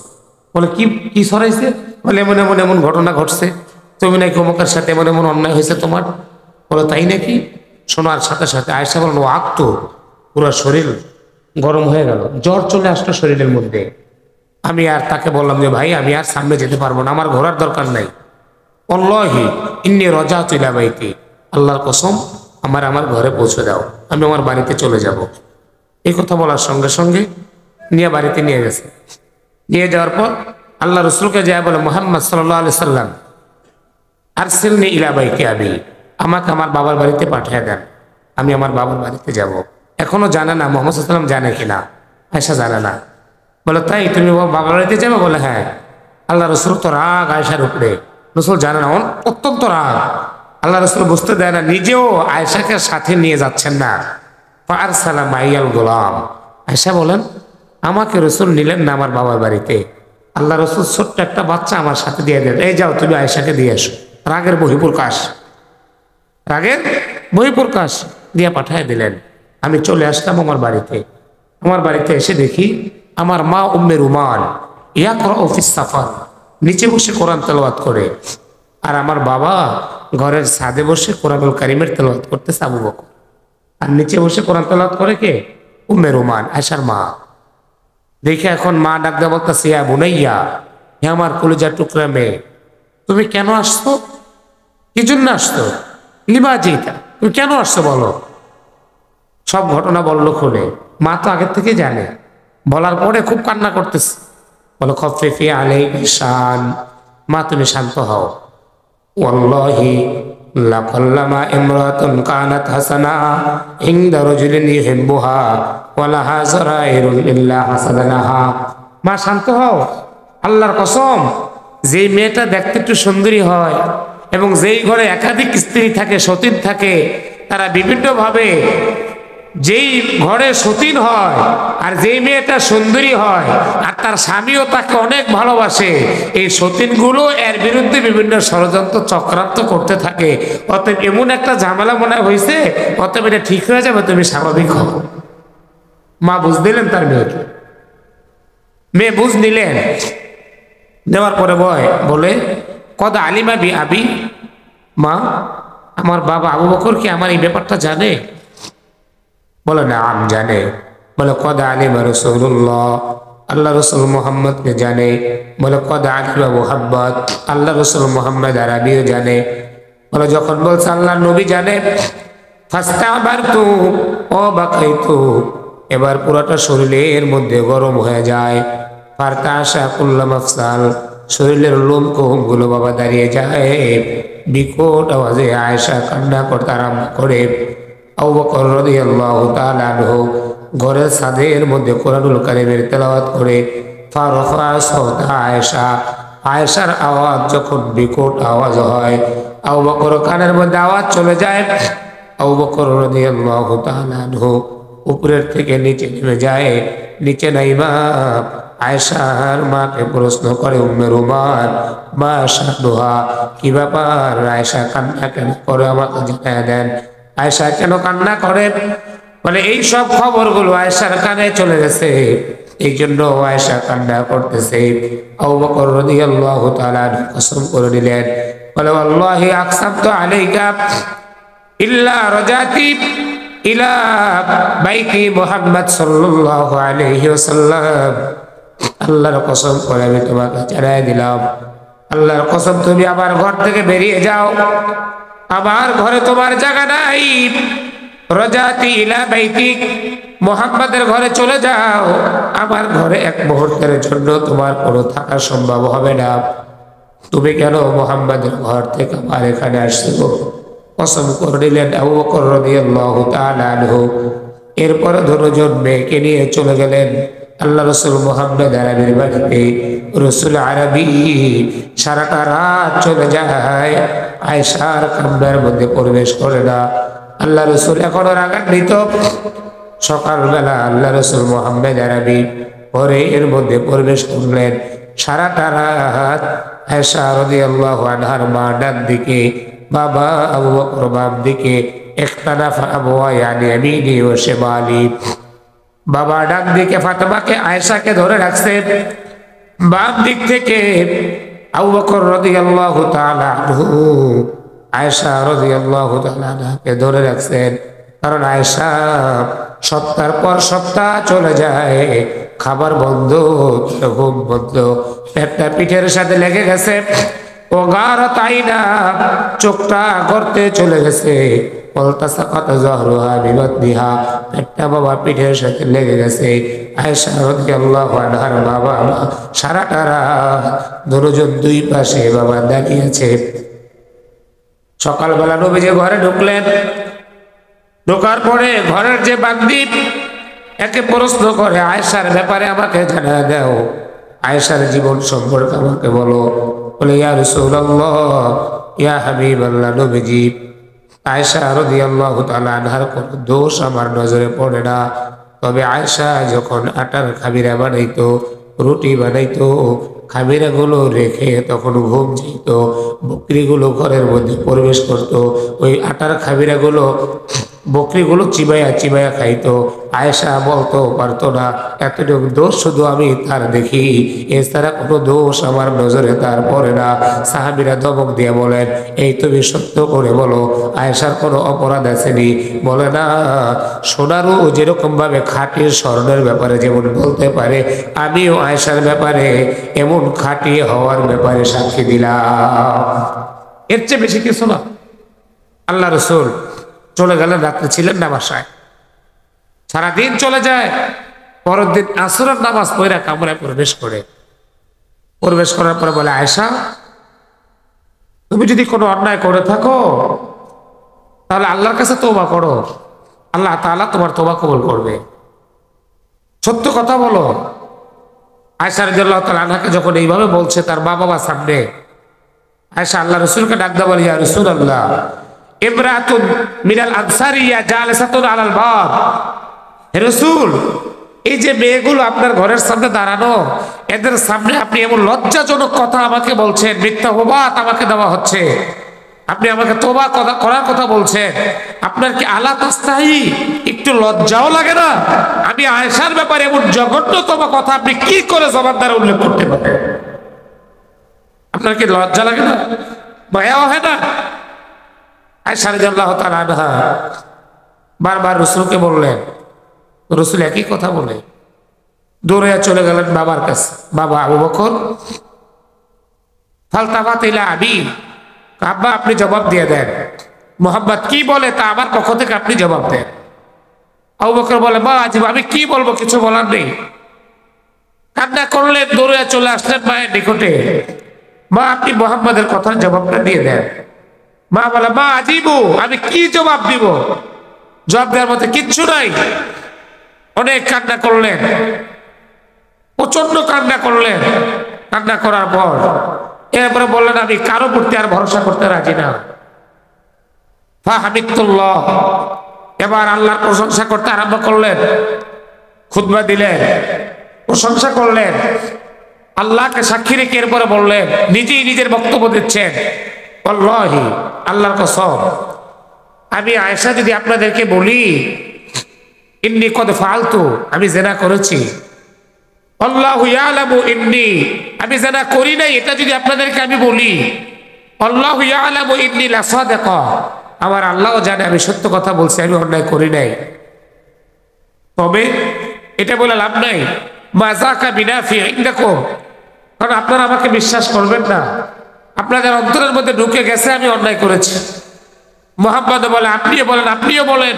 বলে, কি সরাইছে? বলে, এমন এমন এমন ঘটনা ঘটছে, তুমি নাকি অমুকের সাথে এমন এমন অন্যায় হয়েছে তোমার। বলে, তাই নাকি? শোনার সাথে সাথে আয়েশা বলেন, ও আগ তো পুরো শরীর গরম হয়ে গেল, জ্বর চলে আসলো শরীরের মধ্যে। আমি আর তাকে বললাম যে ভাই আমি আর সামনে যেতে পারবো না, আমার ঘোরার দরকার নাই। আল্লাহি ইন্নী রাজাতু ইলা বাইতি, আল্লাহর কসম আমার ঘরে পৌঁছে দাও, আমি আমার বাড়িতে চলে যাব। এই কথা বলার সঙ্গে সঙ্গে নিয়ে বাড়িতে নিয়ে গেছে। নিয়ে যাওয়ার পর আল্লাহ রসুলকে যায় বলে, মুহাম্মদ সাল্লাল্লাহু আলাইহি সাল্লাম আরসিলনি ইলা বাইতি আবি, আমাকে আমার বাবার বাড়িতে পাঠিয়ে দেন, আমি আমার বাবার বাড়িতে যাব। এখনো জানে না মুহাম্মদ সাল্লাল্লাহু আলাইহি সাল্লাম জানে কিনা, আয়েশা জানে না। বলে, তাই তুমি বাবার বাড়িতে যাবে? বলে, হ্যাঁ। আল্লাহ রসুল তো রাগ আয়েশার উপরে, রসুল জানে না, অত্যন্ত রাগ। আল্লাহ রসুল বুঝতে দেয় না, নিজেও আয়েশাকে সাথে নিয়ে যাচ্ছেন না। ফারসালা মাইয়াল গোলাম, আয়েশা বলেন আমাকে রসুল নিলেন না আমার বাবার বাড়িতে। আল্লাহ রসুল ছোট্ট একটা বাচ্চা আমার সাথে দিয়ে দেন, এই যাও তুমি আয়েশাকে দিয়ে এসো। রাগের বহিঃপ্রকাশ, রাগের বহিঃপ্রকাশ দিয়ে পাঠিয়ে দিলেন। আমি চলে আসলাম আমার বাড়িতে। আমার বাড়িতে এসে দেখি আমার মা উম্মে রুমান ইয়াকরাউ ফিস সাফার, নিচে বসে কোরআন তেলাওয়াত করে, আর আমার বাবা ঘরের ছাদে বসে কোরআনুল কারীমের তেলাওয়াত করতেছে আবু বকর। আর নিচে বসে কোরআন তেলাওয়াত করে কে? উম্মে রুমান, আয়েশার মা। দেখে এখন মা ডাক দেয়া বলতেছে, ইয়া বুনাইয়া, হে আমার কলিজার টুকরা মেয়ে, তুমি কেন আসছো? কি জন্য আসছো? লিমা জিতা, তুমি কেন আসছো বলো। সব ঘটনা বললো খুলে। মা তো আগের থেকে জানে। বলার পরে খুব কান্না করতেছে। বলো, খফিফি আলাইহি শান, মা তুমি শান্ত হও। ওয়াল্লাহি লাকাল্লামা ইমরাতুন কানাত হাসানা ইনদা রাজুলিন ইউহিব্বুহা ওয়া লাহা যারাইরুন ইল্লা হাসাদানাহা। মা শান্ত হও, আল্লাহর কসম, যেই মেয়েটা দেখতে একটু সুন্দরী হয় এবং যেই ঘরে একাধিক স্ত্রী থাকে, সতীন থাকে, তারা বিভিন্নভাবে, যেই ঘরে সতীন হয় আর যেই মেয়েটা সুন্দরী হয় আর তার স্বামীও তাকে অনেক ভালোবাসে, এই সতীনগুলো এর বিরুদ্ধে বিভিন্ন ষড়যন্ত্র চক্রান্ত করতে থাকে। অতএব এমন একটা ঝামেলা মনে হয়েছে, অতএব এটা ঠিক হয়ে যাবে, তুমি স্বাভাবিক হও। মা বুঝ দিলেন তার মেয়েকে, মেয়ে বুঝ নিলেন। দেওয়ার পরে বলে, কদ আলিমা বি আবি, মা আমার বাবা আবু বকর কি আমার এই ব্যাপারটা জানে? বলে, না আম জানে। বলে, কদ আলিমা রাসূলুল্লাহ, আল্লাহ রসুল মুহাম্মদকে জানে। বলে, কদ আলিমা মুহাম্মদ, আল্লাহ রসুল মুহাম্মদ আরবিও জানে। বলে, যখন বলছে আল্লাহ নবী জানে, ফাস্তাবারতু ও বাকাইতু, এবার পুরোটা শরীরের মধ্যে গরম হয়ে যায়। ফারতাশা কুল্লা মাফসাল, শরীরের লোম কোমগুলো বাবা দাঁড়িয়ে যায়। বিকট আওয়াজে আয়েশা কান্না করতে আরম্ভ করে। আবু বকর রাদিয়াল্লাহু তাআলা আনহু ঘরের ছাদের মধ্যে কোরআনুল কারীমের তেলাওয়াত করে। ফারফা সাওতা আয়েশা, আয়েশার আওয়াজ যখন বিকট আওয়াজ হয়, আবু বকর কানের মধ্যে আওয়াজ চলে যায়। আবু বকর রাদিয়াল্লাহু তাআলা আনহু উপরের থেকে নিচে নেমে যায়। নিচে নাইমা আয়েশার মাকে প্রশ্ন করে উম্মে রুমান, মা শানুহা, কি ব্যাপার আয়েশা কান্না কেন করে আমাকে জানায় দেন। আয়েশা কেন কান্না করে? বলে এই সব খবরগুলো আয়েশার কানে চলে গেছে, এই জন্য আয়েশা কান্না করতেছে। আবু বকর রাদিয়াল্লাহু তাআলা আনহু কসম করে নিলেন, বলে আল্লাহি আকসামতু আলাইকা ইল্লা রাজাতি ইলা বাইতি মুহাম্মদ সাল্লাল্লাহু আলাইহি ওয়াসাল্লাম। আল্লাহর কসম করে আমি তোমাকে জানাই দিলাম, আল্লাহর কসম তুমি আমার ঘর থেকে বেরিয়ে যাও, আমার ঘরে তোমার জায়গা নাই। রাজাতি ইলা বাইতিক, মুহাম্মাদের ঘরে চলে যাও, আমার ঘরে এক মুহূর্তের জন্য তোমার কোনো থাকা সম্ভব হবে না। তুমি কেন মুহাম্মাদের ঘর থেকে আমার এখানে আসছো? কসম করে নিলেন আবু বকর রাদিয়াল্লাহু তাআলা আনহু। এরপরে দুজন মেয়েকে নিয়ে চলে গেলেন আল্লাহ রসুল মুহাম্মদ আরবির বাড়িতে। রসুল আরবি সারাটা রাত চলে যায়, আয়েশার কামরার মধ্যে প্রবেশ করে না। আল্লাহ রসুল এখনো রাগান্বিত। সকালবেলা আল্লাহ রসুল মুহাম্মদ আরবি ঘরে এর মধ্যে প্রবেশ করলেন। সারাটা রাত আয়েশা রাদিয়াল্লাহু আনহার মা ডান দিকে, বাবা আবু বকর বাম দিকে, ইখতালাফা আবওয়ায়ানি ইয়ামিনি ওয়া শিমালি। বাবা ডান দিকে ফাতেমাকে আয়েশাকে ধরে রাখছে, বাম দিক থেকে আবু বকর রাদিয়াল্লাহু তাআলা আনহু আয়েশা রাদিয়াল্লাহু তাআলা আনহাকে ধরে রাখছেন। কারণ আয়েশা সপ্তাহের পর সপ্তাহ চলে যায়, খাবার বন্ধ, ঘুম বন্ধ, পেটটা পিঠের সাথে লেগে গেছে। ও গার তাই না, চোখটা গর্তে চলে গেছে। পলতাসা কত জহরুহা বিবাদনিহা, পেটটা বাবা পিঠের সাথে লেগে গেছে। আয়েশা রাদিয়াল্লাহু আনহার বাবা সারাটা রাত দুজন দুই পাশে বাবা দাঁড়িয়েছে। সকালবেলা নবীজি ঘরে ঢুকলেন। ঢোকার পরে ঘরের যে বান্দি একে প্রশ্ন করে, আয়েশার ব্যাপারে আমাকে জানা দাও, আয়েশার জীবন সম্পর্কে আমাকে বলো। বলে ইয়া রাসূলুল্লাহ, ইয়া হাবিবাল্লাহ, নবীজি আয়েশা রাদিয়াল্লাহু তাআলা আনহার কোনো দোষ আমার নজরে পড়ে না। তবে আয়েশা যখন আটার খামিরা বানাইতো, রুটি বানাইতো, খামিরাগুলো রেখে তখন ঘুম যেত, বকরিগুলো ঘরের মধ্যে প্রবেশ করতো, ওই আটার খামিরাগুলো বকরিগুলো চিবাইয়া চিবাইয়া খাইতো। আয়েশা বলতো পারতো না, এতটুকু দোষ শুধু আমি তার দেখি, এছাড়া কোনো দোষ আমার নজরে তার পড়ে না। সাহাবীরা ধমক দিয়ে বলেন, এই তুমি সত্য করে বলো, আয়েশার কোনো অপরাধ আসেনি? বলে না, সোনারও যেরকম ভাবে খাঁটি স্বর্ণের ব্যাপারে যেমন বলতে পারে, আমিও আয়েশার ব্যাপারে এমন খাঁটি হওয়ার ব্যাপারে সাক্ষী দিলাম। এর চেয়ে বেশি কিছু না। আল্লাহ রসুল চলে গেলেন, রাত্রে ছিলেন না বাসায়, সারাদিন চলে যায়। পরের দিন আসরের নামাজ পড়ে কামরায় প্রবেশ করার পরে বলে, আয়েশা তুমি যদি কোনো অন্যায় করে থাকো তাহলে আল্লাহর কাছে তওবা করো, আল্লাহ তাআলা তোমার তওবা কবুল করবে, সত্য কথা বলো। আয়েশা রাদিয়াল্লাহু তাআলা আনহাকে যখন এইভাবে বলছে তার বাবা সামনে, আয়েশা আল্লাহ রসুলকে ডাকতে বলে, ইয়া রাসূলুল্লাহ, ইমরাতুন মিনাল আনসারিয়া জালিসাতুন আলাল বাব। হে রাসূল, এই যে মেয়েগুলো আপনার ঘরের সামনে দাঁড়ানো, এদের সামনে আপনি এমন লজ্জাজনক কথা আমাকে বলছেন, মিথ্যা অপবাদ আমাকে দেওয়া হচ্ছে, আপনি আমাকে তওবা করার কথা বলছেন, আপনার কি আলা তাস্তাহি, একটু লজ্জাও লাগে না? আমি আয়েশার ব্যাপারে এমন জঘন্যতম কথা আপনি কি করে জবান দ্বারা উল্লেখ করতে পারেন? আপনার কি লজ্জা লাগে না? মায়াও হয় না? আয়েশা রাদিয়াল্লাহু তাআলা আনহা বারবার রাসূলকে বললেন, রাসূল একই কথা বলে দৌড়ে চলে গেলেন বাবার কাছে। বাবা আবু বকর ফালতাফাত ইলা আবি, আব্বা আপনি জবাব দিয়ে দেন, মুহাম্মদ কি বলে তা আমার পক্ষ থেকে আপনি জবাব দেন। আবু বকর বলে, মা আজীব আমি কি বলবো, কিছু বলার নেই। কান্না করলেন, দৌড়ে চলে আসলেন মায়ের নিকটে, মা আপনি মুহাম্মাদের কথার জবাবটা দিয়ে দেন। মা বলে, মা আজীবু আমি কি জবাব দিব, জবাব দেওয়ার মধ্যে কিচ্ছু নাই। অনেক কান্না করলেন, প্রচন্ড কান্না করলেন। কান্না করার পর এরপরে বললেন, আমি কারো প্রতি আর ভরসা করতে রাজি না, ফাহামিদুল্লাহ, এবার আল্লাহর প্রশংসা করতে আরম্ভ করলেন, খুতবা দিলেন, প্রশংসা করলেন, আল্লাহকে সাক্ষী রেখে এরপরে বললেন, নিজেই নিজের বক্তব্য দিচ্ছেন, আল্লাহি, আল্লাহর কসম, আমি আয়েশা যদি আপনাদেরকে বলি ইন্নী কদ ফালতু, আমি জেনা করেছি, আল্লাহু ইয়ালামু ইন্নী, আমি জেনা করি নাই, এটা যদি আপনাদেরকে আমি বলি, আল্লাহু ইয়ালামু ইন্নী লাসাদিকা, আমার আল্লাহও জানে আমি সত্য কথা বলছি, আমি অন্যায় করি নাই, তবে এটা বলে লাভ নাই, মাযাকা বিনাফি ইনদাকুম, কারণ আপনারা আমাকে বিশ্বাস করবেন না, আপনাদের অন্তরের মধ্যে ঢুকে গেছে আমি অন্যায় করেছি। মুহাম্মদ বলে আপনিও বলেন, আপনিও বলেন,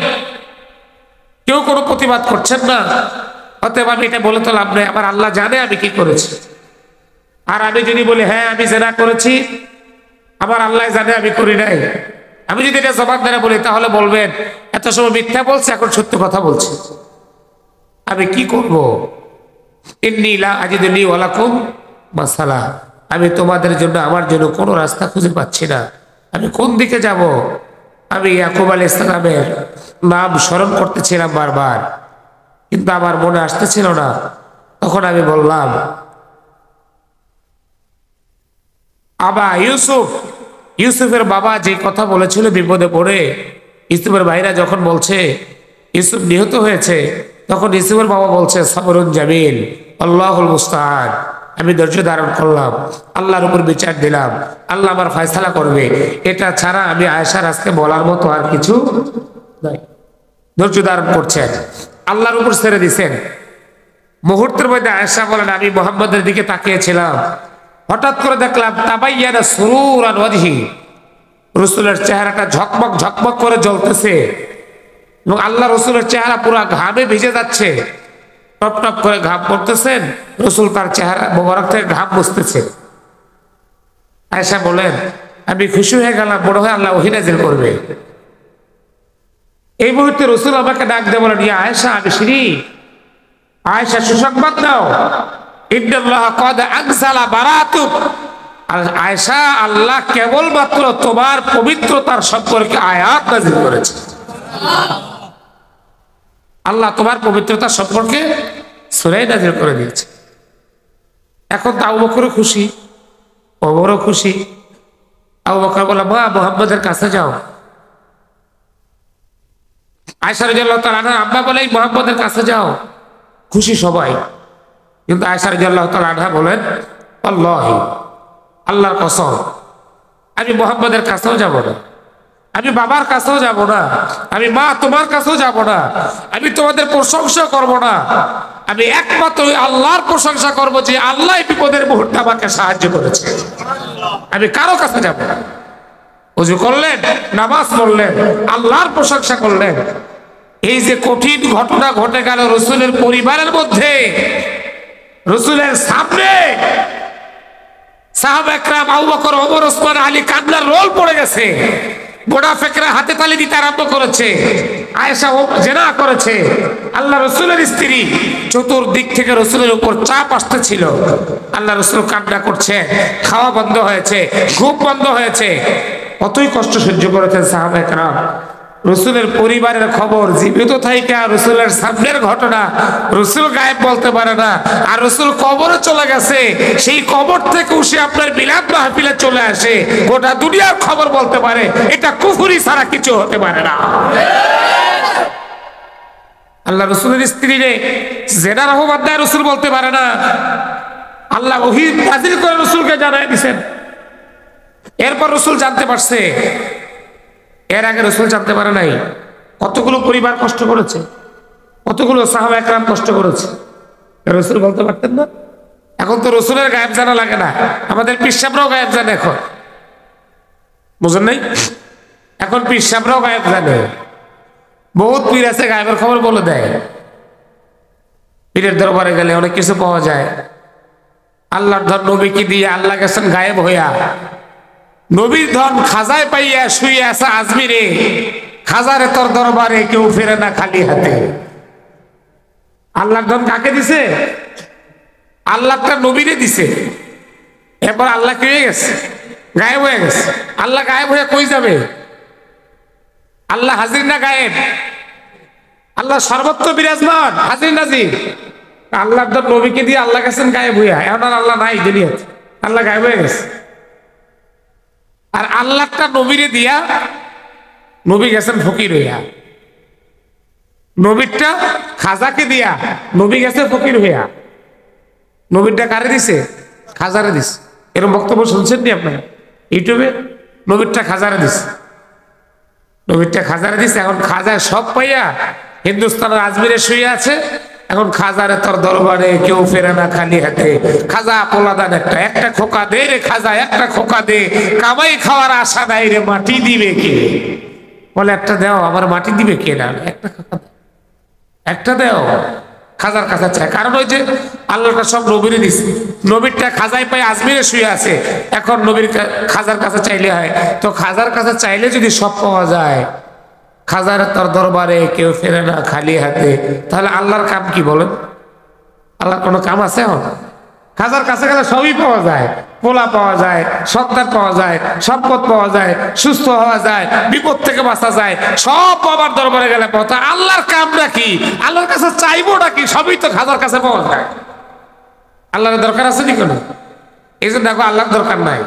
কেউ কোনো প্রতিবাদ করছেন না, অতএব আমি এটা বলে তো লাভ নেই, আমার আল্লাহ জানে আমি কি করেছি। আর আমি যদি বলি হ্যাঁ আমি জেনা করেছি, আমার আল্লাহ জানে আমি করি নাই, আমি যদি এটা জবাব দেনা বলি তাহলে বলবেন এত সময় মিথ্যা বলছে, এখন সত্য কথা বলছে, আমি কি করব? ইন্নী লা আজিদু লি ওয়া লাকুম মাসালা, আমি তোমাদের জন্য আমার জন্য কোনো রাস্তা খুঁজে পাচ্ছি না, আমি কোন দিকে যাব? আমি ইয়াকুব আলাইহিস সালামের নাম স্মরণ করতেছিলাম বারবার, কিন্তু আমার মনে আসতেছিল না, তখন আমি বললাম আবা ইউসুফ, ইউসুফের বাবা যে কথা বলেছিল বিপদে পড়ে, ইউসুফের ভাইরা যখন বলছে ইউসুফ নিহত হয়েছে, তখন ইউসুফের বাবা বলছে সবরুন জামিল, আল্লাহুল মুস্তাআন, আমি ধৈর্য ধারণ করলাম, আল্লাহর উপর বিচার দিলাম, আল্লাহ আমার ফয়সালা করবে, এটা ছাড়া আমি আয়েশার আজকে বলার মতো আর কিছু নাই। ধৈর্য ধারণ করছেন, আল্লাহর উপর ছেড়ে দিছেন। মুহূর্তের মধ্যে আয়েশা বলেন, আমি মুহাম্মদের দিকে তাকিয়েছিলাম, হঠাৎ করে দেখলাম তাবাইয়ানা সুরুরান ওয়াজহি, রাসূলের চেহারাটা ঝকমক ঝকমক করে জ্বলতেছে, এবং আল্লাহ রাসূলের চেহারা পুরো ঘামে ভিজে যাচ্ছে, টপ টপ করে ঘাম পড়তেছেন, রাসূল তার চেহারা মোবারক থেকে ঘাম মুছতেছে। আয়েশা বলেন, আমি খুশি হয়ে গেলাম, বড় হয়ে আল্লাহ ওহী নাযিল করবে। এই মুহূর্তে রাসূল আমাকে ডাক দিয়ে বলেন, ইয়া আয়েশা আবশিরি, আয়েশা সুসংবাদ দাও, ইন্নাল্লাহ ক্বাদ আনজালা বারাতুক, আর আয়েশা আল্লাহ কেবলমাত্র তোমার পবিত্রতার সম্পর্কে আয়াত নাযিল করেছে। আল্লাহ তোমার পবিত্রতা সম্পর্কে সূরা নাযিল করে দিয়েছে। এখন তো আবু বকর খুশি, ওমরও খুশি। আবু বকর বলে, মা মুহাম্মদের কাছে যাও। আয়েশা রাদিয়াল্লাহু তাআলা আনহা আম্মা বলে মুহাম্মদের কাছে যাও, খুশি সবাই। কিন্তু আয়েশা রাদিয়াল্লাহু তাআলা আনহা বলেন, আল্লাহি, আল্লাহর কসম, আমি মুহাম্মদের কাছেও যাব না, আমি বাবার কাছেও যাব না, আমি মা তোমার কাছেও যাব না, আমি তোমাদের প্রশংসা করব না, আমি একমাত্র আল্লাহর প্রশংসা করব যে আল্লাহ বিপদের মুহূর্তে আমাকে সাহায্য করেছে, আমি কারো কাছে যাব না। ওযু করলেন, নামাজ পড়লেন, আল্লাহর প্রশংসা করলেন। এই যে কঠিন ঘটনা ঘটে গেল রাসূলের পরিবারের মধ্যে, রাসূলের সামনে সাহাবা একরাম আবু বকর, ওমর, ওসমান, আলী কান্নার রোল পড়ে গেছে, মুনাফিকরা হাতে তালি দিতে আরম্ভ করেছে, আয়েশা জেনা করেছে, আল্লাহ রাসূলের স্ত্রী, চতুর্দিক থেকে রাসূলের উপর চাপ আসতেছিল, আল্লাহ রাসূল কান্না করছে, খাওয়া বন্ধ হয়েছে, ঘুম বন্ধ হয়েছে, কতই কষ্ট সহ্য করেছেন সাহাবা একরাম। রাসূলের পরিবারের খবর, জীবিত থাইকা রাসূলের সামনের ঘটনা রাসূল গায়েব বলতে পারে না, আর রাসূল কবরে চলে গেছে, সেই কবর থেকে উঠে আপনার মিলাদ মাহফিলে চলে আসে, গোটা দুনিয়ার খবর বলতে পারে, এটা কুফরি ছাড়া কিছু হতে পারে না। আল্লাহ রাসূলের স্ত্রীরে জেনার অপবাদ দেয় রাসূল বলতে পারে না, আল্লাহ ওহী নাযিল করে রাসূলকে জানায় দিয়েছেন। এরপর রাসূল জানতে পারছে, এর আগে রাসূল জানতে পারে নাই। কতগুলো পরিবার কষ্ট করেছে, কতগুলো সাহাবা একরাম কষ্ট করেছে, রাসূল বলতে পারতেন না? এখন তো রাসূলের গায়েব জানা লাগে না, আমাদের পীর সাহেবরাও গায়েব জানে। এখন বুঝেন নাই, এখন পীর সাহেবরাও গায়েব জানে। বহুত পীর আছে গায়েবের খবর বলে দেয়, পীরের দরবারে গেলে অনেক কিছু পাওয়া যায়। আল্লাহর ধন নবীকে দিয়ে আল্লাহ গেছেন গায়েব হইয়া, নবীর ধন খাজায় পাইয়া শুয়ে আছে আজমিরে, খাজারে তোর দরবারে কেউ ফেরে না খালি হাতে। আল্লাহর ধন কাকে দিছে? আল্লাহটা নবীরে দিছে। এরপর আল্লাহ কি হয়ে গেছে? গায়েব হয়ে গেছে। আল্লাহ গায়েব হয়ে কই যাবে? আল্লাহ হাজির না গায়েব? আল্লাহ সর্বত্র বিরাজমান, হাজির নাজির। আল্লাহ তো নবীকে দিয়ে আল্লাহ গেছেন গায়েব হইয়া, এখন আর আল্লাহ নাই দুনিয়াতে, আল্লাহ গায়েব হয়ে গেছে। আর আল্লাহটা নবীরে দিয়া নবী গেছেন ফকির হইয়া, নবীরটা খাজাকে দিয়া নবী গেছে ফকির হইয়া। নবীরটা কারে দিছে? খাজারে দিছে। এরকম বক্তব্য শুনছেন নি আপনারা ইউটিউবে? নবীরটা খাজারে দিছে, নবীরটা খাজারে দিছে। এখন খাজায় সব পাইয়া হিন্দুস্তানের আজমিরে শুয়ে আছে। এখন খাজারে তোর দরবারে কেউ ফেরে না খালি হাতে। খাজা পোলাদান একটা খোকা দে রে খাজা, একটা খোকা দে, কামাই খাওয়ার আশা নাই রে, মাটি দিবে কে? বলে একটা দেও, আমার মাটি দিবে কে? না, একটা খোকা একটা দেও। খাজার কাছে চায়, কারণ ওই যে আল্লাহটা সব নবীরে দিছে। নবীরটা খাজায় পাই আজমিরে শুয়ে আছে। এখন নবীর খাজার কাছে চাইলে হয়, তো খাজার কাছে চাইলে যদি সব পাওয়া যায়, খাজার তার দরবারে কেউ ফেরে না খালি হাতে, তাহলে আল্লাহর কাম কি বলেন? আল্লাহর কোনো কাম আছে? এখন খাজার কাছে গেলে সবই পাওয়া যায়, পোলা পাওয়া যায়, সন্তান পাওয়া যায়, সম্পদ পাওয়া যায়, সুস্থ হওয়া যায়, বিপদ থেকে বাঁচা যায়, সব বাবার দরবারে গেলে পাওয়া যায়। আল্লাহর কামটা কি? আল্লাহর কাছে চাইবোটা কি? সবই তো খাজার কাছে পাওয়া যায়। আল্লাহর দরকার আছে নি কোনো? এই জন্য দেখো আল্লাহর দরকার নাই।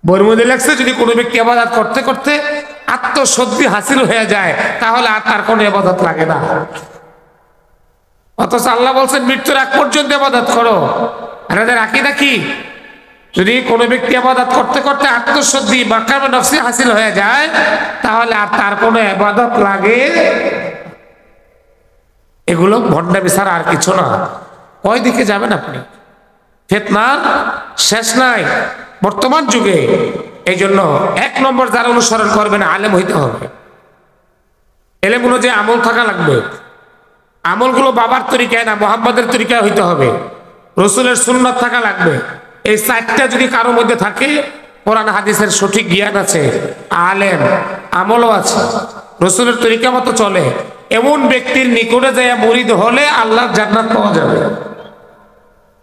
বইয়ের মধ্যে লেখছে যদি কোনো ব্যক্তি ইবাদত করতে করতে আত্মশুদ্ধি হাসিল হয়ে যায়, তাহলে আর তার কোনো ইবাদত লাগে না। অথচ আল্লাহ বলছেন মৃত্যুর আগ পর্যন্ত ইবাদত করো। আর এদের আকীদা কি? যদি কোনো ব্যক্তি ইবাদত করতে করতে আত্মশুদ্ধি মাকামে নফসি হাসিল হয়ে যায়, তাহলে আর তার কোনো ইবাদত লাগে। এগুলো ভণ্ডামি ছাড়া আর কিছু না। কয় দিকে যাবেন আপনি? ফিতনার শেষ নাই বর্তমান যুগে। এই জন্য 1 নম্বর যারা অনুসরণ করবেন, আলেম হইতে হবে। এলেম অনুযায়ী আমল থাকা লাগবে। আমলগুলো বাবার তরিকায় না, মুহাম্মাদের তরিকায় হইতে হবে। রসুলের সুন্নাত থাকা লাগবে। এই 4টা যদি কারোর মধ্যে থাকে, কোরআন হাদিসের সঠিক জ্ঞান আছে, আলেম, আমলও আছে, রসুলের তরিকা মতো চলে, এমন ব্যক্তির নিকটে যায় মুরিদ হলে আল্লাহর জান্নাত পাওয়া যাবে।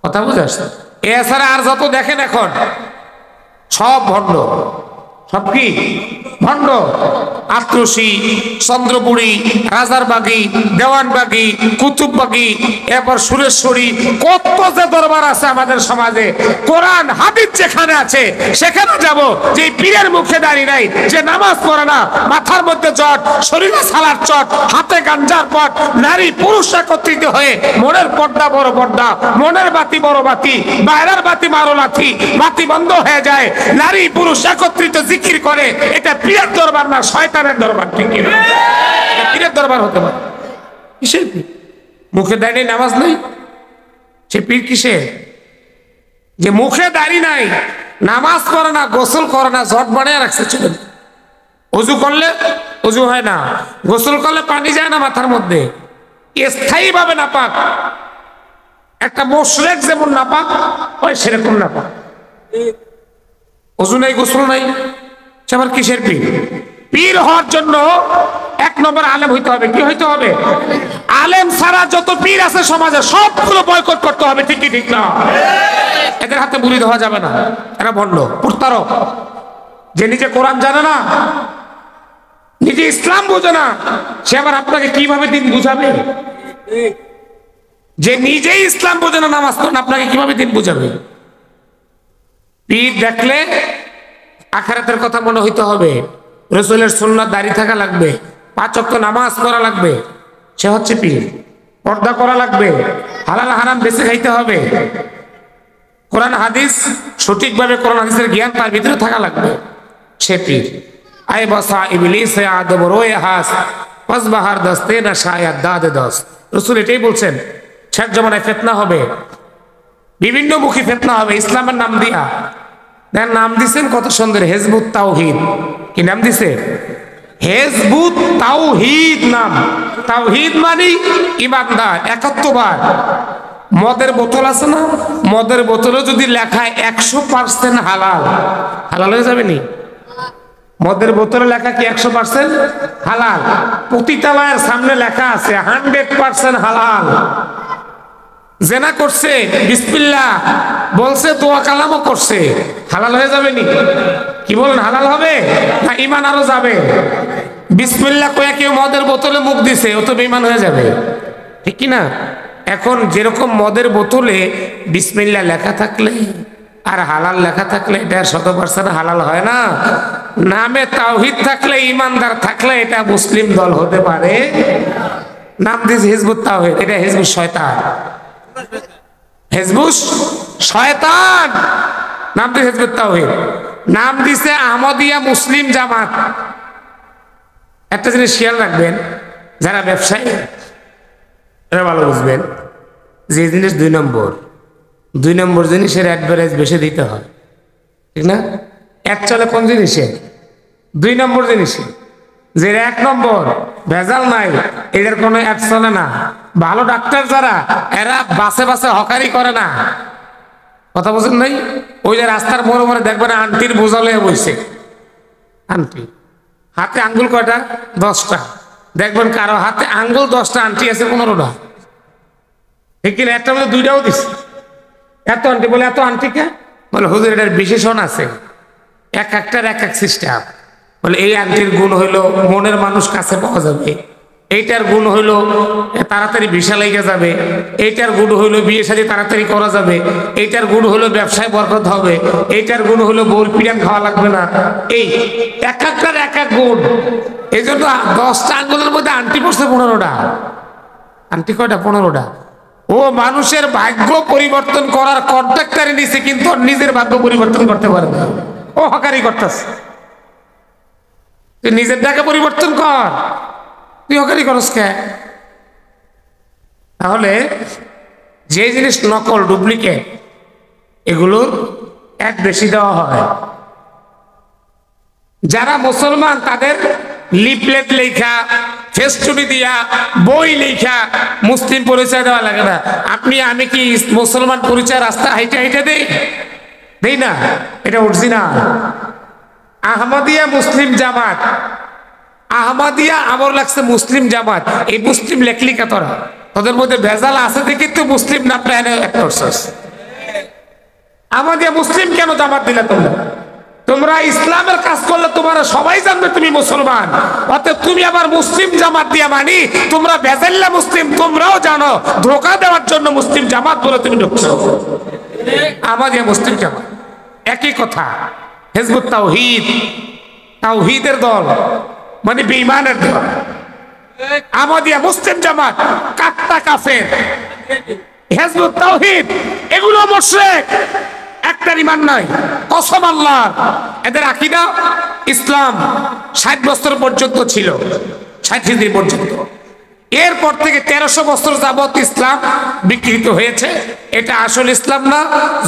কথা বুঝে আসছে? এছাড়া আর যত দেখেন এখন সব ভণ্ড। সব কি ভণ্ড? আত্রসী, চন্দ্রপুরী, রাজারবাগী, দেওয়ানবাগী, কুতুববাগী, এরপর সুরেশ্বরী, কত যে দরবার আছে আমাদের সমাজে। কোরআন হাদিস যেখানে আছে সেখানে যাব। যে পীরের মুখে দাঁড়িয়ে নাই, যে নামাজ পড়ে না, মাথার মধ্যে জট, শরীরে সালার চট, হাতে গাঞ্জার পট, নারী পুরুষ একত্রিত হয়ে মনের পর্দা বড় পর্দা, মনের বাতি বড় বাতি, বাইরের বাতি মারো লাথি, বাতি বন্ধ হয়ে যায়, নারী পুরুষ একত্রিত জিকির করে, এটা পীরের দরবার না, শয়তানের দরবার। ঠিক কি? পীরের দরবার হতে পারে? কিসের পীর? মুখে দাঁড়িয়ে নামাজ নেই, সে পীর কিসের? যে মুখে দাঁড়িয়ে নাই, নামাজ পড়ে না, গোসল করে না, ঝট বানিয়ে রাখছে চলেন। অজু করলে অজু হয় না, গোসল করলে পানি যায় না মাথার মধ্যে, স্থায়ী ভাবে নাপাক। একটা মুশরিক যেমন নাপাক হয় সেরকম নাপাক। অজু নাই, গোসল নাই, সে আবার কিসের পীর? পীর হওয়ার জন্য 1 নম্বর আলেম হইতে হবে। কি হইতে হবে? আলেম ছাড়া যত পীর আছে সমাজে সবগুলো বয়কট করতে হবে। ঠিক কি ঠিক না? এদের হাতে মুরিদ হওয়া যাবে না। এরা ভণ্ড, প্রতারক। যে নিজে কোরআন জানে না, নিজে ইসলাম বোঝে না, সে আবার আপনাকে কিভাবে দিন বুঝাবে? যে নিজেই ইসলাম বোঝে না, নামাজ পড়ে না, আপনাকে কিভাবে দিন বুঝাবে? পীর দেখলে আখিরাতের কথা মনে হইতে হবে, রসুলের সুন্নাত দাঁড়িয়ে থাকা লাগবে, 5 ওয়াক্ত নামাজ পড়া লাগবে, সে হচ্ছে পীর। পর্দা করা লাগবে, হালাল হারাম বেঁচে খাইতে হবে, কোরআন হাদিস সঠিকভাবে কোরআন হাদিসের জ্ঞান তার ভিতরে থাকা লাগবে, সে পীর। আই বসা ইবলিস আদম রোয়ে হাস পাসবাহার দস্তে না শায়াদ দাদে দস। রসুল এটাই বলছেন, শেষ জমানায় ফিতনা হবে, বিভিন্ন মুখী ফিতনা হবে, ইসলামের নাম দিয়া। দেন নাম দিছেন কত সুন্দর, হেজবুত তাওহীদ। কি নাম দিছে? হেজবুত তাওহীদ নাম। তাওহীদ মানে ইমানদার, একাত্মবাদ। মদের বোতল আছে না, মদের বোতলে যদি লেখা 100% হালাল, হালাল হয়ে যাবে নি? মদের বোতলে লেখা কি 100% হালাল? পতিতালয়ের সামনে লেখা আছে 100% হালাল। জেনা করছে, বিসমিল্লাহ বলছে, দোয়া কালামও করছে, হালাল হয়ে যাবে নি? কি বলেন, হালাল হবে না ইমান আরো যাবে? বিসমিল্লাহ কয়ে কেউ মদের বোতলে মুখ দিছে, ও তো বেঈমান হয়ে যাবে, ঠিক কি না? এখন যেরকম মদের বোতলে বিসমিল্লাহ লেখা থাকলে আর হালাল লেখা থাকলে এটা 100% হালাল হয় না। নামে তাওহীদ থাকলে, ইমানদার থাকলে এটা মুসলিম দল হতে পারে। নাম দিয়েছে হিজবুত তাওহীদ, এটা হিজবুত শয়তান, হিজবুত শয়তান নাম দিয়েছে হিজবুত তাওহীদ। নাম দিছে আহমদিয়া মুসলিম জামাত। একটা জিনিস খেয়াল রাখবেন, যারা ব্যবসায়ী এরা ভালো বুঝবেন, যে জিনিস দুই নম্বর জিনিসের অ্যাডভারেজ বেশি দিতে হয়, ঠিক না? এক চলে কোন জিনিসে? 2 নম্বর জিনিসে। যে 1 নম্বর ভেজাল নাই, এদের কোনো অ্যাড চলে না। ভালো ডাক্তার যারা, এরা বাসে বাসে হকারি করে না, কথা বলছেন নাই? ওই যে রাস্তার মোড়ে মোড়ে দেখবেন আন্টির বোঝালে বইছে, আন্টি হাতে আঙ্গুল কয়টা? 10টা। দেখবেন কারো হাতে আঙ্গুল 10টা, আন্টি আছে 15টা, ঠিক কিনা? একটা মধ্যে 2টাও দিচ্ছে। এত আন্টি বলে, এত আন্টিকে বলে হুজুর এটার বিশেষণ আছে, এক একটার এক এক সিস্টেম। বলে এই আন্টির গুণ হইলো মনের মানুষ কাছে পাওয়া যাবে, এইটার গুণ হইলো তাড়াতাড়ি ভিসা লেগে যাবে, এইটার গুণ হইলো বিয়ে শাদী তাড়াতাড়ি করা যাবে, এইটার গুণ হইলো ব্যবসায় বরকত হবে, এইটার গুণ হইলো বউর পিড়ান খাওয়া লাগবে না। এই এক একটার এক এক গুণ। এই জন্য 10টা আঙ্গুলের মধ্যে আন্টি পড়ছে 15টা। আন্টি কয়টা? 15টা। ও মানুষের ভাগ্য পরিবর্তন করার কন্ট্রাক্টারে নিছে, কিন্তু নিজের ভাগ্য পরিবর্তন করতে পারে না। ও হকারি করতেছে। তুই নিজের টাকা পরিবর্তন কর, তুই হকারি করস কে? তাহলে যে জিনিস নকল, ডুপ্লিকেট, এগুলোর এক বেশি দেওয়া হয়। যারা মুসলমান তাদের লিফলেট লেখা, ফেস্টুনি দিয়া, বই লেখা মুসলিম পরিচয় দেওয়া লাগে না। আপনি আমি কি মুসলমান পরিচয় রাস্তা হাইটে হাইটে দেই না? এটা অরিজিনাল আহমদিয়া মুসলিম জামাত। আহমদিয়া আমার লাগছে মুসলিম জামাত। এই মুসলিম লেখলি কা তোরা? তোদের মধ্যে ভেজাল আছে দেখি তো মুসলিম নামটা এনে করছস। আহমদিয়া মুসলিম কেন জামাত দিলে তোমরা? তোমরা ইসলামের কাজ করলে তোমরা সবাই জানবে তুমি মুসলমান। অতএব তুমি আবার মুসলিম জামাত দিয়া মানি, তোমরা ভেজাল্লা মুসলিম, তোমরাও জানো ধোঁকা দেওয়ার জন্য মুসলিম জামাত বলে তুমি ঢুকছো। আহমদিয়া মুসলিম জামাত একই কথা। হিজবুত তাওহীদ, তাওহীদের দল মানে বেঈমানের দল। আহমদিয়া মুসলিম জামাত কাট্টা কাফের। হিজবুত তাওহীদ এগুলো মুশরিক, একটার ঈমান নাই, কসম আল্লাহর। এদের আকীদা ইসলাম 60 বছর পর্যন্ত ছিল, 60 হিজরি পর্যন্ত। এরপর থেকে 1300 বছর যাবত ইসলাম বিকৃত হয়েছে। এটা আসল ইসলাম না,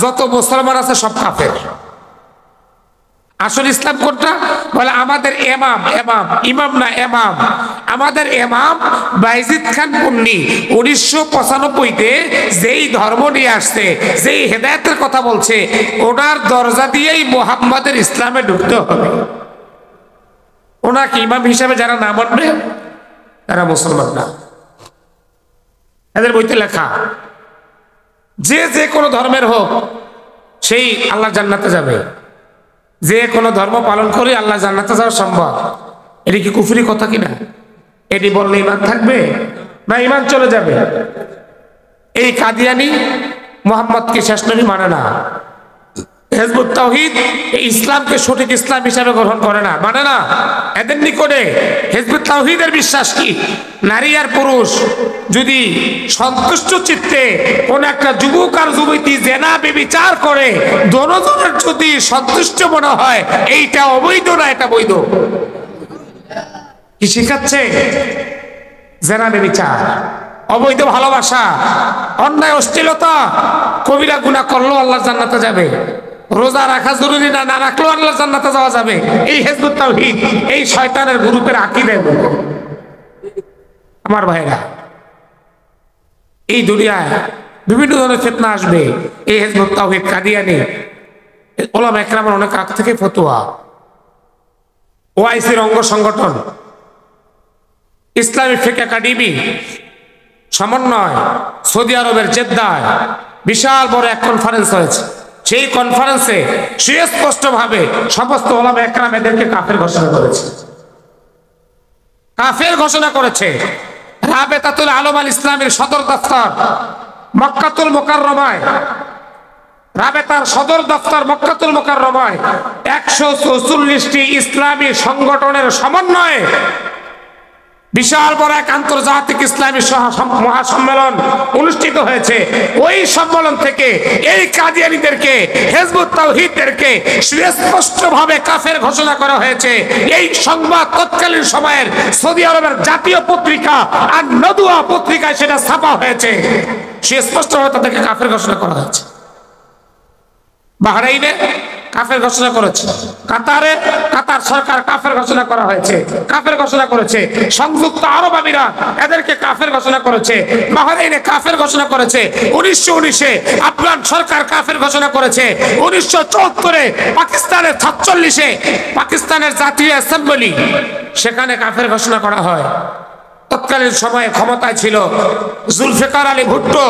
যত মুসলমান আছে সব কাফের। আসল ইসলাম কোনটা? বলে আমাদের ইমাম, ইমাম না ইমাম, আমাদের ইমাম বাইজিদ খান পুন্নি 1995-তে যেই ধর্ম নিয়ে আসছে, যেই হেদায়েতের কথা বলছে, ওনার দরজা দিয়েই মুহাম্মাদের ইসলামে ঢুকতে হবে। ওনাকে ইমাম হিসাবে যারা না মানবে তারা মুসলমান না। এদের বইতে লেখা যে কোনো ধর্মের হোক সেই আল্লাহ জান্নাতে যাবে। যে কোনো ধর্ম পালন করে আল্লাহ জান্নাতে যাওয়া সম্ভব। এটি কি কুফরি কথা কিনা? এটি বললে ঈমান থাকবে না ঈমান চলে যাবে? এই কাদিয়ানি মুহাম্মদকে শেষ নবী মানে না। হিজবুত তাওহীদ এই ইসলামকে সঠিক ইসলাম হিসাবে গ্রহণ করে না, মানে না। এদের নিকটে হিজবুত তাওহীদের বিশ্বাস কি? নারী আর পুরুষ যদি সন্তুষ্ট চিত্তে কোন একটা যুবক আর যুবতী জেনা ব্যভিচার করে, দোনোজনের যদি সন্তুষ্ট মনে হয়, এইটা অবৈধ না, এটা বৈধ। কি শিখাচ্ছে? জেনা ব্যভিচার, অবৈধ ভালোবাসা, অন্যায় অশ্লীলতা, কবিরা গুনাহ করলেও আল্লাহর জান্নাতে যাবে। রোজা রাখা জরুরি না, না রাখলেও আল্লাহর জান্নাতে যাওয়া যাবে। এই হিজবুত তাওহীদ এই শয়তানের গ্রুপের আকীদা। আমার ভাইরা, এই দুনিয়ায় বিভিন্ন ধরনের ফিতনা আসবে। এই হিজবুত তাওহীদ কাদিয়ানি ওলামা ইকরামের অনেক আগ থেকে ফতোয়া, ওআইসির অঙ্গ সংগঠন, ইসলামী ফিকহ একাডেমি সমন্বয় সৌদি আরবের জেদ্দায় বিশাল বড় এক কনফারেন্স হয়েছে। সেই কনফারেন্সে সুস্পষ্টভাবে সমস্ত ওলামা ইকরাম এদেরকে কাফের ঘোষণা করেছে। কাফের ঘোষণা করেছে। রাবেতাতুল আলম আল ইসলামের সদর দফতর মক্কাতুল মুকাররমায়, রাবেতার সদর দফতর মক্কাতুল মুকাররমায় 144টি ইসলামী সংগঠনের সমন্বয়ে বিশাল বড় এক আন্তর্জাতিক ইসলামী মহাসম্মেলন অনুষ্ঠিত হয়েছে। ওই সম্মেলন থেকে এই কাদিয়ানীদেরকে, হিজবুত তাওহীদদেরকে সুস্পষ্টভাবে কাফের ঘোষণা করা হয়েছে। এই সংবাদ তৎকালীন সময়ের সৌদি আরবের জাতীয় পত্রিকা আর নদুয়া পত্রিকায় সেটা ছাপা হয়েছে। সুস্পষ্টভাবে তাদেরকে কাফের ঘোষণা করা হয়েছে। বাহরাইনে কাফের ঘোষণা করেছে, কাতার সরকার কাফের ঘোষণা করা হয়েছে, কাফের ঘোষণা করেছে। সংযুক্ত আরব আমিরাত এদেরকে কাফের ঘোষণা করেছে। বাহরাইনে কাফের ঘোষণা করেছে। 1919-এ আফগান সরকার কাফের ঘোষণা করেছে। 1974-এ পাকিস্তানের 46-এ পাকিস্তানের জাতীয় অ্যাসেম্বলি, সেখানে কাফের ঘোষণা করা হয়। তৎকালীন সময়ে ক্ষমতায় ছিল জুলফিকার আলী ভুট্টো,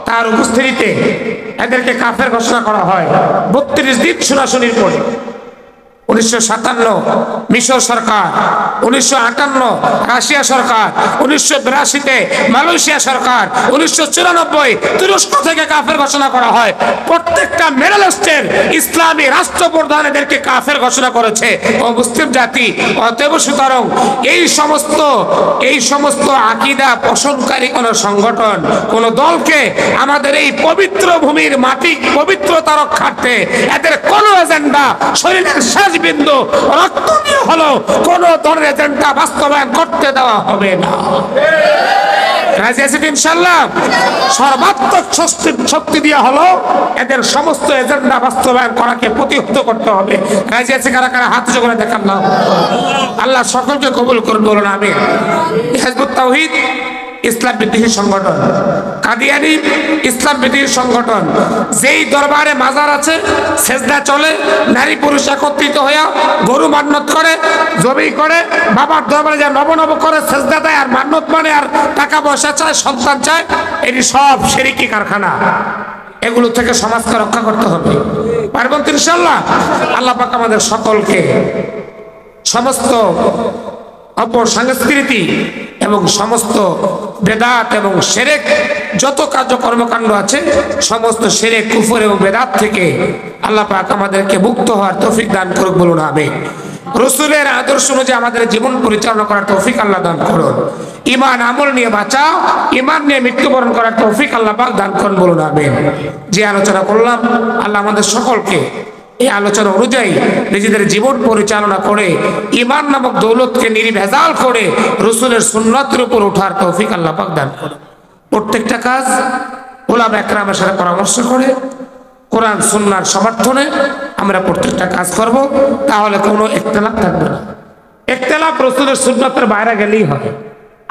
তার উপস্থিতিতে এদেরকে কাফের ঘোষণা করা হয় 32 দিন শুনাশুনির পরে। 1957 মিশর সরকার, 1958 রাশিয়া সরকার, 1982-তে মালয়েশিয়া সরকার, 1994 তুরস্ক থেকে কাফের ঘোষণা করা হয়। প্রত্যেকটা মিডল ইস্টের ইসলামী রাষ্ট্রপ্রধান এদেরকে কাফের ঘোষণা করেছে ও মুসলিম জাতি। অতএব সুতরাং এই সমস্ত আকীদা পোষণকারী কোন সংগঠন, কোন দলকে আমাদের এই পবিত্র ভূমির মাটি পবিত্রতা রক্ষার্থে এদের কোন এজেন্ডা, শরীরের শেষ বিন্দু রক্ত দিয়ে হলো কোন ধরনের এজেন্ডা বাস্তবায়ন করতে দেওয়া হবে না। রাজি আছেন ইনশাআল্লাহ? সর্বাত্মক শক্তি দিয়ে হলো এদের সমস্ত এজেন্ডা বাস্তবায়ন করাকে প্রতিহত করতে হবে। রাজি আছে কারা কারা? হাত জোগাড় দেখান না। আল্লাহ সকলকে কবুল করুন, বলুন আমিন। হিজবুত তাওহীদ ইসলাম বিদ্বেষী সংগঠন, কাদিয়ানী ইসলাম বিদ্বেষী সংগঠন। যেই দরবারে মাজার আছে, সেজদা চলে, নারী পুরুষ একত্রিত হইয়া গরু মান্নত করে, জমি করে, বাবার দরবারে যা নব করে সেজদা দেয় আর মান্নত মানে আর টাকা পয়সা চায়, সন্তান চায়, এটি সব শিরকি কারখানা। এগুলো থেকে সমাজকে রক্ষা করতে হবে। পারবেন তো ইনশাআল্লাহ? আল্লাহ পাক আমাদের সকলকে সমস্ত অপসংস্কৃতি এবং সমস্ত বেদাত এবং শিরক যত কার্যকর্মকাণ্ড আছে, সমস্ত শিরক, কুফর এবং বেদাত থেকে আল্লাহ পাক আমাদেরকে মুক্ত হওয়ার তৌফিক দান করুক, বলুন আমিন। রাসূলের আদর্শ অনুযায়ী আমাদের জীবন পরিচালনা করার তৌফিক আল্লাহ দান করুন। ঈমান আমল নিয়ে বাঁচাও, ঈমান নিয়ে মৃত্যুবরণ করার তৌফিক আল্লাহ পাক দান করুন, বলুন আমিন। যে আলোচনা করলাম, আল্লাহ আমাদের সকলকে এই আলোচনা অনুযায়ী নিজেদের জীবন পরিচালনা করে ঈমান নামক দৌলতকে নির্ভেজাল করে রাসূলের সুন্নাতের উপর ওঠার তৌফিক আল্লাহ পাক দান করুন। প্রত্যেকটা কাজ উলামা একরামের সাথে পরামর্শ করে কোরআন সুন্নাহর সমর্থনে আমরা প্রত্যেকটা কাজ করব, তাহলে কোনো ইখতিলাফ থাকবে না। ইখতিলাফ রাসূলের সুন্নাতের বাইরে গেলেই হবে।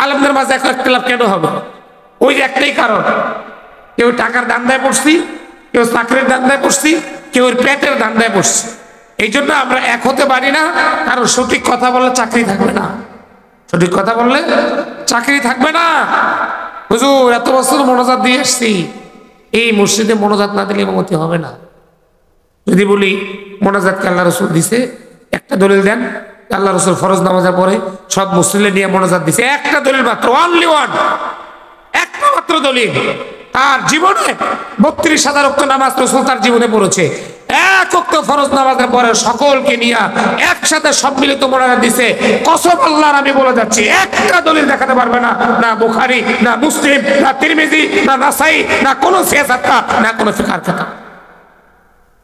আলেমদের মাঝে ইখতিলাফ কেন হবে? ওই যে একটাই কারণ, কেউ টাকার ধান্দায় পড়ছি, কেউ চাকরির ধান্দায় পড়ছি, কেউ পেটের ধান্দায় পড়ছি। এই জন্য আমরা এক হতে পারি না, কারণ সঠিক কথা বললে চাকরি থাকবে না। সঠিক কথা বললে চাকরি থাকবে না। হুজুর এত বছর মোনাজাত দিয়ে এসছি, এই মসজিদে মোনাজাত না দিলে ইমামতি হবে না। যদি বলি মোনাজাতকে আল্লাহ রসুল দিছে, একটা দলিল দেন, আল্লাহ রসুল ফরজ নামাজের পরে সব মুসলিমে নিয়ে মোনাজাত দিছে, একটা দলিল মাত্র, অনলি ওয়ান, একটা মাত্র দলিল। তার জীবনে 32,000 ওয়াক্ত নামাজ রাসূল তার জীবনে পড়েছে। এক ওয়াক্ত ফরজ নামাজের পরে সকলকে নিয়ে একসাথে সম্মিলিত মোনাজাত দিছে। কসম আল্লাহর আমি বলে যাচ্ছি, একটা দলিল দেখাতে পারবে না, না বুখারী, না মুসলিম, না তিরমিজি, না নাসাই, না কোনো সিয়াসাত্তা, না কোনো ফিকহের কিতাব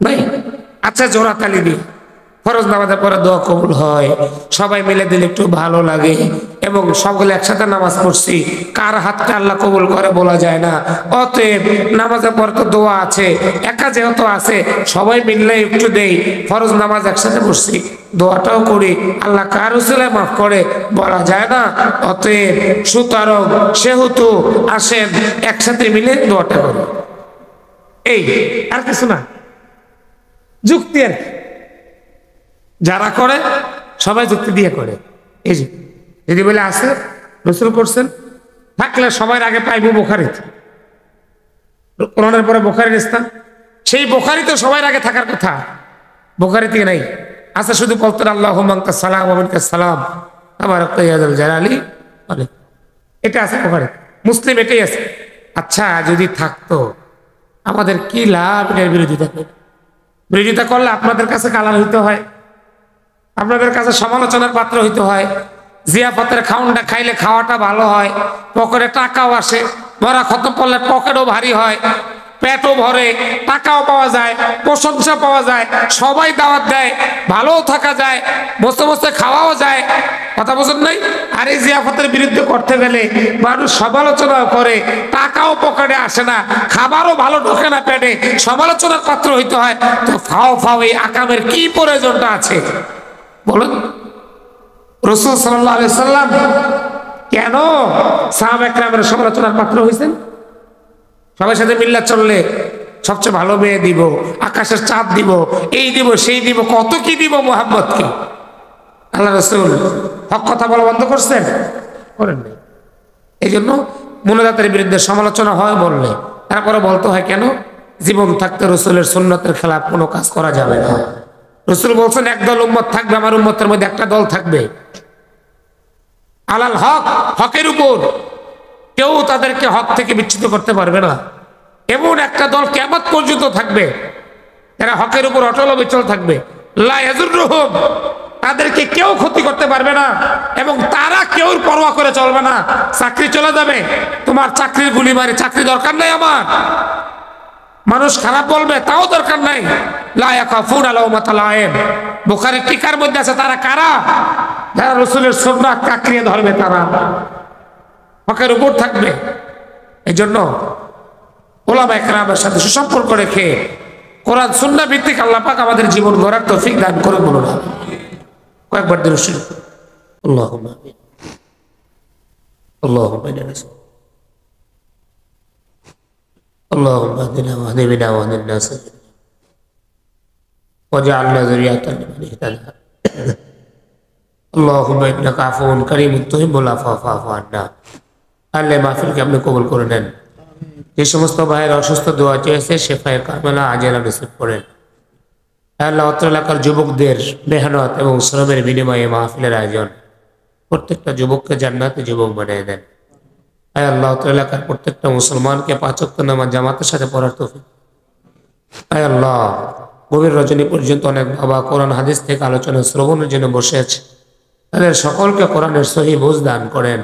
নাই। আচ্ছা, জোড়া তালি দিই, ফরজ নামাজের পরে দোয়া কবুল হয়, সবাই মিলে দিলে একটু ভালো লাগে, এবং সকলে একসাথে নামাজ পড়ছি, কার হাতটা আল্লাহ কবুল করে বলা যায় না। অতএব নামাজের পর তো দোয়া আছে, একা যেহেতু আছে সবাই মিললে একটু দেই, ফরজ নামাজ একসাথে পড়ছি, দোয়াটাও করি, আল্লাহ কার উসিলায় মাফ করে বলা যায় না। অতএব সুতরাং সেহেতু আসেন একসাথে মিলে দোয়াটা করি। এই আর কিছু না, যুক্তি আর কি। যারা করে সবাই যুক্তি দিয়ে করে। এই যে যদি বলে আছে রাসূল করছেন, থাকলে সবার আগে পাইব বুখারীতে, কোরআনের পরে বুখারীর স্থান, সেই বুখারী তো সবার আগে থাকার কথা, বুখারীতে নাই। আচ্ছা, শুধু বলতেন আল্লাহুম্মা আনতাস সালাম ওয়া মিনকাস সালাম, তাবারাক ইয়াদাল জালালি বলে এটা আছে ওখানে মুসলিম এটাই আছে। আচ্ছা যদি থাকতো আমাদের কি লাভ এর বিরোধিতা করে? বিরোধিতা করলে আপনাদের কাছে কালার হইতে হয়, আপনাদের কাছে সমালোচনার পাত্র হইতে হয়। জিয়াফতের খাউনটা খাইলে খাওয়াটা ভালো হয়, পকেটে টাকাও আসে, মরা খতম করলে পকেটও ভারী হয়, পেটও ভরে, টাকাও পাওয়া যায়, প্রশংসা পাওয়া যায়, সবাই দাওয়াত দেয়, ভালোও থাকা যায়, বসে বসে খাওয়াও যায়। কথা বোঝেন নাই? আর এই জিয়াফতের বিরুদ্ধে করতে গেলে মানুষ সমালোচনাও করে, টাকাও পকেটে আসে না, খাবারও ভালো ঢোকে না পেটে, সমালোচনার পাত্র হইতে হয়। তো ফাও ফাও এই আকামের কি প্রয়োজনটা আছে বলেন? রাসূল সাল্লাল্লাহু আলাইহি সাল্লাম কেন সাহাবা একরামের সমালোচনার পাত্র হয়েছেন? সবার সাথে মিল্লা চললে সবচেয়ে ভালো মেয়ে দিব, আকাশের চাঁদ দিব, এই দিব সেই দিব, কত কি দিব মোহাম্মদ কি। আল্লাহ রাসূল হক কথা বলা বন্ধ করছেন? করেন নাই। এই জন্য মুনাজাতের বিরুদ্ধে সমালোচনা হয় বললে তারপরে বলতে হয় কেন? জীবন থাকতে রাসূলের সুন্নতের খেলাফ কোনো কাজ করা যাবে না। রাসূল বলছেন একদল উম্মত থাকবে, আমার উম্মতের মধ্যে একটা দল থাকবে আলাল হক, হকের উপর, কেউ তাদেরকে হক থেকে বিচ্যুত করতে পারবে না। এমন একটা দল কিয়ামত পর্যন্ত থাকবে এরা হকের উপর অটল অবিচল থাকবে। লা ইয়াজুররুহুম, তাদেরকে কেউ ক্ষতি করতে পারবে না এবং তারা কেউর পরোয়া করে চলবে না। চাকরি চলে যাবে, তোমার চাকরির গুলি মারে, চাকরি দরকার নাই আমার। মানুষ খারাপ বলবে, তাও দরকার নাই। লা ইয়াখাফুনা লাওমাতা লাইম, বুখারীর টিকার মধ্যে আছে তারা কারা? যারা রাসূলের সুন্নাহ কাকড়িয়ে ধরবে, তারা হকের উপর থাকবে। এই জন্য ওলামায়ে কেরামের সাথে সুসম্পর্ক রেখে কোরআন সুন্নাহ ভিত্তিক আল্লাহ পাক আমাদের জীবন গড়ার তৌফিক দান করুন। বলুন কয়েকবার দিন শুরু। আল্লাহুম্মা আমিন, আল্লাহুম্মা ইন্না নাসআলুকা, আল্লাহুম্মা আহদিনা ওয়াহদি বিনা ওয়াহদিন নাস ওয়াজআলনা যুররিয়াতান লিমান ইহতাদা। আল্লাহুম্মা ইন্নাকা আফুউন কারীমুন তুহিব্বুল আফওয়া ফা'ফু আন্না। আল্লাহ মাহফিলকে আপনি কবুল করে নেন। যে সমস্ত ভাইয়ের অসুস্থ দোয়া চেয়েছে শেফায়ে কামেলা আজেলা নসিব করেন। আল্লাহ অত্র এলাকার যুবকদের মেহনত এবং শ্রমের বিনিময়ে মাহফিলের আয়োজন, প্রত্যেকটা যুবককে জান্নাতে যুবক বানিয়ে দেন। আয় আল্লাহ অত্র এলাকার প্রত্যেকটা মুসলমানকে 5 ওয়াক্ত নামাজ জামাতের সাথে পড়ার তৌফিক। আয় আল্লাহ গভীর রজনী পর্যন্ত অনেক বাবা কোরআন হাদিস থেকে আলোচনা শ্রবণের জন্য বসে আছে, তাদের সকলকে কোরআনের সহি বুঝ দান করেন।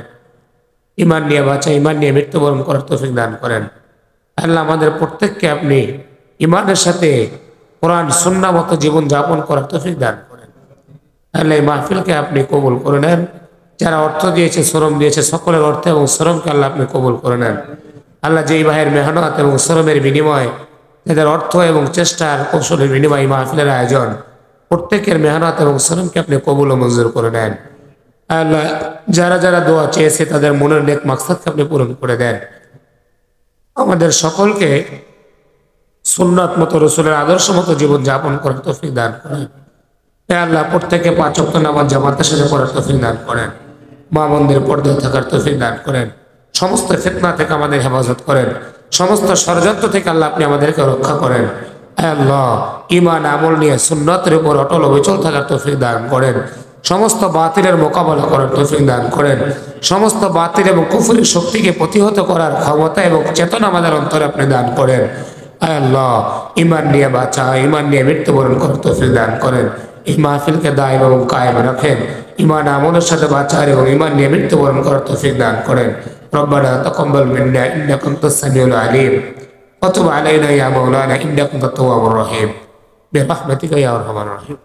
ঈমান নিয়ে বাঁচা, ঈমান নিয়ে মৃত্যুবরণ করার তৌফিক দান করেন। আল্লাহ আমাদের প্রত্যেককে আপনি ঈমানের সাথে কোরআন সুন্নাহ মতো জীবন যাপন করার তৌফিক দান করেন। আল্লাহ এই মাহফিলকে আপনি কবুল করে নেন। যারা অর্থ দিয়েছে, শ্রম দিয়েছে, সকলের অর্থ এবং শ্রমকে আল্লাহ আপনি কবুল করে নেন। আল্লাহ যেই ভাইয়ের মেহনত এবং শ্রমের বিনিময়, যাদের অর্থ এবং চেষ্টার কৌশলের বিনিময় মাহফিলের আয়োজন, প্রত্যেকের মেহনত এবং শ্রমকে আপনি কবুল ও মঞ্জুর করে নেন। আল্লাহ যারা যারা দোয়া চেয়েছে তাদের মনের নেক মাকসাদকে আপনি পূরণ করে দেন। আমাদের সকলকে সুন্নাত মতো রাসূলের আদর্শ মতো জীবন যাপন করার তৌফিক দান করেন। হে আল্লাহ প্রত্যেকে 5 ওয়াক্ত নামাজ জামাতের সাথে পড়ার তৌফিক দান করেন। মা বোনদের পর্দায় থাকার তৌফিক দান করেন। সমস্ত ফিতনা থেকে আমাদের হেফাজত করেন। সমস্ত ষড়যন্ত্র থেকে আল্লাহ আপনি আমাদেরকে রক্ষা করেন। হে আল্লাহ ঈমান আমল নিয়ে সুন্নাতের উপর অটল অবিচল থাকার তৌফিক দান করেন। সমস্ত বাতিলের মোকাবেলা করার তৌফিক দান করেন। সমস্ত বাতিল এবং কুফরের শক্তিকে প্রতিহত করার ক্ষমতা এবং চেতনা আমাদের অন্তরে আপনি দান করেন। হে আল্লাহ ঈমান নিয়ে বাঁচা, ঈমান নিয়ে মৃত্যুবরণ করার তৌফিক দান করেন। এই মাহফিলকে দায়ম এবং কায়েম রাখেন। ঈমান আমলের সাথে বাঁচার এবং ঈমান নিয়ে মৃত্যুবরণ করার তৌফিক দান করেন। রব্বানা তাকাব্বাল মিন্না ইন্নাকা আনতাস সামিউল আলিম ওয়া তুব আলাইনা ইয়া মাওলানা ইন্নাকা আনতাত তাওয়াবুর রহিম বিরহমাতিকা ইয়া আরহামার রাহিম।